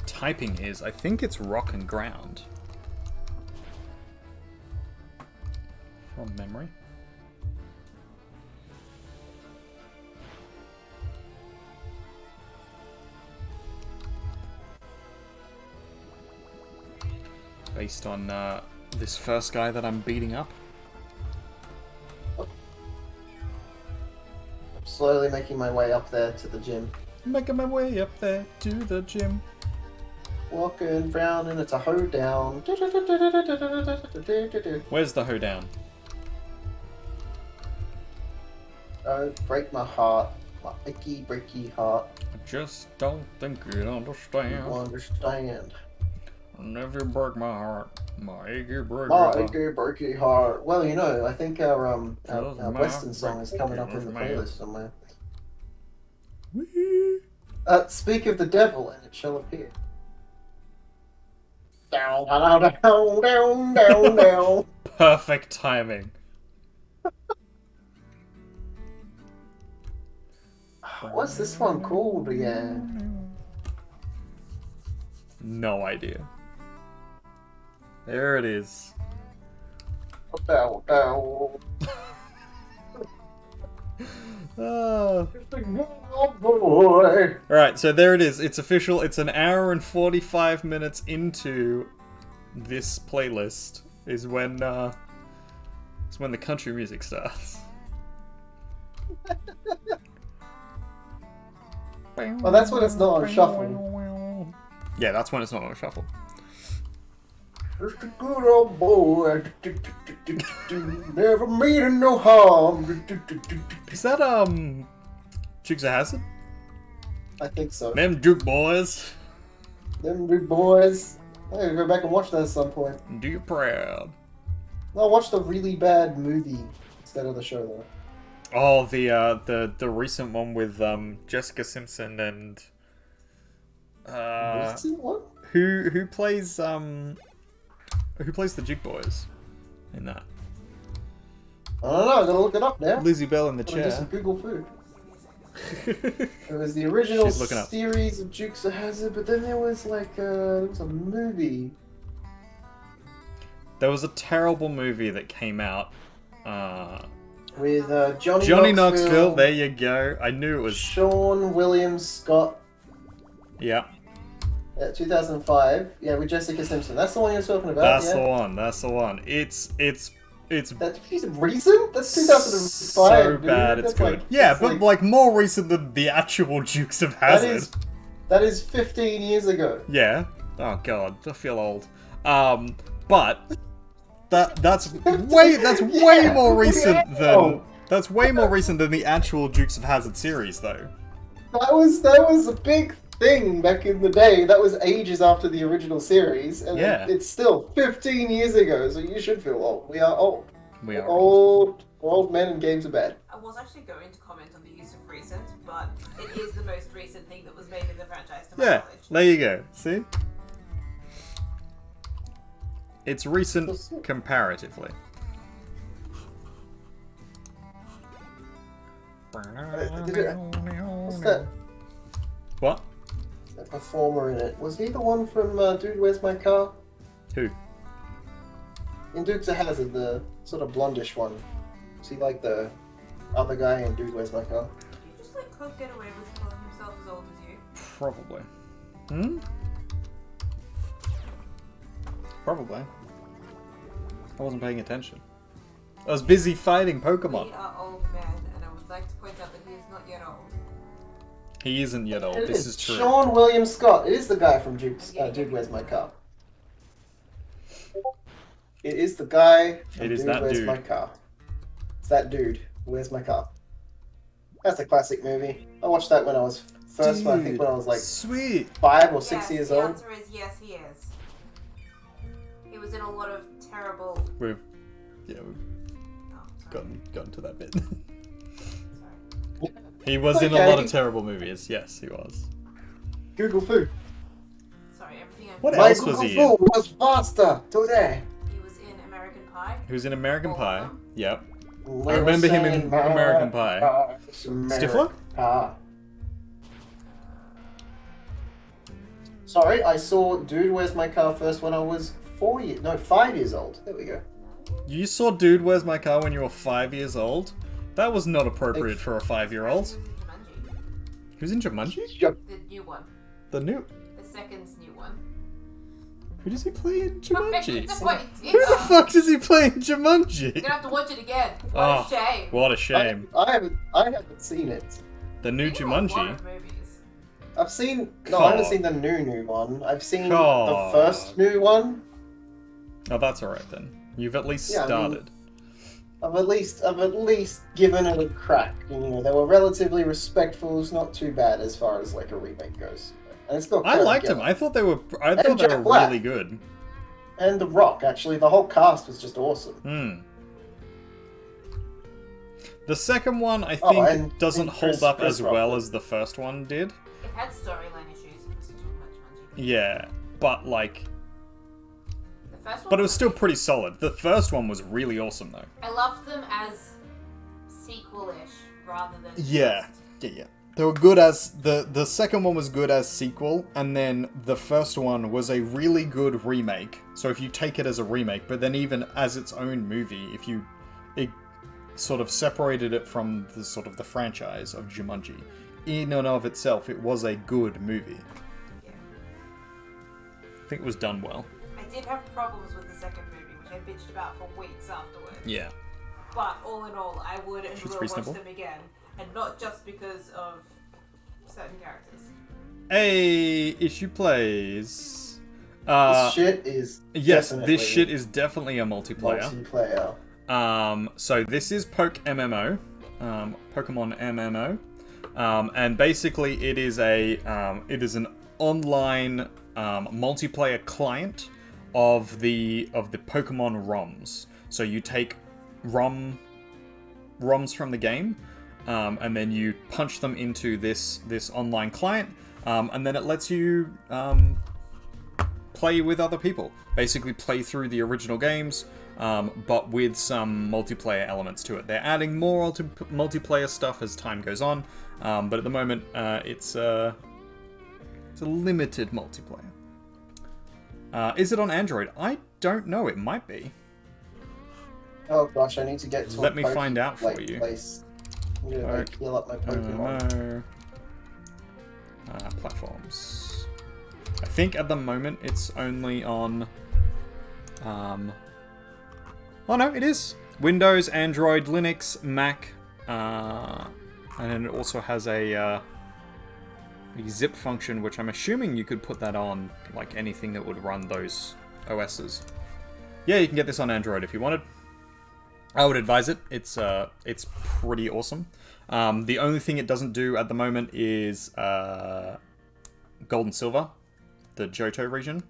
Speaker 3: typing is. I think it's rock and ground from memory. Based on this first guy that I'm beating up.
Speaker 4: I'm slowly making my way up there to the gym.
Speaker 3: Making my way up there to the gym.
Speaker 4: Walking round and it's a hoedown.
Speaker 3: Where's the hoedown?
Speaker 4: Don't break my heart. My icky breaky heart.
Speaker 3: I just don't think you'd understand.
Speaker 4: You understand.
Speaker 3: Never break my heart. My achy breaky
Speaker 4: My
Speaker 3: heart.
Speaker 4: icky breaky heart. Well, you know, I think our
Speaker 3: Just my
Speaker 4: Western song is coming up in the
Speaker 3: man.
Speaker 4: playlist somewhere.
Speaker 3: Whee!
Speaker 4: Speak of the devil and it shall appear. Down, down, down, down, down, down.
Speaker 3: Perfect timing.
Speaker 4: What's this one called again?
Speaker 3: No idea. There it is.
Speaker 4: Down, down.
Speaker 3: Ah.
Speaker 4: Oh boy.
Speaker 3: Alright, so there it is. It's official. It's an hour and 45 minutes into this playlist is when the country music starts.
Speaker 4: Well, that's when it's not on shuffle.
Speaker 3: Yeah, that's when it's not on shuffle.
Speaker 4: Just a good old boy. Never meaning no harm.
Speaker 3: Is that Dukes of Hazzard?
Speaker 4: I think so.
Speaker 3: Them Duke boys.
Speaker 4: Them big boys. I gotta go back and watch that at some point.
Speaker 3: Do you proud?
Speaker 4: I'll watch the really bad movie instead of the show though.
Speaker 3: Oh, the recent one with Jessica Simpson and
Speaker 4: What?
Speaker 3: who plays the Duke boys in that?
Speaker 4: I don't know. I gotta look it up now.
Speaker 3: Lizzie Bell in the
Speaker 4: Gotta do some
Speaker 3: chair.
Speaker 4: Google food. It was the original
Speaker 3: She's looking up.
Speaker 4: series of Dukes of Hazzard, but then there was like there was a movie.
Speaker 3: There was a terrible movie that came out.
Speaker 4: With Johnny
Speaker 3: Johnny
Speaker 4: Knoxville,
Speaker 3: Knoxville. There you go. I knew it was.
Speaker 4: Sean William Scott,
Speaker 3: Yeah,
Speaker 4: 2005. Yeah, with Jessica Simpson. That's the one you're talking about.
Speaker 3: that's
Speaker 4: yeah.
Speaker 3: the one. That's the one. It's
Speaker 4: That's recent. That's 2005.
Speaker 3: so
Speaker 4: dude.
Speaker 3: bad. It's
Speaker 4: That's
Speaker 3: good.
Speaker 4: like-
Speaker 3: Yeah,
Speaker 4: that's
Speaker 3: but like more recent than the actual Dukes of Hazzard.
Speaker 4: that is 15 years ago.
Speaker 3: Yeah. Oh god, I feel old. But that's way
Speaker 4: Yeah,
Speaker 3: more recent
Speaker 4: yeah.
Speaker 3: than that's way more recent than the actual Dukes of Hazzard series, though.
Speaker 4: That was a big thing back in the day. That was ages after the original series, and
Speaker 3: Yeah.
Speaker 4: it's still 15 years ago. So you should feel old. We are old.
Speaker 3: We are
Speaker 4: Old men and games are bad.
Speaker 5: I was actually going to comment on the use of recent, but it is the most recent thing that was made in the franchise to my
Speaker 3: Yeah,
Speaker 5: knowledge.
Speaker 3: there you go. See? It's recent comparatively.
Speaker 4: What's that?
Speaker 3: What?
Speaker 4: That performer in it. Was he the one from Dude, Where's My Car?
Speaker 3: Who?
Speaker 4: In Dukes of Hazzard, the sort of blondish one. Was he like the other guy in Dude, Where's My Car?
Speaker 5: Do you just let Cook get away with calling himself as old as you?
Speaker 3: Probably. Hmm? Probably. I wasn't paying attention. I was busy fighting Pokemon.
Speaker 5: We are old men, and I would like to point out that he is not yet old.
Speaker 3: He isn't yet old.
Speaker 4: It
Speaker 3: This is true.
Speaker 4: Sean William Scott. It is the guy from Dude, Where's My Car? It is the guy from
Speaker 3: It is
Speaker 4: Dude,
Speaker 3: that
Speaker 4: Where's
Speaker 3: dude.
Speaker 4: My Car? It's that dude. Where's My Car? That's a classic movie. I watched that when I was I think when I was like
Speaker 3: Sweet.
Speaker 4: 5 or 6
Speaker 5: Yes,
Speaker 4: years
Speaker 5: the
Speaker 4: old.
Speaker 5: answer is yes, he is. He was in a lot of terrible.
Speaker 3: We've
Speaker 5: Oh, sorry.
Speaker 3: gotten to that bit.
Speaker 5: Sorry.
Speaker 3: He was in a lot of terrible movies. Yes, he was.
Speaker 4: Google Foo.
Speaker 5: Sorry, everything I.
Speaker 3: What
Speaker 4: My
Speaker 3: else was
Speaker 4: Google
Speaker 3: he in?
Speaker 4: Foo was faster today.
Speaker 5: He was in American Pie.
Speaker 3: He was in American
Speaker 5: All of
Speaker 3: Pie.
Speaker 5: them.
Speaker 3: Yep. I remember him in American Pie. Stifler?
Speaker 4: Sorry, I saw Dude, Where's My Car first when I was 5 years old. There we go.
Speaker 3: You saw Dude, Where's My Car when you were 5 years old? That was not appropriate for a 5-year-old.
Speaker 5: He was in Jumanji.
Speaker 3: Who's in Jumanji?
Speaker 4: Yup.
Speaker 5: The new one.
Speaker 3: The new...
Speaker 5: The second new one.
Speaker 3: Who does he play in Jumanji?
Speaker 5: Wait,
Speaker 3: Who the fuck does he play in Jumanji?
Speaker 5: You're gonna have to watch it again. What
Speaker 3: Oh,
Speaker 5: a shame.
Speaker 3: What a shame.
Speaker 4: I haven't seen it.
Speaker 3: The new
Speaker 5: You've seen a lot
Speaker 3: Jumanji.
Speaker 5: of movies.
Speaker 4: I've seen I haven't seen the new one. I've seen the
Speaker 3: God.
Speaker 4: first new one.
Speaker 3: Oh, that's alright then. You've at least
Speaker 4: Yeah, I mean-
Speaker 3: started.
Speaker 4: I've at least given it a crack. You know, they were relatively respectful. It's not too bad as far as like a remake goes. And it's got
Speaker 3: I
Speaker 4: Kurt
Speaker 3: liked them.
Speaker 4: Russell.
Speaker 3: I thought they were
Speaker 4: Jack Black.
Speaker 3: really good.
Speaker 4: And The Rock, actually. The whole cast was just awesome.
Speaker 3: Hmm. The second one, I
Speaker 4: Oh,
Speaker 3: think,
Speaker 4: and
Speaker 3: doesn't
Speaker 4: Chris-
Speaker 3: hold up
Speaker 4: Chris
Speaker 3: as
Speaker 4: Rock.
Speaker 3: well as the first one did.
Speaker 5: It had storyline issues. It wasn't too much Jumanji.
Speaker 3: Yeah, but like,
Speaker 5: The first one.
Speaker 3: but it was still pretty solid. The first one was really awesome though.
Speaker 5: I loved them as sequel-ish rather than.
Speaker 3: Yeah, yeah. They were good as the second one was good as sequel, and then the first one was a really good remake. So if you take it as a remake, but then even as its own movie, if you sort of separated it from the sort of the franchise of Jumanji, in and of itself, it was a good movie.
Speaker 5: Yeah.
Speaker 3: I think it was done well.
Speaker 5: I did have problems with the second movie, which I bitched about for weeks afterwards.
Speaker 3: Yeah.
Speaker 5: But all in all, I would and
Speaker 3: It's
Speaker 5: will watch
Speaker 3: reasonable.
Speaker 5: them again, and not just because of certain characters.
Speaker 3: Hey, issue plays.
Speaker 4: This shit is
Speaker 3: Yes,
Speaker 4: definitely
Speaker 3: this shit is definitely a multiplayer.
Speaker 4: multiplayer.
Speaker 3: So this is Pokemon MMO, and basically it is an online multiplayer client of the Pokemon ROMs. So you take ROMs from the game, and then you punch them into this online client, and then it lets you play with other people. Basically play through the original games, but with some multiplayer elements to it. They're adding more multiplayer stuff as time goes on, but at the moment it's a limited multiplayer. Is it on Android? I don't know. It might be.
Speaker 4: Oh gosh, I need to get to
Speaker 3: Let
Speaker 4: a
Speaker 3: me find out for you.
Speaker 4: Place. I'm gonna like, heal up my Pokemon.
Speaker 3: MMO platforms. I think at the moment it's only on. Oh no, it is Windows, Android, Linux, Mac, and then it also has a zip function, which I'm assuming you could put that on like anything that would run those OSs. Yeah, you can get this on Android if you wanted. I would advise it. It's pretty awesome. The only thing it doesn't do at the moment is Gold and Silver, the Johto region,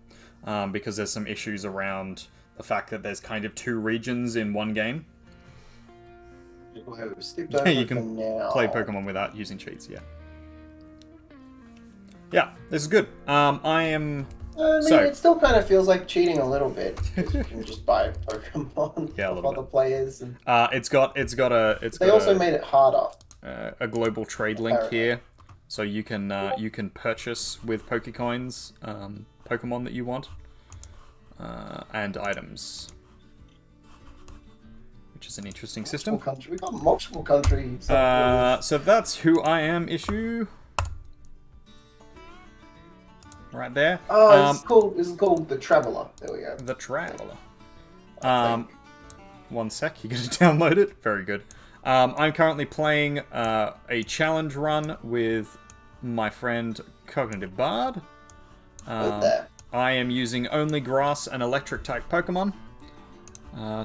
Speaker 3: because there's some issues around the fact that there's kind of 2 regions in one game.
Speaker 4: Whoa, skipped
Speaker 3: Yeah,
Speaker 4: over
Speaker 3: you
Speaker 4: for
Speaker 3: can
Speaker 4: now.
Speaker 3: play Pokemon without using cheats, yeah. Yeah, this is good. I am...
Speaker 4: I mean,
Speaker 3: So-
Speaker 4: it still kind of feels like cheating a little bit. 'Cause you can just buy Pokemon
Speaker 3: Yeah, a
Speaker 4: of
Speaker 3: little
Speaker 4: other
Speaker 3: bit.
Speaker 4: players, and
Speaker 3: It's got
Speaker 4: they also made it harder.
Speaker 3: a global trade link
Speaker 4: Apparently.
Speaker 3: here, so you can purchase with Pokecoins Pokemon that you want and items, which is an interesting system.
Speaker 4: We got multiple countries.
Speaker 3: So that's who I am issue. right there.
Speaker 4: Oh, this is called the Traveler. There we go.
Speaker 3: The Traveler.
Speaker 4: I think.
Speaker 3: One sec, you're going to download it? Very good. I'm currently playing a challenge run with my friend C0gnitivebard.
Speaker 4: Good there.
Speaker 3: I am using only grass and electric type Pokemon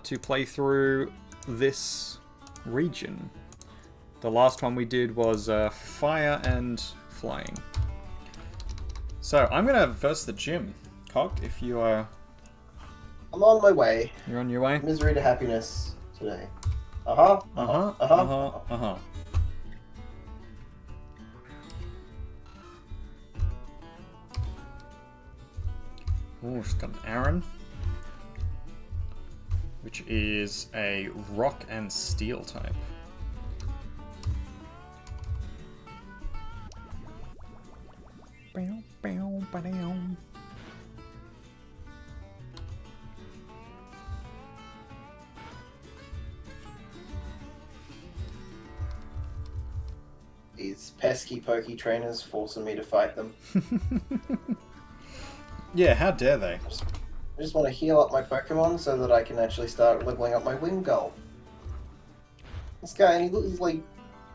Speaker 3: to play through this region. The last one we did was fire and flying. So I'm going to verse the gym. Cog, if you are...
Speaker 4: I'm on my way.
Speaker 3: You're on your way?
Speaker 4: Misery to happiness today. Uh-huh.
Speaker 3: Oh, she's got an Aaron, which is a rock and steel type.
Speaker 4: These pesky pokey trainers forcing me to fight them.
Speaker 3: Yeah, how dare they?
Speaker 4: I just want to heal up my Pokemon so that I can actually start leveling up my Wingull. This guy, he's like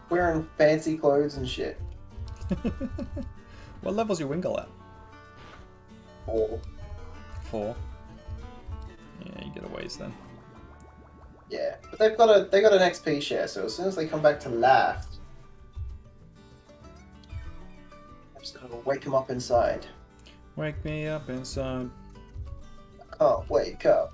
Speaker 4: wearing fancy clothes and shit.
Speaker 3: What level's your Wingull at?
Speaker 4: 4.
Speaker 3: 4. Yeah, you get a ways then.
Speaker 4: Yeah, but they got an XP share, so as soon as they come back to life, I'm just gonna wake them up inside.
Speaker 3: Wake me up inside.
Speaker 4: I can't wake up.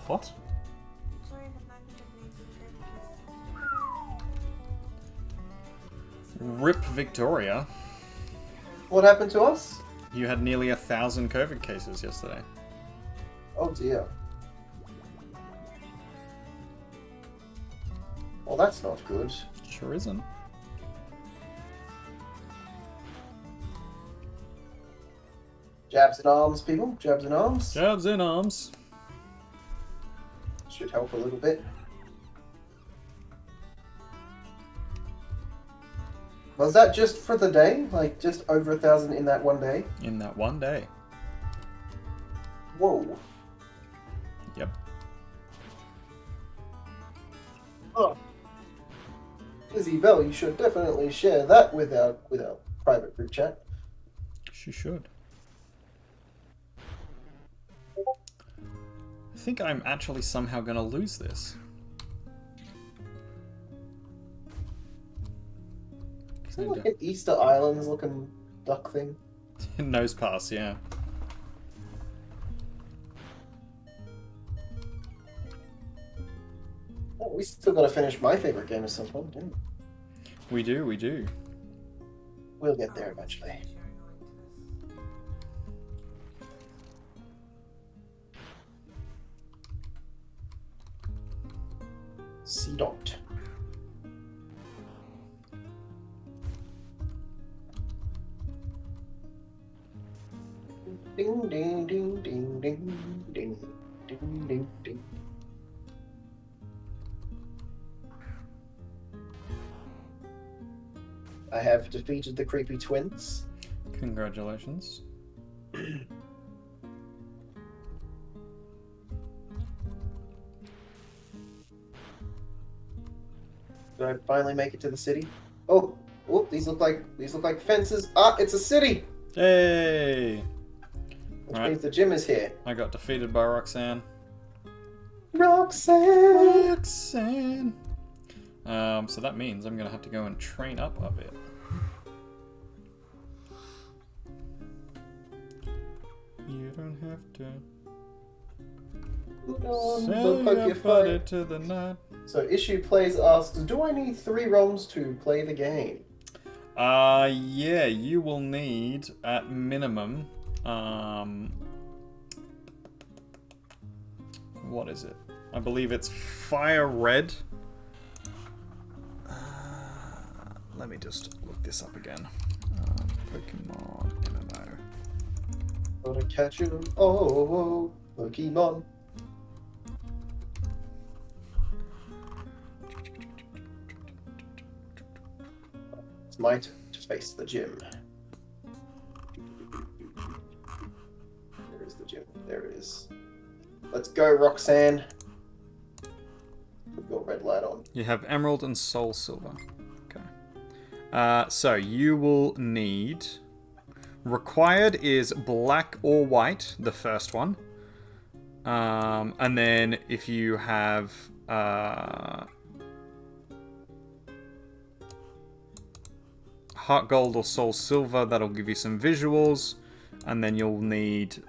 Speaker 3: What? Rip Victoria.
Speaker 4: What happened to us?
Speaker 3: You had nearly 1,000 COVID cases yesterday.
Speaker 4: Oh dear. Well, that's not good.
Speaker 3: Sure isn't.
Speaker 4: Jabs in arms, people. Jabs in arms.
Speaker 3: Jabs in arms.
Speaker 4: Should help a little bit. Was that just for the day? Like, just over 1,000 in that one day?
Speaker 3: In that one day.
Speaker 4: Whoa.
Speaker 3: Yep.
Speaker 4: Oh. Lizzie Bell, you should definitely share that with our private group chat.
Speaker 3: She should. I think I'm actually somehow going to lose this.
Speaker 4: Is it like an Easter Islands looking duck thing?
Speaker 3: Nose pass, yeah.
Speaker 4: Oh, we still gotta finish my favorite game at some point, don't we?
Speaker 3: We do, we do.
Speaker 4: We'll get there eventually. C0g. Ding ding ding ding ding ding ding ding ding. I have defeated the creepy twins.
Speaker 3: Congratulations.
Speaker 4: Did I finally make it to the city? Oh, oh, these look like fences. Ah, it's a city.
Speaker 3: Hey!
Speaker 4: Which means the gym is here.
Speaker 3: I got defeated by Roxanne.
Speaker 4: Roxanne.
Speaker 3: Roxanne! So that means I'm gonna have to go and train up a bit. You don't have to sell your body to the night.
Speaker 4: So Issue Plays asks, do I need 3 ROMs to play the game?
Speaker 3: Yeah, you will need at minimum, what is it? I believe it's Fire Red. Let me just look this up again. Pokemon MMO.
Speaker 4: Gotta catch you. Oh, Pokemon. It's my turn to face the gym. There is the gym. There it is. Let's go, Roxanne. Put your red light on.
Speaker 3: You have emerald and soul silver. Okay. So you will need... Required is black or white, the first one. And then if you have... heart gold or soul silver, that'll give you some visuals. And then you'll need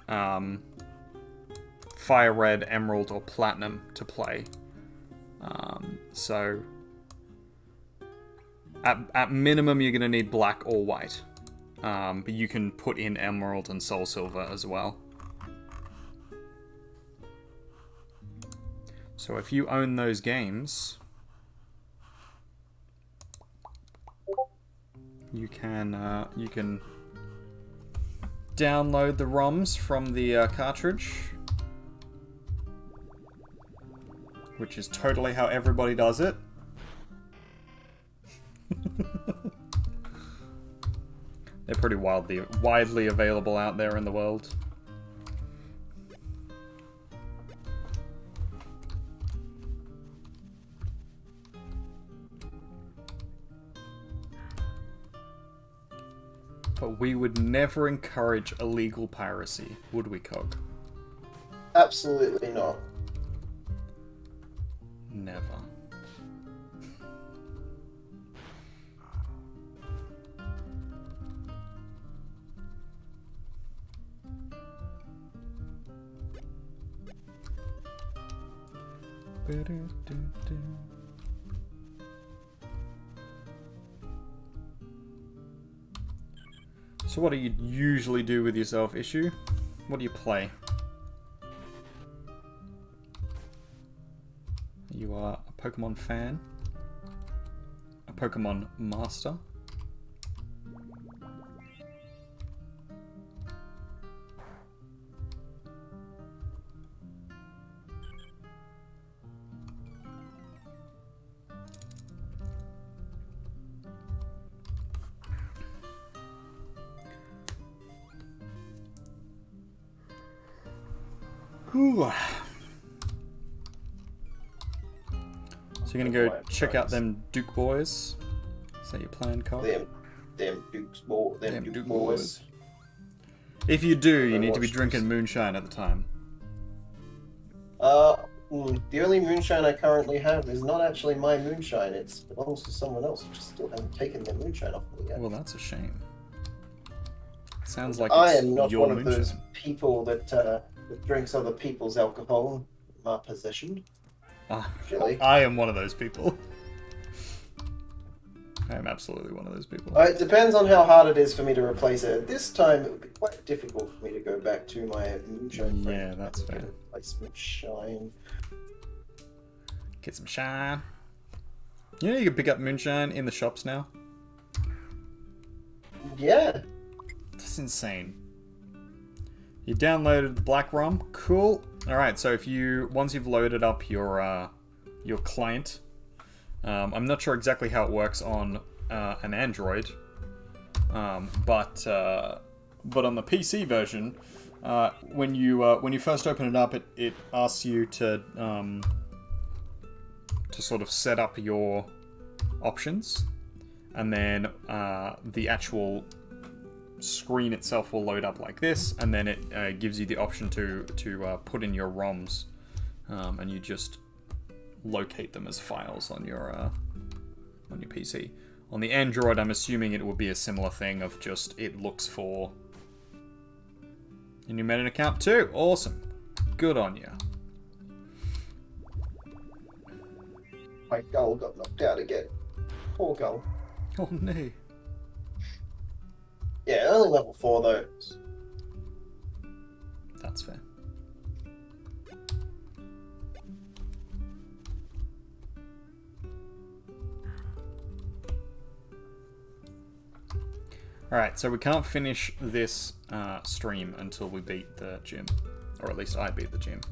Speaker 3: fire red, emerald, or platinum to play. So at minimum you're going to need black or white. But you can put in emerald and soul silver as well. So if you own those games, you can download the ROMs from the cartridge, which is totally how everybody does it. They're pretty widely available out there in the world. But we would never encourage illegal piracy, would we, Cog?
Speaker 4: Absolutely not.
Speaker 3: Never. So what do you usually do with yourself, Issue? What do you play? You are a Pokemon fan? A Pokemon master? Whew. So you're gonna go check out them Duke boys? Is that your plan, Carl?
Speaker 4: Them Duke boys.
Speaker 3: If you do, you need to be drinking moonshine at the time.
Speaker 4: The only moonshine I currently have is not actually my moonshine. It belongs to someone else. I just still haven't taken their moonshine off me yet.
Speaker 3: Well, that's a shame. Sounds like
Speaker 4: I
Speaker 3: it's
Speaker 4: am not
Speaker 3: your
Speaker 4: one of those
Speaker 3: moonshine.
Speaker 4: people that drinks other people's alcohol in my possession. Really.
Speaker 3: I am one of those people. I am absolutely one of those people.
Speaker 4: It depends on how hard it is for me to replace it. This time, it would be quite difficult for me to go back to my moonshine.
Speaker 3: Yeah, that's fair.
Speaker 4: Replacement shine.
Speaker 3: Get some shine. You know you can pick up moonshine in the shops now?
Speaker 4: Yeah.
Speaker 3: That's insane. You downloaded the black ROM. Cool. Alright, so once you've loaded up your client, I'm not sure exactly how it works on an Android, but on the PC version, when you first open it up, it asks you to sort of set up your options, and then the actual screen itself will load up like this, and then it gives you the option to put in your ROMs, and you just locate them as files on your PC. On the Android, I'm assuming it would be a similar thing of just it looks for. And you made an account too. Awesome. Good on you.
Speaker 4: My gull got knocked out again. Poor gull.
Speaker 3: Oh no.
Speaker 4: Yeah, only level 4 though.
Speaker 3: That's fair. Alright, so we can't finish this stream until we beat the gym. Or at least I beat the gym.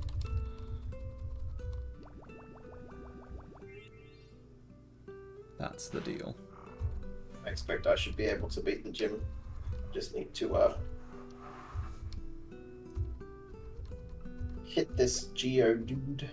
Speaker 3: That's the deal.
Speaker 4: I expect I should be able to beat the gym. Just need to hit this Geo dude.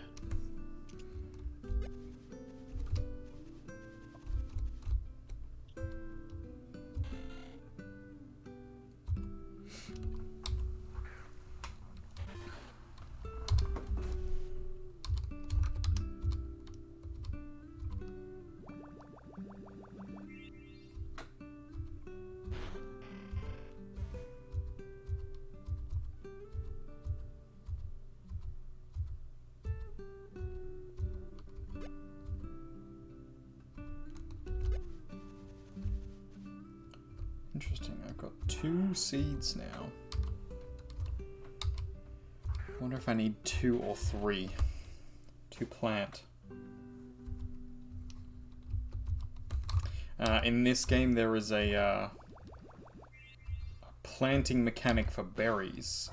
Speaker 3: Interesting, I've got 2 seeds now. I wonder if I need 2 or 3 to plant. In this game there is a planting mechanic for berries.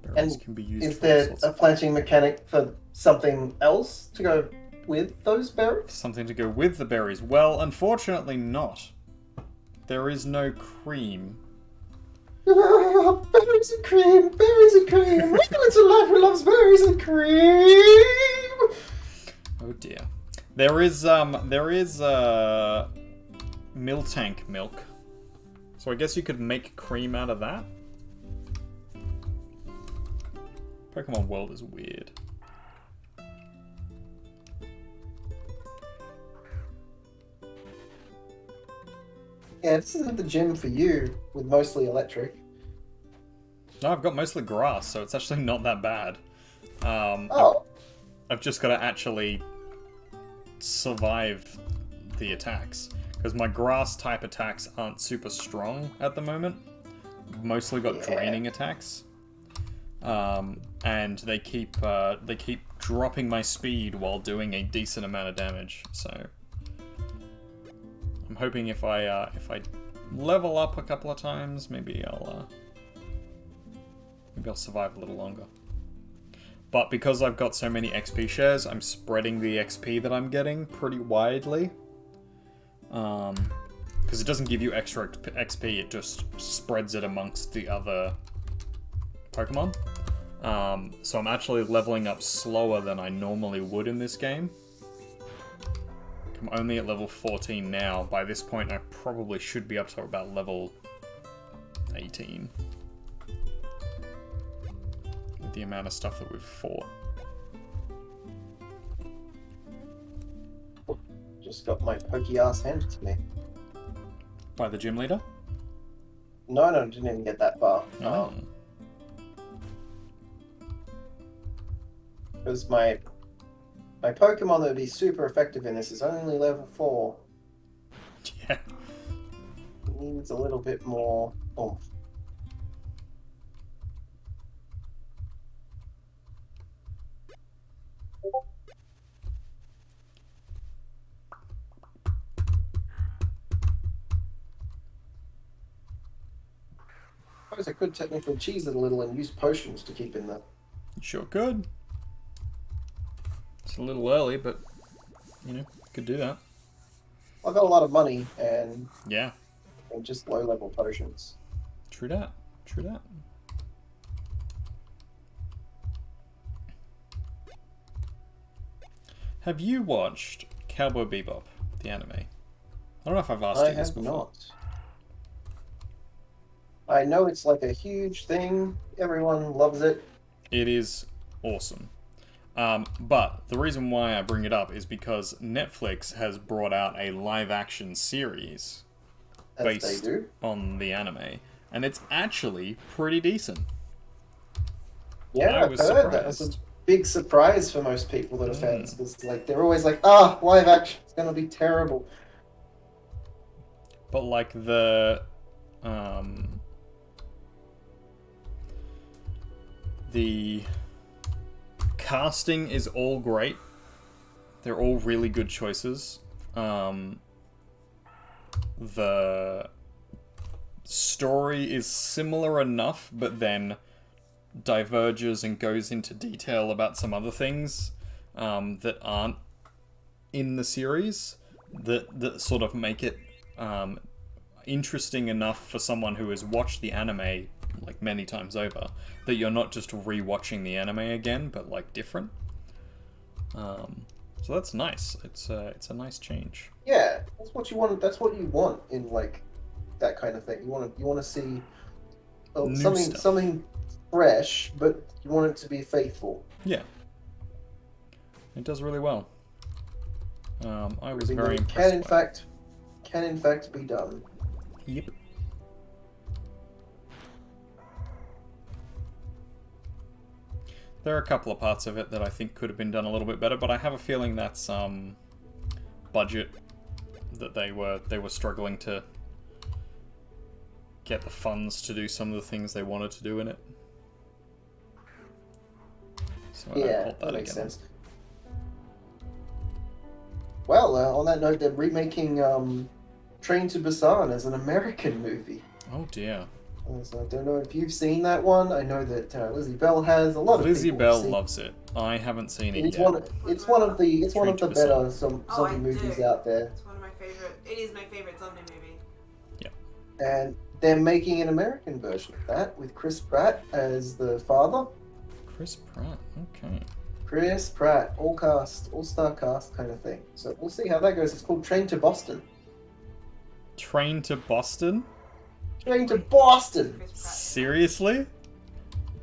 Speaker 3: Berries
Speaker 4: And
Speaker 3: can be used
Speaker 4: is
Speaker 3: for all
Speaker 4: there
Speaker 3: sorts
Speaker 4: a
Speaker 3: of
Speaker 4: planting mechanic for something else to go with those berries?
Speaker 3: something to go with the berries. Well, unfortunately not. There is no cream.
Speaker 4: Berries and cream, berries and cream. Look at little lad who loves berries and cream.
Speaker 3: Oh dear. There is Miltank milk. So I guess you could make cream out of that. Pokemon World is weird.
Speaker 4: Yeah, this isn't the gym for you with mostly electric.
Speaker 3: No, I've got mostly grass, so it's actually not that bad.
Speaker 4: Oh,
Speaker 3: I've just got to actually survive the attacks. Because my grass type attacks aren't super strong at the moment. I've mostly got draining attacks. And they keep dropping my speed while doing a decent amount of damage, so I'm hoping if I level up a couple of times, maybe I'll survive a little longer. But because I've got so many XP shares, I'm spreading the XP that I'm getting pretty widely. Because it doesn't give you extra XP, it just spreads it amongst the other Pokemon. So I'm actually leveling up slower than I normally would in this game. I'm only at level 14 now. By this point, I probably should be up to about level 18. With the amount of stuff that we've fought.
Speaker 4: just got my pokey ass handed to me.
Speaker 3: By the gym leader?
Speaker 4: No, didn't even get that far.
Speaker 3: Oh.
Speaker 4: Because my Pokemon that would be super effective in this is only level 4.
Speaker 3: Yeah.
Speaker 4: It needs a little bit more oomph. I suppose I could technically cheese it a little and use potions to keep in there.
Speaker 3: You sure could. It's a little early, but, you know, could do that.
Speaker 4: I've got a lot of money and
Speaker 3: Yeah.
Speaker 4: just low-level potions.
Speaker 3: True that. True that. Have you watched Cowboy Bebop, the anime? I don't know if I've asked you this before.
Speaker 4: Not. I know it's like a huge thing. Everyone loves it.
Speaker 3: It is awesome. But the reason why I bring it up is because Netflix has brought out a live-action series based on the anime, and it's actually pretty decent.
Speaker 4: Yeah,
Speaker 3: I was
Speaker 4: I've heard that was a big surprise for most people that are fans, because like they're always like, live action, it's gonna be terrible.
Speaker 3: But like the casting is all great. They're all really good choices. The story is similar enough, but then diverges and goes into detail about some other things that aren't in the series. that sort of make it interesting enough for someone who has watched the anime like many times over, that you're not just rewatching the anime again, but like different. So that's nice. It's a nice change.
Speaker 4: Yeah, that's what you want. That's what you want in like that kind of thing. You want to see something fresh, but you want it to be faithful.
Speaker 3: Yeah, it does really well. I was very impressed.
Speaker 4: Can in fact be done.
Speaker 3: Yep. There are a couple of parts of it that I think could have been done a little bit better, but I have a feeling that's budget, that they were struggling to get the funds to do some of the things they wanted to do in it. So I don't hold
Speaker 4: that makes
Speaker 3: again.
Speaker 4: sense. Well, on that note, they're remaking Train to Busan as an American movie.
Speaker 3: Oh dear.
Speaker 4: So I don't know if you've seen that one. I know that Lizzie Bell has. A lot of
Speaker 3: Lizzie
Speaker 4: people
Speaker 3: Bell
Speaker 4: have seen.
Speaker 3: loves it. I haven't seen it
Speaker 4: It's
Speaker 3: yet.
Speaker 4: one of the better zombie movies out there.
Speaker 5: It's one of my favorite. It is my favorite zombie movie.
Speaker 3: Yeah.
Speaker 4: And they're making an American version of that with Chris Pratt as the father.
Speaker 3: Chris Pratt. Okay.
Speaker 4: Chris Pratt, all-star cast kind of thing. So we'll see how that goes. It's called Train to Boston.
Speaker 3: Train to Boston?
Speaker 4: Train to Boston.
Speaker 5: Chris Pratt.
Speaker 3: Seriously?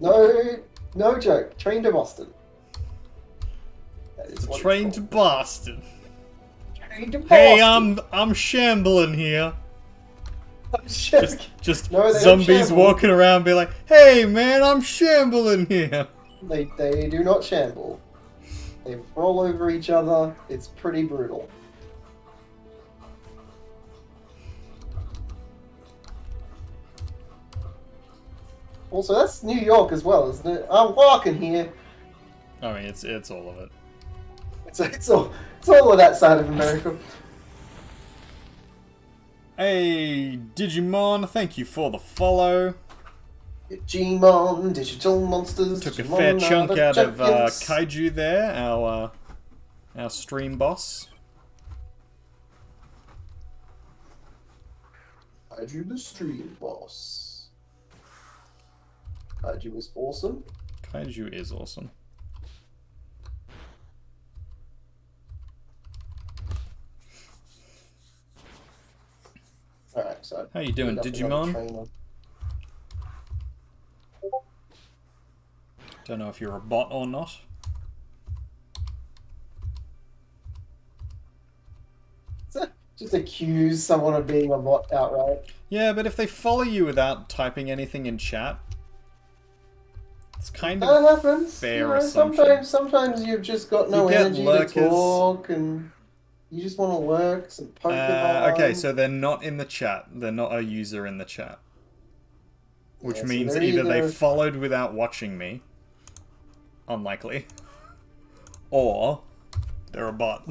Speaker 4: No joke. Train to Boston. That is what
Speaker 3: Train
Speaker 4: it's
Speaker 3: to
Speaker 4: called.
Speaker 3: Boston.
Speaker 4: Train to Boston.
Speaker 3: Hey, I'm shambling here. Just
Speaker 4: No, they don't
Speaker 3: zombies
Speaker 4: shamble.
Speaker 3: walking around, be like, "Hey, man, I'm shambling here."
Speaker 4: They do not shamble. They roll over each other. It's pretty brutal. Also, that's New York as well, isn't it? I'm walking here.
Speaker 3: I mean, it's all of it.
Speaker 4: It's all of that side of America.
Speaker 3: Hey, Digimon, thank you for the follow.
Speaker 4: Digimon, digital monsters.
Speaker 3: Took a
Speaker 4: Digimon
Speaker 3: fair
Speaker 4: are
Speaker 3: chunk
Speaker 4: the
Speaker 3: out of
Speaker 4: champions.
Speaker 3: Kaiju there, our stream boss.
Speaker 4: Kaiju the stream boss. Kaiju is awesome.
Speaker 3: Kaiju is awesome.
Speaker 4: Alright, so...
Speaker 3: How you doing, Digimon? Don't know if you're a bot or not.
Speaker 4: Just accuse someone of being a bot outright.
Speaker 3: Yeah, but if they follow you without typing anything in chat, it's kind
Speaker 4: That
Speaker 3: of
Speaker 4: happens.
Speaker 3: fair assumption.
Speaker 4: Sometimes you've just got no
Speaker 3: You get
Speaker 4: energy
Speaker 3: lurkers.
Speaker 4: to talk, and you just want to lurk some Pokemon.
Speaker 3: Okay, so they're not in the chat. They're not a user in the chat. Which
Speaker 4: Yeah, so
Speaker 3: means
Speaker 4: they're
Speaker 3: either they
Speaker 4: either-
Speaker 3: followed without watching me, unlikely, or they're a bot.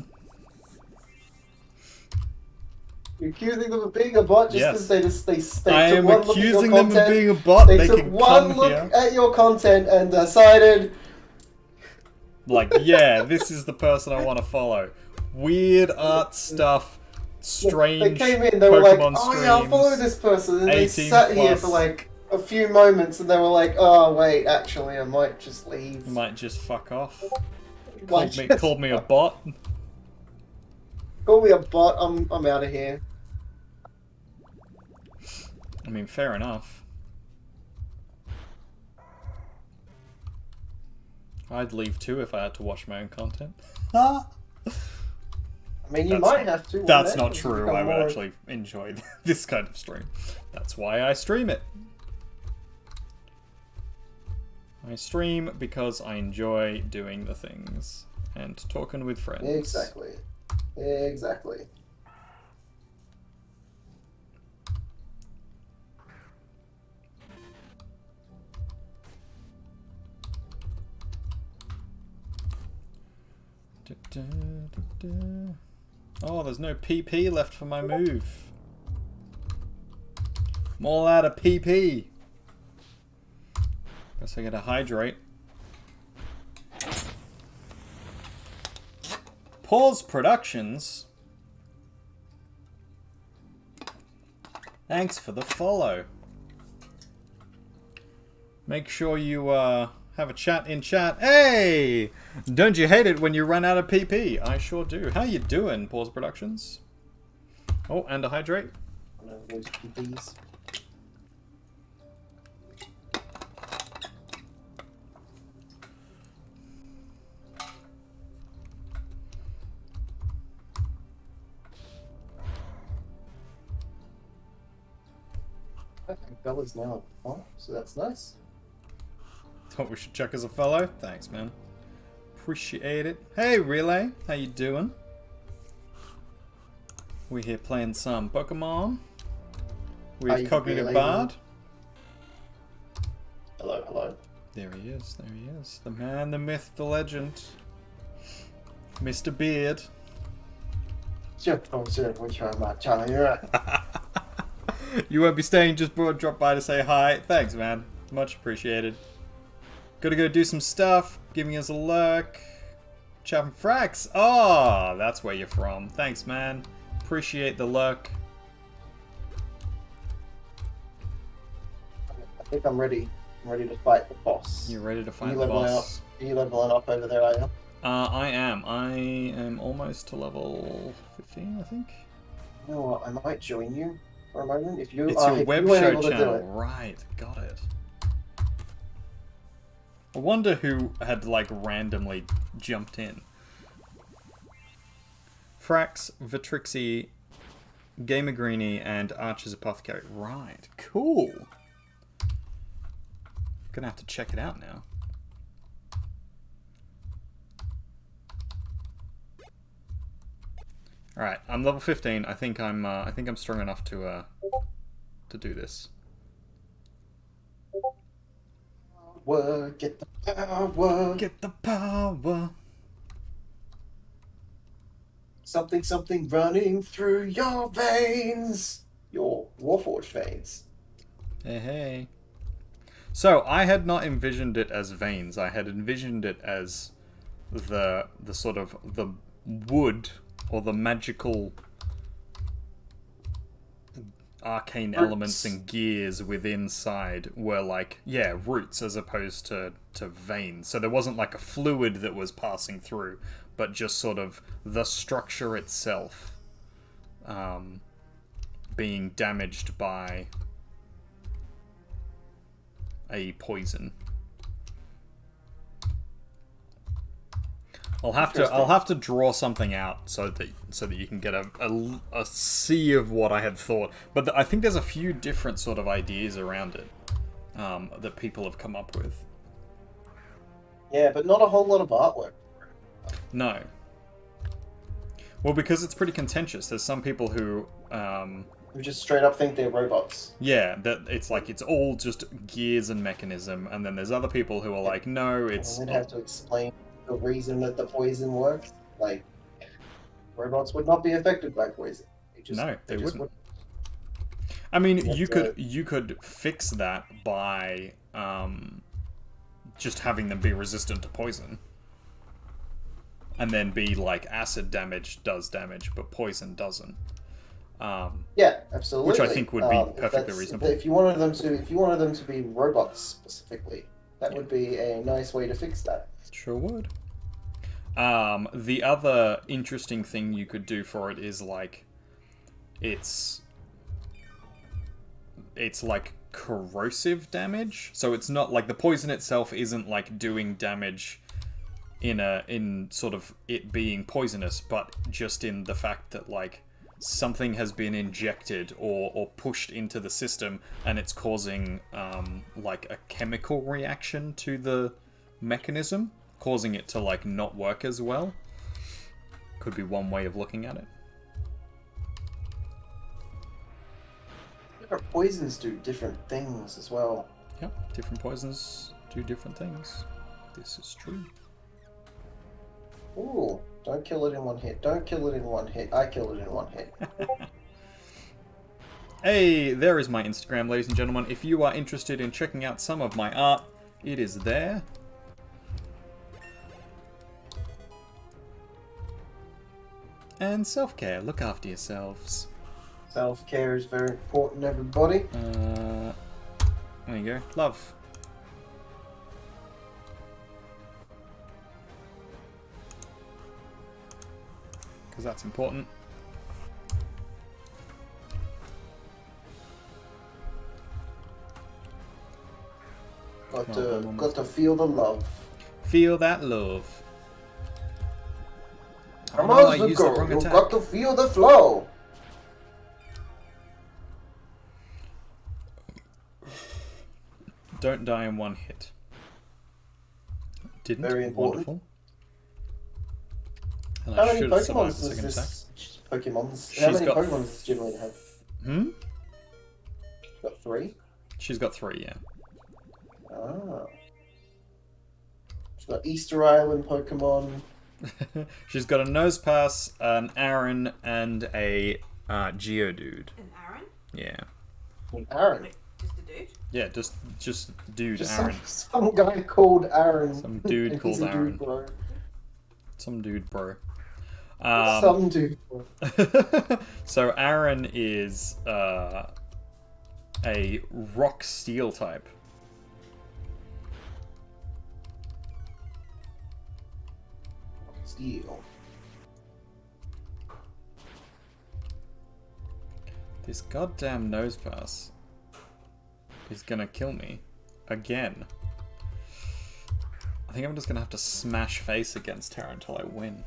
Speaker 4: You're accusing them of being a bot just
Speaker 3: Yes.
Speaker 4: because they
Speaker 3: I
Speaker 4: took
Speaker 3: am
Speaker 4: one look at your
Speaker 3: accusing them of
Speaker 4: content.
Speaker 3: being a bot.
Speaker 4: They
Speaker 3: They
Speaker 4: took
Speaker 3: can
Speaker 4: one
Speaker 3: come
Speaker 4: look
Speaker 3: here.
Speaker 4: at your content and decided,
Speaker 3: Like, yeah, this is the person I want to follow. Weird art stuff, strange
Speaker 4: they came in, they were like,
Speaker 3: Pokemon
Speaker 4: oh yeah, I'll follow
Speaker 3: streams.
Speaker 4: this person, and they
Speaker 3: 18
Speaker 4: sat here
Speaker 3: plus.
Speaker 4: for like a few moments, and they were like, oh wait, actually, I might just leave.
Speaker 3: Might just fuck off.
Speaker 4: Might
Speaker 3: Called me a bot.
Speaker 4: Call me a bot. I'm out of here.
Speaker 3: I mean, fair enough. I'd leave too if I had to watch my own content.
Speaker 4: I mean, you might have to. one
Speaker 3: That's
Speaker 4: day
Speaker 3: not
Speaker 4: as you
Speaker 3: true.
Speaker 4: become
Speaker 3: I would
Speaker 4: more-
Speaker 3: actually enjoy this kind of stream. That's why I stream it. I stream because I enjoy doing the things and talking with friends.
Speaker 4: Exactly. Exactly.
Speaker 3: Oh, there's no PP left for my move. I'm all out of PP. Guess I gotta hydrate. Pause Productions. Thanks for the follow. Make sure you have a chat in chat. Hey! Don't you hate it when you run out of PP? I sure do. How you doing, Pause Productions? Oh, and a hydrate.
Speaker 4: One of those PPs. I think Bella's now. Oh, so that's nice.
Speaker 3: Thought we should check as a fellow. Thanks, man. Appreciate it. Hey, Relay. How you doing? We're here playing some Pokemon. With
Speaker 4: Hi,
Speaker 3: Cognitive
Speaker 4: Relay.
Speaker 3: Bard.
Speaker 4: Hello, hello.
Speaker 3: There he is. There he is. The man, the myth, the legend. Mr. Beard. You won't be staying, just drop by to say hi. Thanks, man. Much appreciated. Gotta go do some stuff. Giving us a lurk. Chap Frax. Oh, that's where you're from. Thanks, man. Appreciate the lurk.
Speaker 4: I think I'm ready. I'm ready to fight the boss.
Speaker 3: You're ready to
Speaker 4: Are
Speaker 3: fight
Speaker 4: you
Speaker 3: the
Speaker 4: leveling
Speaker 3: boss.
Speaker 4: up? Are you leveling up over there, are you?
Speaker 3: I am. I am almost to level 15, I think.
Speaker 4: You know what? I might join you for a moment. If you
Speaker 3: It's
Speaker 4: are,
Speaker 3: your
Speaker 4: if
Speaker 3: web
Speaker 4: you ain't
Speaker 3: show
Speaker 4: able to do
Speaker 3: channel.
Speaker 4: it.
Speaker 3: Right, got it. I wonder who had, like, randomly jumped in. Frax, Vitrixie, Gamer Greenie, and Archer's Apothecary. Right, cool. Gonna have to check it out now. All right, I'm level 15. I think I'm strong enough to do this.
Speaker 4: Get the power.
Speaker 3: Get the power.
Speaker 4: Something, something running through your veins. Your Warforged veins.
Speaker 3: Hey, hey. So I had not envisioned it as veins. I had envisioned it as the sort of the wood or the magical arcane elements and gears within inside were like, yeah, roots as opposed to veins. So there wasn't like a fluid that was passing through, but just sort of the structure itself being damaged by a poison. I'll have to draw something out so that you can get a sea of what I had thought. But I think there's a few different sort of ideas around it that people have come up with.
Speaker 4: Yeah, but not a whole lot of artwork.
Speaker 3: No. Well, because it's pretty contentious. There's some people who
Speaker 4: We just straight up think they're robots.
Speaker 3: yeah, that it's like it's all just gears and mechanism, and then there's other people who are like, no, it's
Speaker 4: And they'd have to explain the reason that the poison works. Like, robots would not be affected by poison.
Speaker 3: No, they
Speaker 4: just
Speaker 3: wouldn't. I mean,
Speaker 4: But,
Speaker 3: you could fix that by just having them be resistant to poison, and then be like acid damage does damage, but poison doesn't.
Speaker 4: Yeah, absolutely.
Speaker 3: Which I think would be
Speaker 4: If
Speaker 3: perfectly
Speaker 4: that's-
Speaker 3: reasonable.
Speaker 4: If you wanted them to be robots specifically, that would be a nice way to fix that.
Speaker 3: Sure would. The other interesting thing you could do for it is like, it's like corrosive damage. So it's not like the poison itself isn't like doing damage in sort of it being poisonous, but just in the fact that like something has been injected or pushed into the system and it's causing like a chemical reaction to the mechanism, causing it to like not work as well. Could be one way of looking at it.
Speaker 4: Different poisons do different things as well.
Speaker 3: Yep, different poisons do different things. This is true.
Speaker 4: Ooh, don't kill it in one hit. Don't kill it in one hit. I killed it in one hit.
Speaker 3: Hey, there is my Instagram, ladies and gentlemen. If you are interested in checking out some of my art, it is there. And self-care, look after yourselves.
Speaker 4: Self-care is very important, everybody.
Speaker 3: There you go. Love. Because that's important.
Speaker 4: Got to feel the love.
Speaker 3: Feel that love.
Speaker 4: Come
Speaker 3: Oh, no,
Speaker 4: on,
Speaker 3: I used the
Speaker 4: Zuko,
Speaker 3: wrong
Speaker 4: you've
Speaker 3: attack.
Speaker 4: got to feel the flow.
Speaker 3: Don't die in one hit. Didn't.
Speaker 4: Very important.
Speaker 3: Wonderful. And
Speaker 4: How
Speaker 3: I
Speaker 4: many
Speaker 3: should have survived
Speaker 4: Pokemons
Speaker 3: the
Speaker 4: does
Speaker 3: second attack.
Speaker 4: this Pokemon's?
Speaker 3: She's
Speaker 4: How many
Speaker 3: got
Speaker 4: Pokemon does this generally have?
Speaker 3: Hmm?
Speaker 4: Got 3?
Speaker 3: She's got 3, yeah.
Speaker 4: Ah. She's got Easter Island Pokemon.
Speaker 3: She's got a Nosepass, an Aaron, and a Geodude.
Speaker 5: An Aaron?
Speaker 3: Yeah.
Speaker 4: And Aaron.
Speaker 5: Like, just a dude?
Speaker 3: Yeah, just dude
Speaker 4: Just
Speaker 3: Aaron.
Speaker 4: some guy called Aaron.
Speaker 3: Some dude
Speaker 4: and
Speaker 3: called
Speaker 4: he's a
Speaker 3: Aaron.
Speaker 4: Dude, bro.
Speaker 3: Some dude, bro.
Speaker 4: Some dude. Bro.
Speaker 3: So Aaron is a rock steel type.
Speaker 4: Steel.
Speaker 3: This goddamn Nosepass is gonna kill me again. I think I'm just gonna have to smash face against her until I win.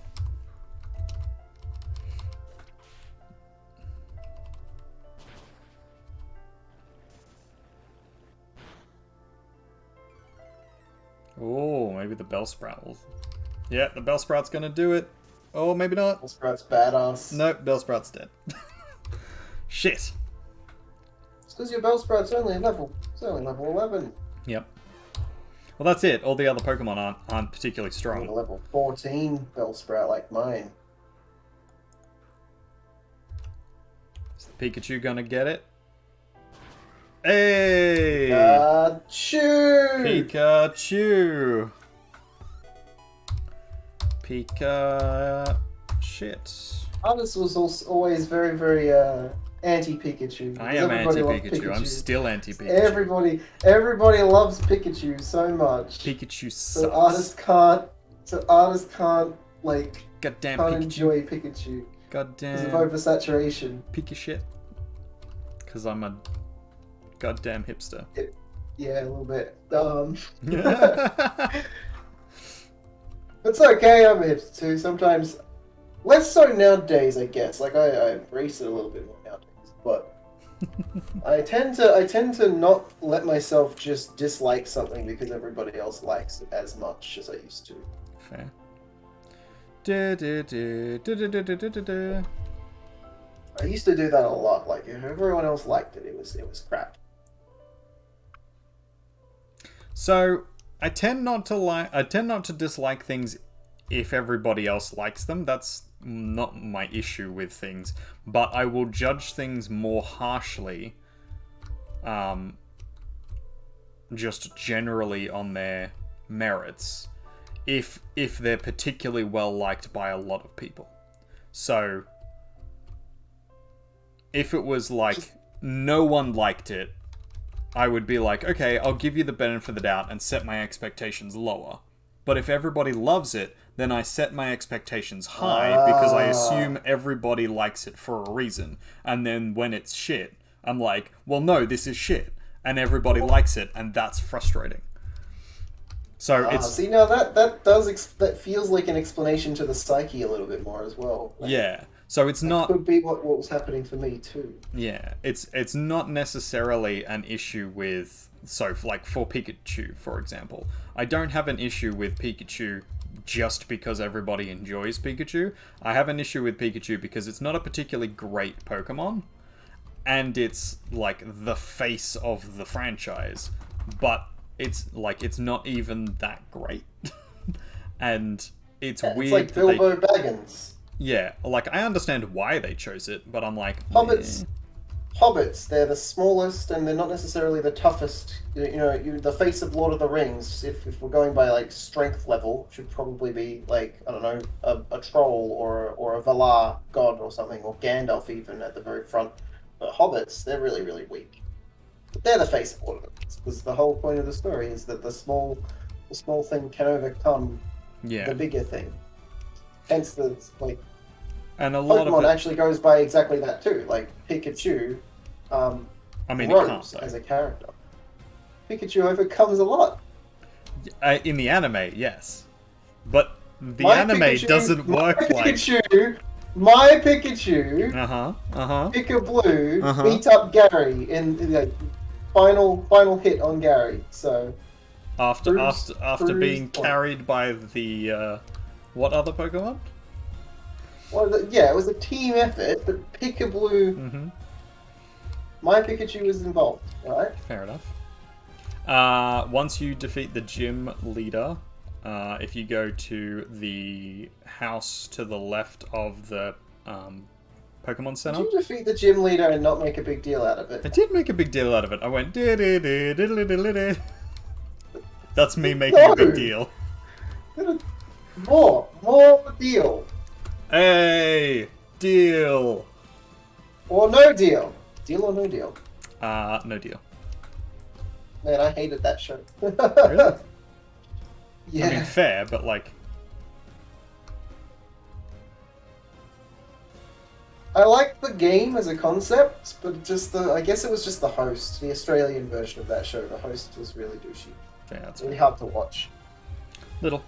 Speaker 3: Oh, maybe the Bellsprout will. Yeah, the Bellsprout's gonna do it. Oh, maybe not.
Speaker 4: Bellsprout's badass.
Speaker 3: Nope, Bellsprout's dead. Shit.
Speaker 4: It's because your Bellsprout's only level 11.
Speaker 3: Yep. Well, that's it. All the other Pokemon aren't particularly
Speaker 4: Only
Speaker 3: strong.
Speaker 4: level 14 Bellsprout like mine.
Speaker 3: Is the Pikachu gonna get it? Hey!
Speaker 4: Pikachu!
Speaker 3: Pikachu! Shit.
Speaker 4: Artist was also always very, very anti-Pikachu.
Speaker 3: I am
Speaker 4: Everybody loved
Speaker 3: anti-Pikachu. I'm still anti-Pikachu.
Speaker 4: Everybody loves Pikachu so much.
Speaker 3: Pikachu
Speaker 4: So
Speaker 3: sucks.
Speaker 4: artists can't like
Speaker 3: Goddamn
Speaker 4: can't
Speaker 3: Pikachu.
Speaker 4: enjoy Pikachu because of
Speaker 3: Goddamn
Speaker 4: oversaturation.
Speaker 3: Pika shit. Because I'm a goddamn hipster.
Speaker 4: Yeah, a little bit. It's okay. I'm a hipster too. Sometimes, less so nowadays, I guess. Like I embrace it a little bit more nowadays, but I tend to not let myself just dislike something because everybody else likes it as much as I used to.
Speaker 3: Fair.
Speaker 4: I used to do that a lot. Like if everyone else liked it, it was crap.
Speaker 3: So I tend not to dislike things if everybody else likes them. That's not my issue with things, but I will judge things more harshly, just generally on their merits, if they're particularly well liked by a lot of people. So if it was like no one liked it, I would be like, okay, I'll give you the benefit of the doubt and set my expectations lower. But if everybody loves it, then I set my expectations high because I assume everybody likes it for a reason. And then when it's shit, I'm like, well, no, this is shit. And everybody likes it, and that's frustrating. So it's...
Speaker 4: See, now that feels like an explanation to the psyche a little bit more as well. Like,
Speaker 3: yeah. So it's not...
Speaker 4: could be what was happening for me too.
Speaker 3: Yeah, it's not necessarily an issue with... So, like, for Pikachu, for example, I don't have an issue with Pikachu just because everybody enjoys Pikachu. I have an issue with Pikachu because it's not a particularly great Pokemon, and it's, like, the face of the franchise, but it's, like, it's not even that great. And it's weird
Speaker 4: It's like
Speaker 3: that
Speaker 4: Bilbo Baggins.
Speaker 3: Yeah, like, I understand why they chose it, but I'm like...
Speaker 4: Hobbits, they're the smallest and they're not necessarily the toughest. You know, the face of Lord of the Rings, if we're going by like strength level, should probably be like, I don't know, a troll or a Valar god or something, or Gandalf even at the very front. But hobbits, they're really, really weak. But they're the face of ornaments. Because the whole point of the story is that the small thing can overcome
Speaker 3: Yeah.
Speaker 4: the bigger thing. Hence the
Speaker 3: And a lot
Speaker 4: Pokemon
Speaker 3: of it,
Speaker 4: actually goes by exactly that too. Like Pikachu,
Speaker 3: I mean, it can't
Speaker 4: grows
Speaker 3: though.
Speaker 4: as a character. Pikachu overcomes a lot.
Speaker 3: In the anime, yes, but the
Speaker 4: My
Speaker 3: anime
Speaker 4: Pikachu-
Speaker 3: doesn't work like.
Speaker 4: My Pikachu, Pick a Blue, beat up Gary in the final hit on Gary. So
Speaker 3: After
Speaker 4: Bruce
Speaker 3: being
Speaker 4: point.
Speaker 3: carried by the what other Pokemon?
Speaker 4: well, yeah, it was a team effort, but Pick a Blue.
Speaker 3: Mm-hmm.
Speaker 4: My Pikachu was involved, right?
Speaker 3: Fair enough. Once you defeat the gym leader, if you go to the house to the left of the Pokemon Center.
Speaker 4: Did you defeat the gym leader and not make a big deal out of
Speaker 3: I
Speaker 4: it?
Speaker 3: did make a big deal out of it. I went diddle-diddle-diddle-diddle. That's me making a big deal.
Speaker 4: More deal.
Speaker 3: Hey, deal.
Speaker 4: Or no deal. Deal or no deal.
Speaker 3: No deal.
Speaker 4: Man, I hated that show.
Speaker 3: Really?
Speaker 4: Yeah.
Speaker 3: I mean, fair, but like,
Speaker 4: I liked the game as a concept, but I guess it was just the host, the Australian version of that show. The host was really douchey.
Speaker 3: fair. That's
Speaker 4: Really hard to watch.
Speaker 3: little.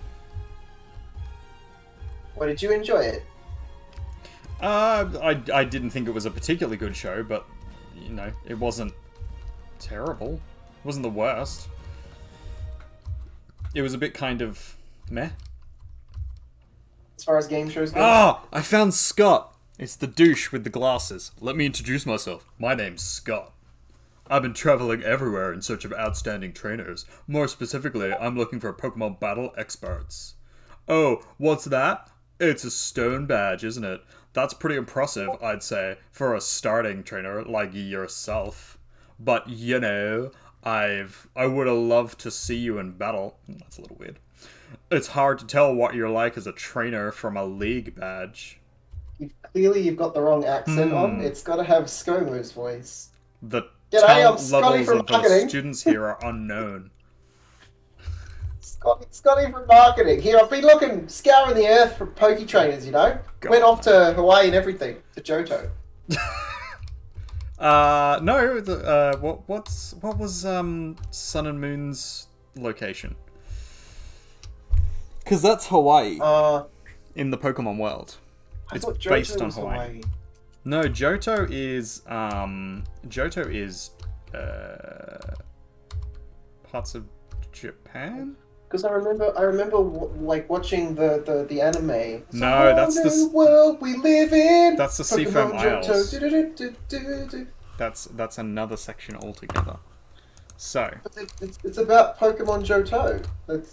Speaker 4: Well, did you enjoy it?
Speaker 3: I didn't think it was a particularly good show, but you know, it wasn't terrible. It wasn't the worst. It was a bit kind of meh.
Speaker 4: As far as game shows go?
Speaker 3: Ah, I found Scott. It's the douche with the glasses. Let me introduce myself. My name's Scott. I've been traveling everywhere in search of outstanding trainers. More specifically, I'm looking for Pokemon battle experts. Oh, what's that? It's a stone badge, isn't it? That's pretty impressive, I'd say, for a starting trainer like yourself. But, you know, I would have loved to see you in battle. That's a little weird. It's hard to tell what you're like as a trainer from a league badge.
Speaker 4: Clearly, you've got the wrong accent on. It's got to have ScoMo's voice.
Speaker 3: The
Speaker 4: G'day, I'm
Speaker 3: talent
Speaker 4: Scotty
Speaker 3: levels
Speaker 4: from
Speaker 3: of the
Speaker 4: marketing.
Speaker 3: students here are unknown.
Speaker 4: Scotty from marketing. Here, I've been scouring the earth for Poke trainers, you know?
Speaker 3: God.
Speaker 4: Went off to Hawaii and everything, to Johto.
Speaker 3: No. What was Sun and Moon's location? Because that's Hawaii in the Pokemon world.
Speaker 4: I
Speaker 3: It's
Speaker 4: thought Johto
Speaker 3: based on
Speaker 4: was
Speaker 3: Hawaii. No, Johto is parts of Japan.
Speaker 4: Because I remember like watching the anime. It's
Speaker 3: No,
Speaker 4: a
Speaker 3: that's
Speaker 4: whole
Speaker 3: the
Speaker 4: new world we live in.
Speaker 3: that's the
Speaker 4: Pokemon
Speaker 3: Seafoam
Speaker 4: Johto,
Speaker 3: Isles.
Speaker 4: do-do-do-do-do-do.
Speaker 3: That's another section altogether. So
Speaker 4: But it's about Pokemon Johto. That's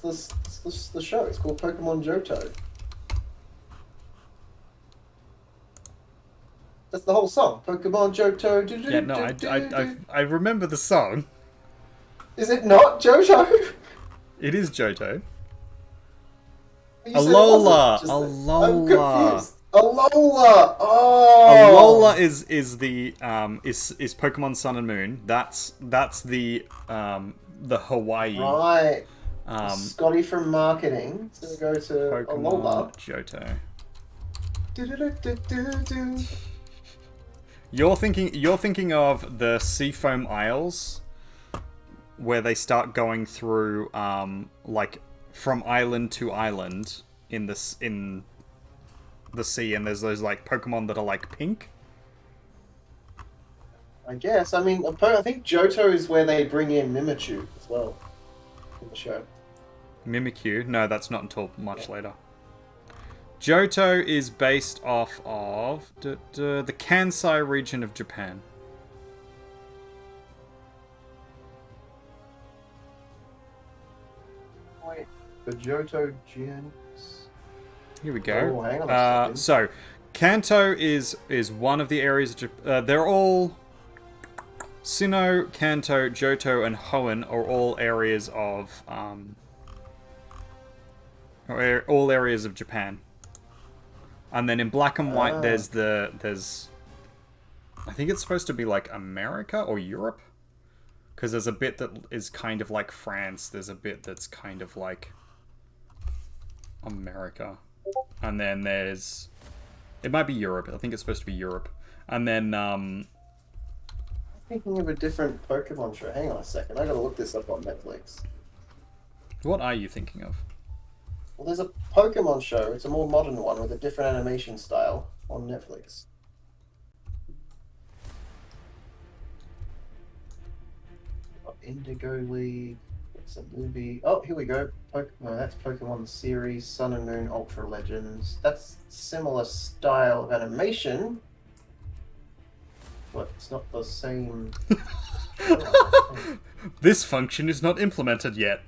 Speaker 4: the show. It's called Pokemon Johto. That's the whole song. Pokemon Johto. Do-do-do-do-do-do.
Speaker 3: yeah, no, I remember the song.
Speaker 4: Is it not Johto?
Speaker 3: It is Johto.
Speaker 4: You said it
Speaker 3: Alola,
Speaker 4: wasn't just then.
Speaker 3: Alola.
Speaker 4: I'm confused. Alola. Oh.
Speaker 3: Alola is Pokemon Sun and Moon. That's the Hawaii
Speaker 4: Right.
Speaker 3: um
Speaker 4: Scotty from marketing. So go to Alola.
Speaker 3: Pokemon Johto.
Speaker 4: Do-do-do-do-do-do.
Speaker 3: You're thinking of the Seafoam Isles, where they start going through like from island to island in the sea, and there's those like Pokemon that are like pink.
Speaker 4: I guess. I mean, I think Johto is where they bring in Mimikyu as well in the show.
Speaker 3: Mimikyu? No, that's not until much later. Johto is based off of the Kansai region of Japan.
Speaker 4: Wait, the Johto gens.
Speaker 3: Here we go.
Speaker 4: Oh, hang on a second.
Speaker 3: So, Kanto is one of the areas. They're all Sinnoh, Kanto, Johto, and Hoenn are all areas of all areas of Japan. And then in black and white, there's I think it's supposed to be like America or Europe. Because there's a bit that is kind of like France. There's a bit that's kind of like America. And then there's... It might be Europe. I think it's supposed to be Europe. And then,
Speaker 4: I'm thinking of a different Pokemon show. Hang on a second. I gotta look this up on Netflix.
Speaker 3: What are you thinking of?
Speaker 4: Well, there's a Pokemon show. It's a more modern one with a different animation style on Netflix. Indigo League. It's a movie. Oh, here we go. No, that's Pokemon series, Sun and Moon Ultra Legends. That's similar style of animation, but it's not the same.
Speaker 3: This function is not implemented yet.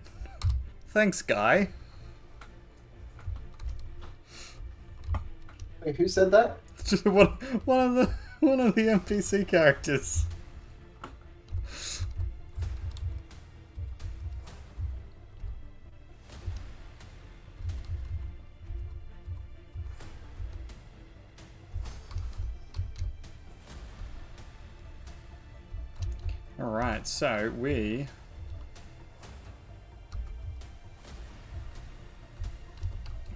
Speaker 3: Thanks, guy.
Speaker 4: Wait, who said that?
Speaker 3: Just one of the NPC characters. Alright, so we...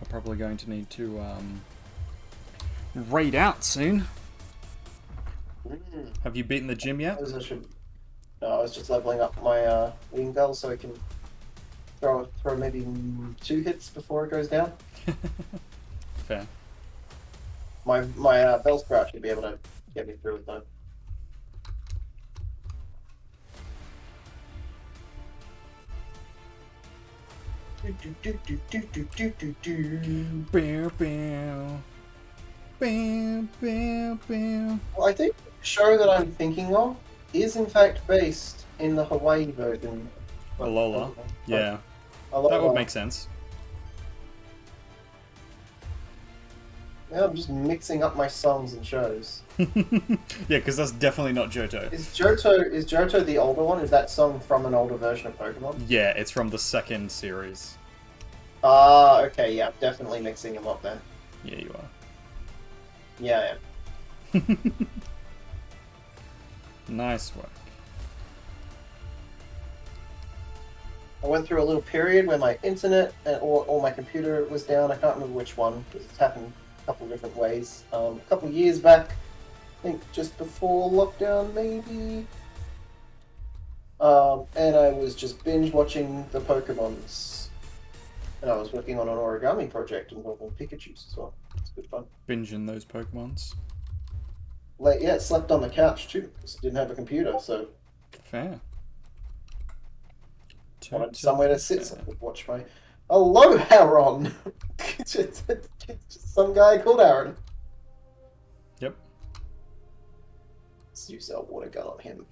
Speaker 3: are probably going to need to raid out soon. Have you beaten the gym yet?
Speaker 4: No, I was just leveling up my wing bell so I can throw maybe 2 hits before it goes down.
Speaker 3: Fair.
Speaker 4: My bell sprout should be able to get me through it though.
Speaker 3: Bow, bow. Bow, bow, bow.
Speaker 4: Well, I think the show that I'm thinking of is in fact based in the Hawaii version.
Speaker 3: Alola. Yeah.
Speaker 4: Alola.
Speaker 3: That would make sense.
Speaker 4: Yeah, I'm just mixing up my songs and shows.
Speaker 3: Yeah, because that's definitely not Johto.
Speaker 4: Is Johto the older one? Is that song from an older version of Pokemon?
Speaker 3: Yeah, it's from the second series.
Speaker 4: Ah, okay, yeah, definitely mixing them up then.
Speaker 3: Yeah, you are.
Speaker 4: Yeah, yeah.
Speaker 3: Nice work.
Speaker 4: I went through a little period where my internet or my computer was down. I can't remember which one, because it's happened a couple of different ways. A couple of years back, I think just before lockdown, maybe. And I was just binge watching the Pokemons. And I was working on an origami project involving Pikachus as well. It's good fun.
Speaker 3: Binging those Pokemons.
Speaker 4: Like, yeah, slept on the couch too, because I didn't have a computer, so
Speaker 3: Fair.
Speaker 4: wanted somewhere to sit so I could watch my... Hello, Aaron! Just some guy called Aaron.
Speaker 3: Yep.
Speaker 4: Let's use our water gun on him.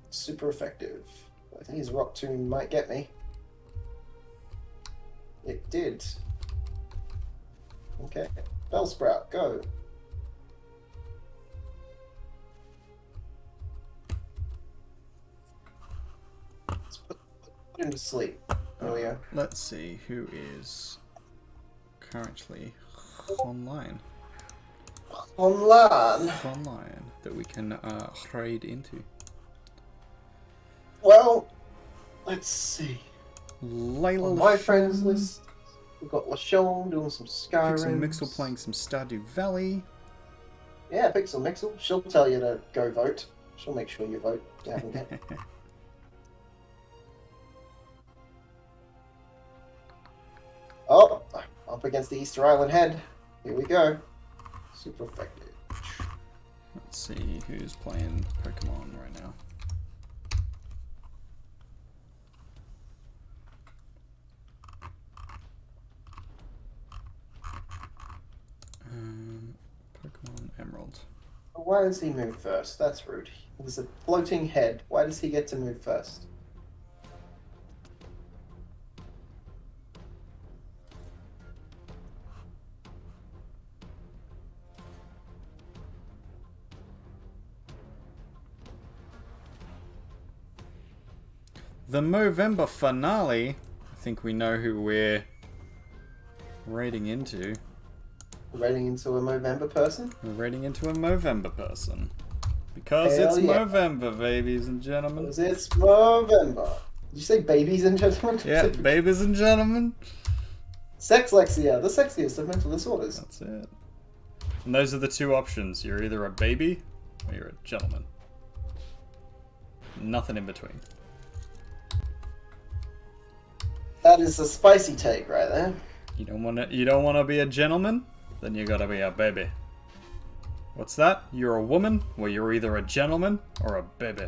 Speaker 4: Super effective. I think his rock tomb might get me. It did. Okay. Bellsprout, go. Let's put him to sleep. There we go.
Speaker 3: Let's see who is currently online.
Speaker 4: Online.
Speaker 3: Online that we can raid into.
Speaker 4: Well, let's see.
Speaker 3: Layla,
Speaker 4: On my friends list, we've got Lashon doing some Skyrim.
Speaker 3: Pixel Mixel playing some Stardew Valley.
Speaker 4: Yeah, Pixel Mixel. She'll tell you to go vote. She'll make sure you vote. You haven't yet. Oh, up against the Easter Island head. Here we go. Super effective.
Speaker 3: Let's see who's playing Pokemon right now. Pokemon Emerald.
Speaker 4: Why does he move first? That's rude. There's a floating head. Why does he get to move first?
Speaker 3: The Movember finale. I think we know who we're raiding into.
Speaker 4: We're raiding into a Movember person.
Speaker 3: We're raiding into a Movember person. Because
Speaker 4: Hell
Speaker 3: it's
Speaker 4: yeah.
Speaker 3: Movember, ladies and gentlemen.
Speaker 4: Because it's Movember. Did you say babies and gentlemen?
Speaker 3: Yeah, babies and gentlemen.
Speaker 4: Sexlexia, the sexiest of mental disorders.
Speaker 3: That's it. And those are the two options. You're either a baby or you're a gentleman. Nothing in between.
Speaker 4: That is a spicy take right there.
Speaker 3: You don't wanna be a gentleman? Then you gotta be a baby. What's that? You're a woman? Well, you're either a gentleman or a baby.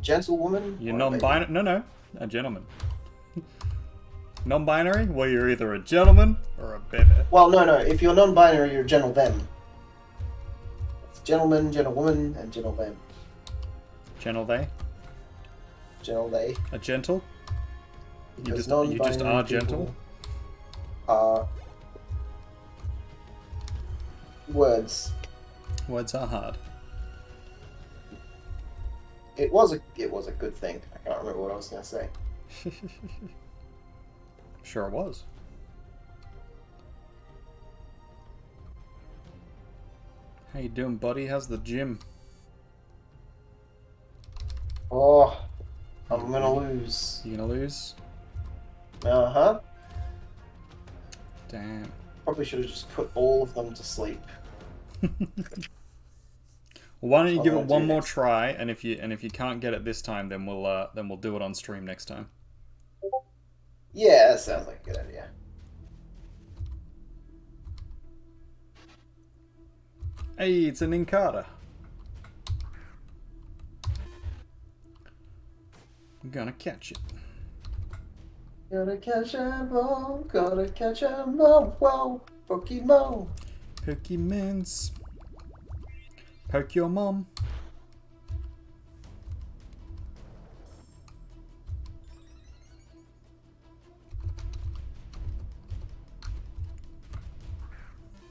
Speaker 4: Gentlewoman?
Speaker 3: You're
Speaker 4: or a
Speaker 3: non-binary? No, a gentleman. Non-binary? Well, you're either a gentleman or a baby.
Speaker 4: Well, no. If you're non-binary, you're gentle them. It's gentleman, gentlewoman, and gentle them.
Speaker 3: Gentle they?
Speaker 4: Gentle they.
Speaker 3: A gentle? You
Speaker 4: Because
Speaker 3: just are gentle?
Speaker 4: Are words.
Speaker 3: Words are hard.
Speaker 4: It was a good thing. I can't remember what I was gonna say.
Speaker 3: Sure it was. How you doing, buddy? How's the gym?
Speaker 4: Oh, I'm gonna lose.
Speaker 3: You gonna lose?
Speaker 4: Uh-huh.
Speaker 3: Damn.
Speaker 4: Probably should have just put all of them to sleep.
Speaker 3: Well, why don't you give
Speaker 4: I'll
Speaker 3: it one
Speaker 4: do
Speaker 3: more
Speaker 4: next.
Speaker 3: try, and if you can't get it this time, then we'll do it on stream next time.
Speaker 4: Yeah, that sounds like a good idea.
Speaker 3: Hey, it's an Inkata. I'm gonna catch it.
Speaker 4: Gotta catch 'em all, gotta catch 'em all, whoa, Pokemon.
Speaker 3: Pokemons. Poke your mom.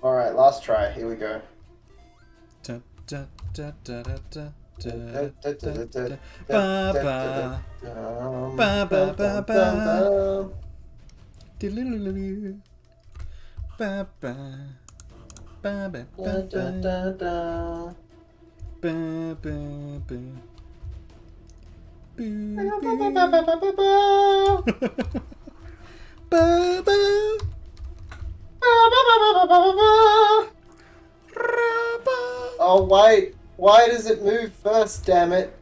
Speaker 4: Alright, last try, here we go.
Speaker 3: Da, da, da, da, da, da. Ba ba ba ba ba ba. Diddle-diddle-diddle. Ba ba ba ba ba ba ba ba ba. Boo, boo. Ba ba.
Speaker 4: Oh, why does it move first, damn it?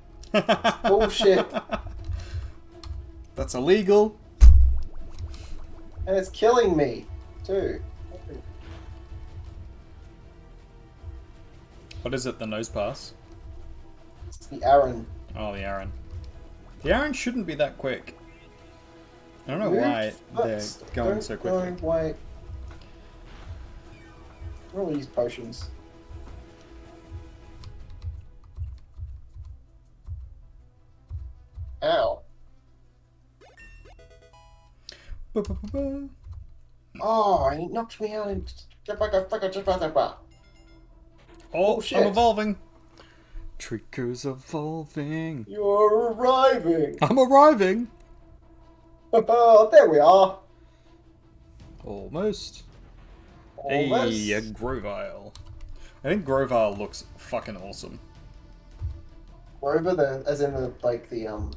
Speaker 4: Bullshit.
Speaker 3: That's illegal.
Speaker 4: And it's killing me, too.
Speaker 3: What is it, the nose pass?
Speaker 4: It's the Aaron.
Speaker 3: Oh, the Aaron. The Aaron shouldn't be that quick. I don't know why they're going so quickly.
Speaker 4: Why? I don't use potions. Ow.
Speaker 3: Ba-ba-ba-ba.
Speaker 4: Oh, it knocked me out.
Speaker 3: Oh,
Speaker 4: shit.
Speaker 3: I'm evolving. Trico's evolving.
Speaker 4: You're arriving.
Speaker 3: I'm arriving.
Speaker 4: Oh, there we are.
Speaker 3: Almost.
Speaker 4: Almost.
Speaker 3: Hey, a Grovile. I think Grovile looks fucking awesome.
Speaker 4: Grover, as in the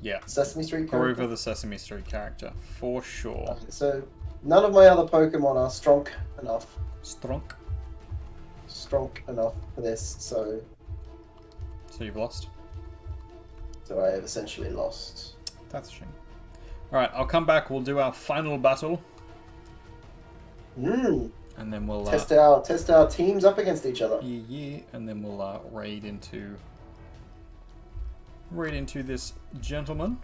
Speaker 3: Yeah.
Speaker 4: Sesame Street character.
Speaker 3: Grover the Sesame Street character, for sure.
Speaker 4: Okay, so none of my other Pokemon are strong enough for this, so
Speaker 3: So you've lost?
Speaker 4: I have essentially lost.
Speaker 3: That's a shame. Alright, I'll come back, we'll do our final battle,
Speaker 4: Mm.
Speaker 3: and then we'll
Speaker 4: Test our teams up against each other.
Speaker 3: yeah, and then we'll raid into this gentleman.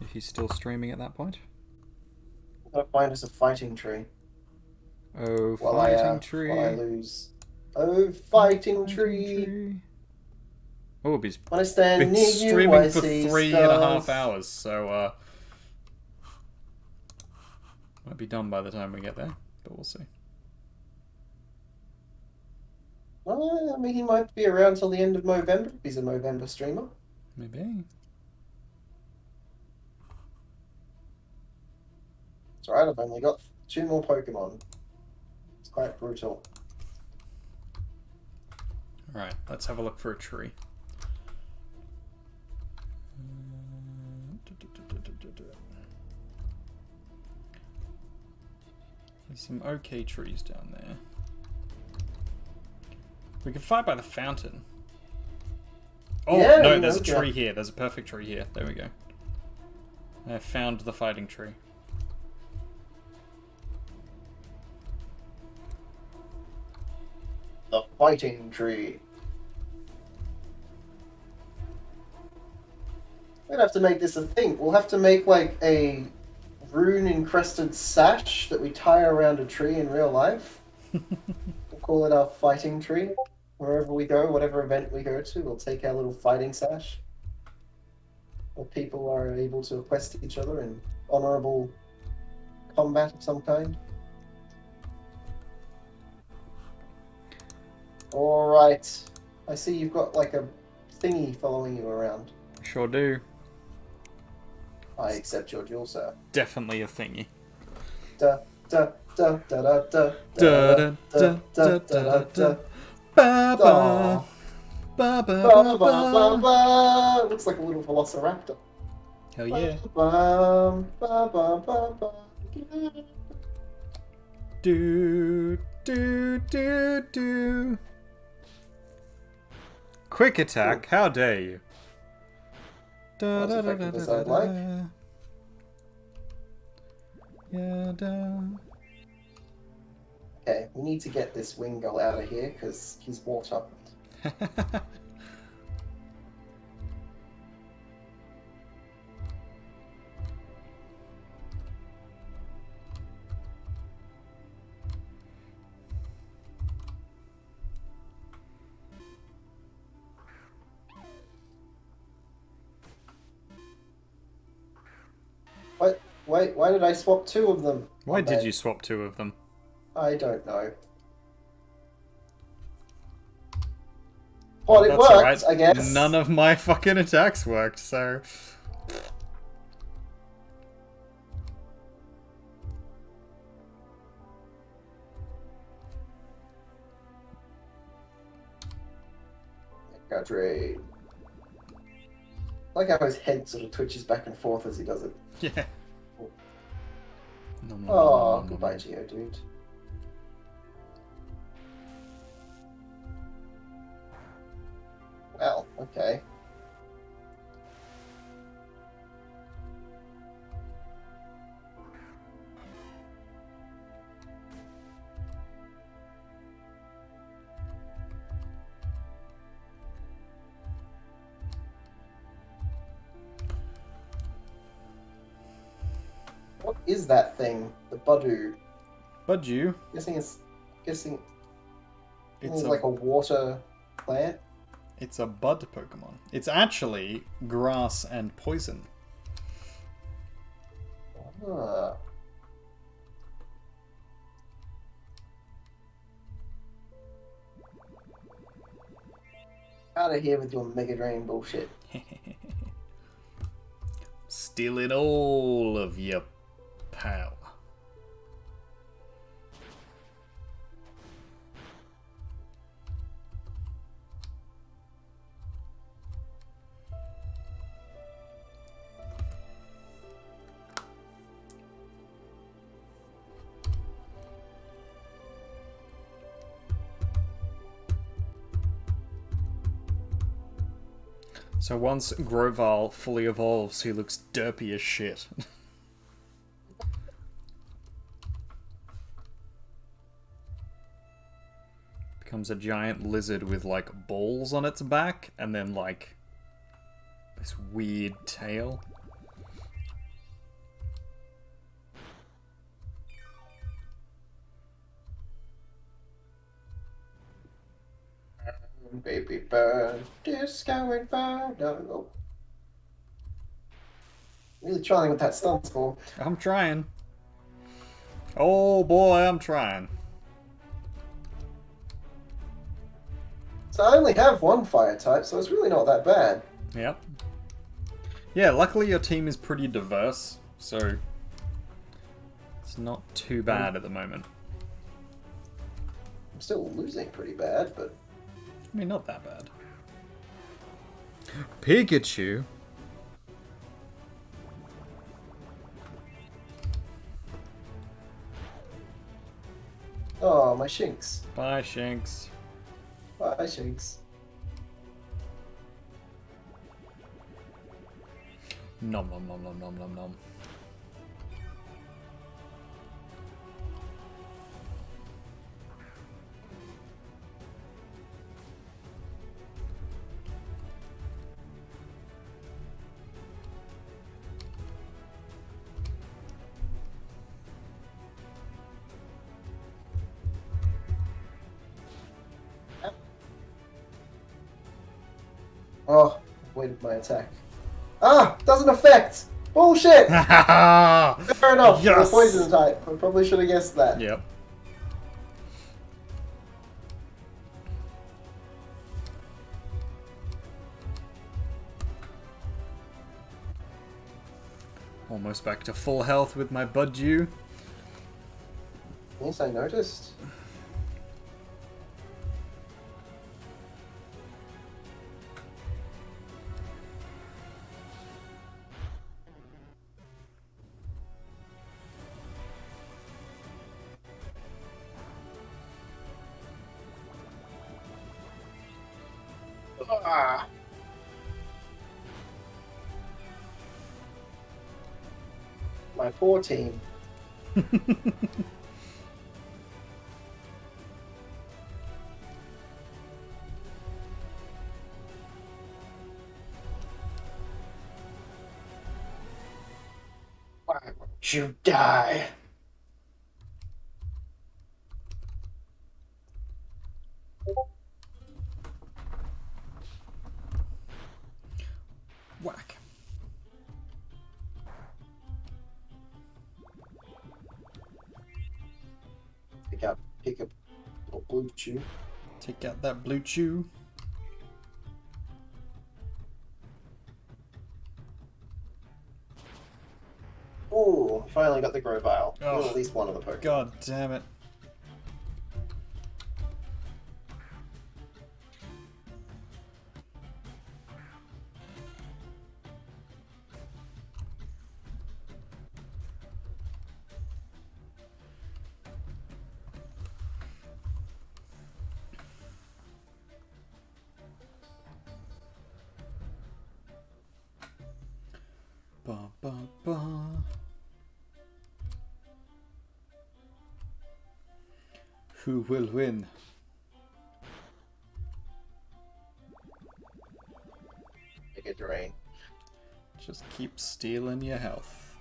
Speaker 3: If he's still streaming at that point.
Speaker 4: I'm gonna find us a fighting tree.
Speaker 3: Oh,
Speaker 4: While
Speaker 3: fighting tree.
Speaker 4: While I lose. Oh, fighting tree.
Speaker 3: Oh, he's
Speaker 4: When I stand
Speaker 3: been
Speaker 4: near you,
Speaker 3: streaming
Speaker 4: I
Speaker 3: for
Speaker 4: see
Speaker 3: 3.5
Speaker 4: stars.
Speaker 3: hours, so might be done by the time we get there, but we'll see.
Speaker 4: Well, I mean, he might be around till the end of November if he's a November streamer.
Speaker 3: Maybe.
Speaker 4: It's alright, I've only got 2 more Pokemon. It's quite brutal.
Speaker 3: Alright, let's have a look for a tree. There's some okay trees down there. We can fight by the fountain. Oh,
Speaker 4: Yeah,
Speaker 3: no,
Speaker 4: you
Speaker 3: there's
Speaker 4: know,
Speaker 3: a tree here. There's a perfect tree here. There we go. I found the fighting tree.
Speaker 4: The fighting tree. We'd have to make this a thing. We'll have to make like a rune-encrusted sash that we tie around a tree in real life. We'll call it our fighting tree. Wherever we go, whatever event we go to, we'll take our little fighting sash. Where people are able to request each other in honorable combat of some kind. Alright. I see you've got like a thingy following you around.
Speaker 3: Sure do.
Speaker 4: I accept your duel, sir.
Speaker 3: Definitely a thingy.
Speaker 4: Da da da da da da
Speaker 3: Da da da da da. Ba ba. Ba ba ba ba.
Speaker 4: Looks like a little velociraptor.
Speaker 3: Hell yeah. Do do do do. Quick attack! How dare you? Da,
Speaker 4: Not as
Speaker 3: da, da,
Speaker 4: effective
Speaker 3: da,
Speaker 4: as
Speaker 3: da,
Speaker 4: I'd
Speaker 3: da,
Speaker 4: like.
Speaker 3: da. Yeah, da.
Speaker 4: Okay, we need to get this Wingull out of here because he's water. What? Wait, why did I swap two of them?
Speaker 3: Why did
Speaker 4: Okay.
Speaker 3: you swap two of them?
Speaker 4: I don't know. Well, it
Speaker 3: That's
Speaker 4: worked,
Speaker 3: alright.
Speaker 4: I guess.
Speaker 3: None of my fucking attacks worked, so...
Speaker 4: Cadre. I like how his head sort of twitches back and forth as he does it.
Speaker 3: Yeah. Nom, nom,
Speaker 4: Oh,
Speaker 3: nom, nom,
Speaker 4: goodbye,
Speaker 3: nom.
Speaker 4: Geodude. Well, okay. What is that thing? The Budu.
Speaker 3: Budju,
Speaker 4: Guessing it's
Speaker 3: it's
Speaker 4: like a water plant.
Speaker 3: it's a bud Pokemon. It's actually grass and poison.
Speaker 4: Ah. Out of here with your Mega Drain bullshit.
Speaker 3: Stealing all of your power. So once Groval fully evolves, he looks derpy as shit. Becomes a giant lizard with like balls on its back and then like this weird tail.
Speaker 4: Baby bird, disco inferno. No. Really trying with that stun score.
Speaker 3: I'm trying. Oh boy, I'm trying.
Speaker 4: So I only have one fire type, so it's really not that bad.
Speaker 3: Yep. Yeah, luckily your team is pretty diverse, so it's not too bad at the moment.
Speaker 4: I'm still losing pretty bad, but...
Speaker 3: I mean, not that bad. Pikachu?
Speaker 4: Oh, my Shinx.
Speaker 3: Bye, Shanks.
Speaker 4: Bye, Shinx.
Speaker 3: Nom nom nom nom nom nom nom.
Speaker 4: Oh, avoided my attack. Ah! Doesn't affect! Bullshit! Fair enough,
Speaker 3: Yes!
Speaker 4: you're a poison type. I probably should have guessed that.
Speaker 3: Yep. Almost back to full health with my Budju.
Speaker 4: Yes, I noticed. Ah. My poor team. Why won't you die?
Speaker 3: Whack.
Speaker 4: Pick up a blue chew.
Speaker 3: Take out that blue chew.
Speaker 4: Ooh, finally got the Grovyle.
Speaker 3: Oh.
Speaker 4: Or at least one of the Pokemon.
Speaker 3: God damn it. Ba, ba, ba. Who will win?
Speaker 4: Take a drain.
Speaker 3: Just keep stealing your health.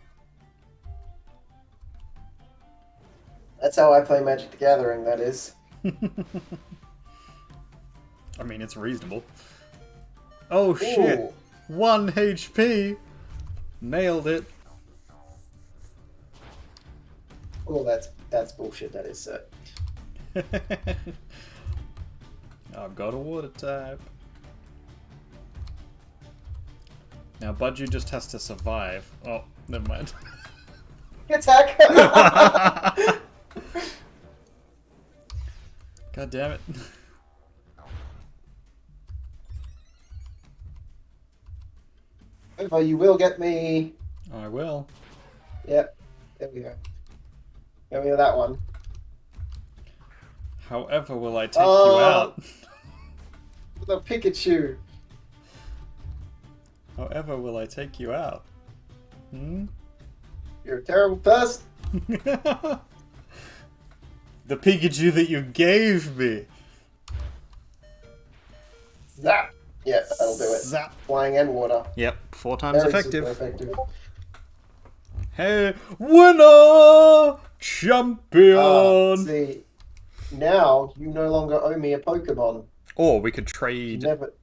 Speaker 4: That's how I play Magic the Gathering, that is.
Speaker 3: I mean, it's reasonable. Oh shit!
Speaker 4: Ooh.
Speaker 3: 1 HP! Nailed it.
Speaker 4: Oh, that's bullshit, that is, sir.
Speaker 3: I've got a water type. Now Budgie just has to survive. Oh, never mind.
Speaker 4: Attack!
Speaker 3: God damn it.
Speaker 4: Over, you will get me.
Speaker 3: I will.
Speaker 4: Yep, there we go. Get me with that one.
Speaker 3: However, will I take you out?
Speaker 4: The Pikachu.
Speaker 3: However, will I take you out? Hmm?
Speaker 4: You're a terrible person.
Speaker 3: The Pikachu that you gave me!
Speaker 4: Zap. Yeah, that'll do it.
Speaker 3: Zap.
Speaker 4: Flying and water.
Speaker 3: Yep, 4 times
Speaker 4: Very
Speaker 3: effective.
Speaker 4: super effective.
Speaker 3: Hey, winner! Champion!
Speaker 4: See, now you no longer owe me a Pokemon.
Speaker 3: Or we could trade
Speaker 4: Never.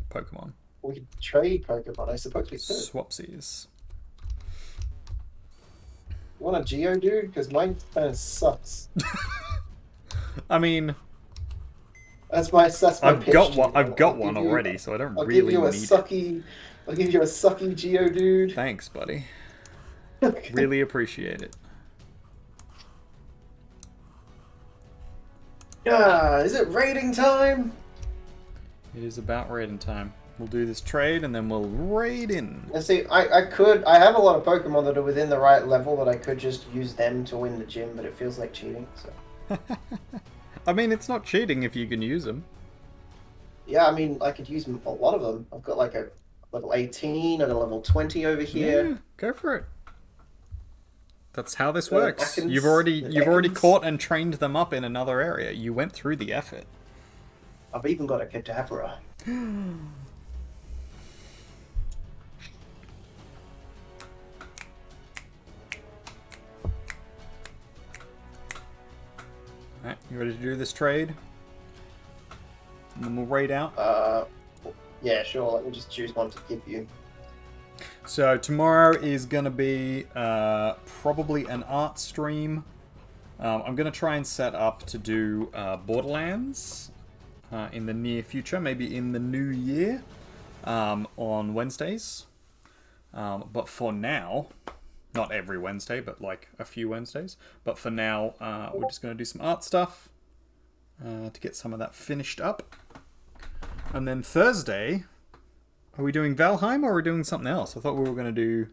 Speaker 3: Pokemon.
Speaker 4: We could trade Pokemon, I suppose we could.
Speaker 3: Swapsies.
Speaker 4: You want a Geodude? Because mine kind of sucks.
Speaker 3: I mean,
Speaker 4: That's my
Speaker 3: I've
Speaker 4: pitch
Speaker 3: got
Speaker 4: to
Speaker 3: one.
Speaker 4: you.
Speaker 3: I've got
Speaker 4: I'll
Speaker 3: one
Speaker 4: give you-
Speaker 3: already, so I don't
Speaker 4: I'll
Speaker 3: really
Speaker 4: give you a
Speaker 3: need.
Speaker 4: sucky. I'll give you a sucky Geodude.
Speaker 3: Thanks, buddy. Really appreciate it.
Speaker 4: Is it raiding time?
Speaker 3: It is about raiding time. We'll do this trade and then we'll raid in.
Speaker 4: Now see, I have a lot of Pokemon that are within the right level that I could just use them to win the gym, but it feels like cheating, so.
Speaker 3: I mean, it's not cheating if you can use them.
Speaker 4: Yeah, I mean, I could use a lot of them. I've got like a level 18 and a level 20 over here.
Speaker 3: Yeah, go for it. That's how this
Speaker 4: The
Speaker 3: works.
Speaker 4: Ekans-
Speaker 3: You've already
Speaker 4: Ekans.
Speaker 3: caught and trained them up in another area. You went through the effort.
Speaker 4: I've even got a Kadabra.
Speaker 3: Alright, you ready to do this trade? And then we'll raid out.
Speaker 4: Yeah, sure. Let me just choose one to give you.
Speaker 3: So tomorrow is going to be probably an art stream. I'm going to try and set up to do Borderlands in the near future, maybe in the new year, on Wednesdays. But for now, not every Wednesday, but like a few Wednesdays. But for now, we're just going to do some art stuff to get some of that finished up. And then Thursday, are we doing Valheim or are we doing something else? I thought we were going to do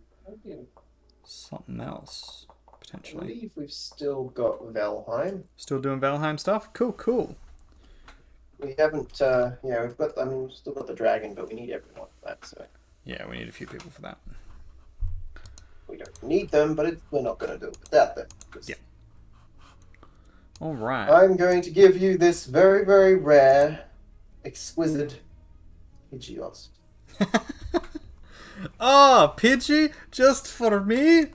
Speaker 3: something else,
Speaker 4: I
Speaker 3: potentially.
Speaker 4: believe we've still got Valheim.
Speaker 3: Still doing Valheim stuff? Cool, cool.
Speaker 4: We haven't, yeah, we've still got the dragon, but we need everyone for that, so.
Speaker 3: Yeah, we need a few people for that.
Speaker 4: We don't need them, but we're not going to do it without them.
Speaker 3: Yeah. All right.
Speaker 4: I'm going to give you this very, very rare, exquisite Pidgeot.
Speaker 3: Oh, Pidgey, just for me?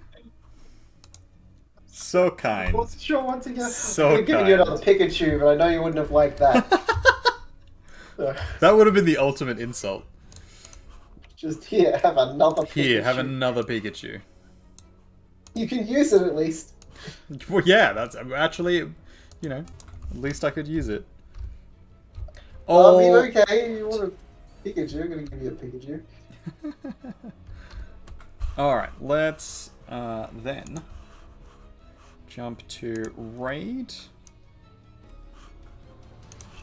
Speaker 3: So kind.
Speaker 4: Well, sure, once again,
Speaker 3: So
Speaker 4: I'm giving you
Speaker 3: kind.
Speaker 4: another Pikachu, but I know you wouldn't have liked that.
Speaker 3: That would have been the ultimate insult.
Speaker 4: Just here, have another Pikachu.
Speaker 3: Here, have another Pikachu.
Speaker 4: You can use it at least.
Speaker 3: Well, yeah, that's actually, you know, at least I could use it.
Speaker 4: I mean,
Speaker 3: Oh,
Speaker 4: okay, you want a Pikachu, I'm gonna give you a Pikachu.
Speaker 3: Alright, let's then jump to raid.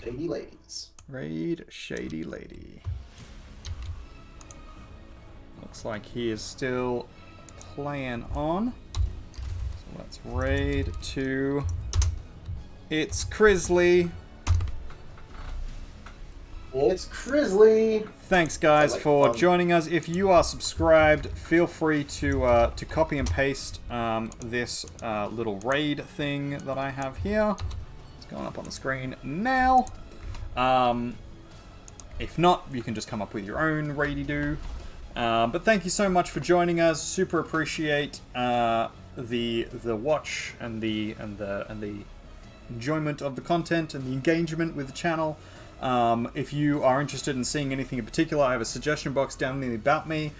Speaker 4: Shady ladies.
Speaker 3: Raid Shady Lady. Looks like he is still playing on. So let's raid to... It's Crisley.
Speaker 4: It's Crisley.
Speaker 3: Thanks, guys,
Speaker 4: Sounds like
Speaker 3: for
Speaker 4: fun.
Speaker 3: joining us. If you are subscribed, feel free to copy and paste this little raid thing that I have here. It's going up on the screen now. If not, you can just come up with your own raidy-doo. But thank you so much for joining us. Super appreciate the watch and the enjoyment of the content and the engagement with the channel. If you are interested in seeing anything in particular, I have a suggestion box down in the About Me.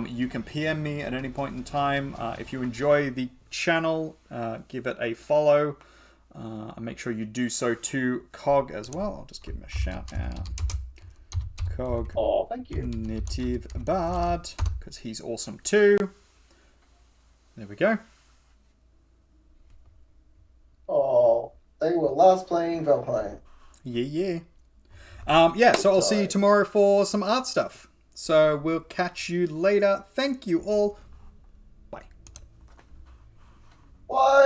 Speaker 3: You can PM me at any point in time. If you enjoy the channel, give it a follow. And make sure you do so to C0g as well. I'll just give him a shout out. C0g
Speaker 4: Oh, thank you.
Speaker 3: TheNewWorldArtist, because he's awesome too. There we go.
Speaker 4: Oh, they were last playing Valheim.
Speaker 3: Yeah, yeah. Yeah, so I'll see you tomorrow for some art stuff. So we'll catch you later. Thank you all. Bye.
Speaker 4: What?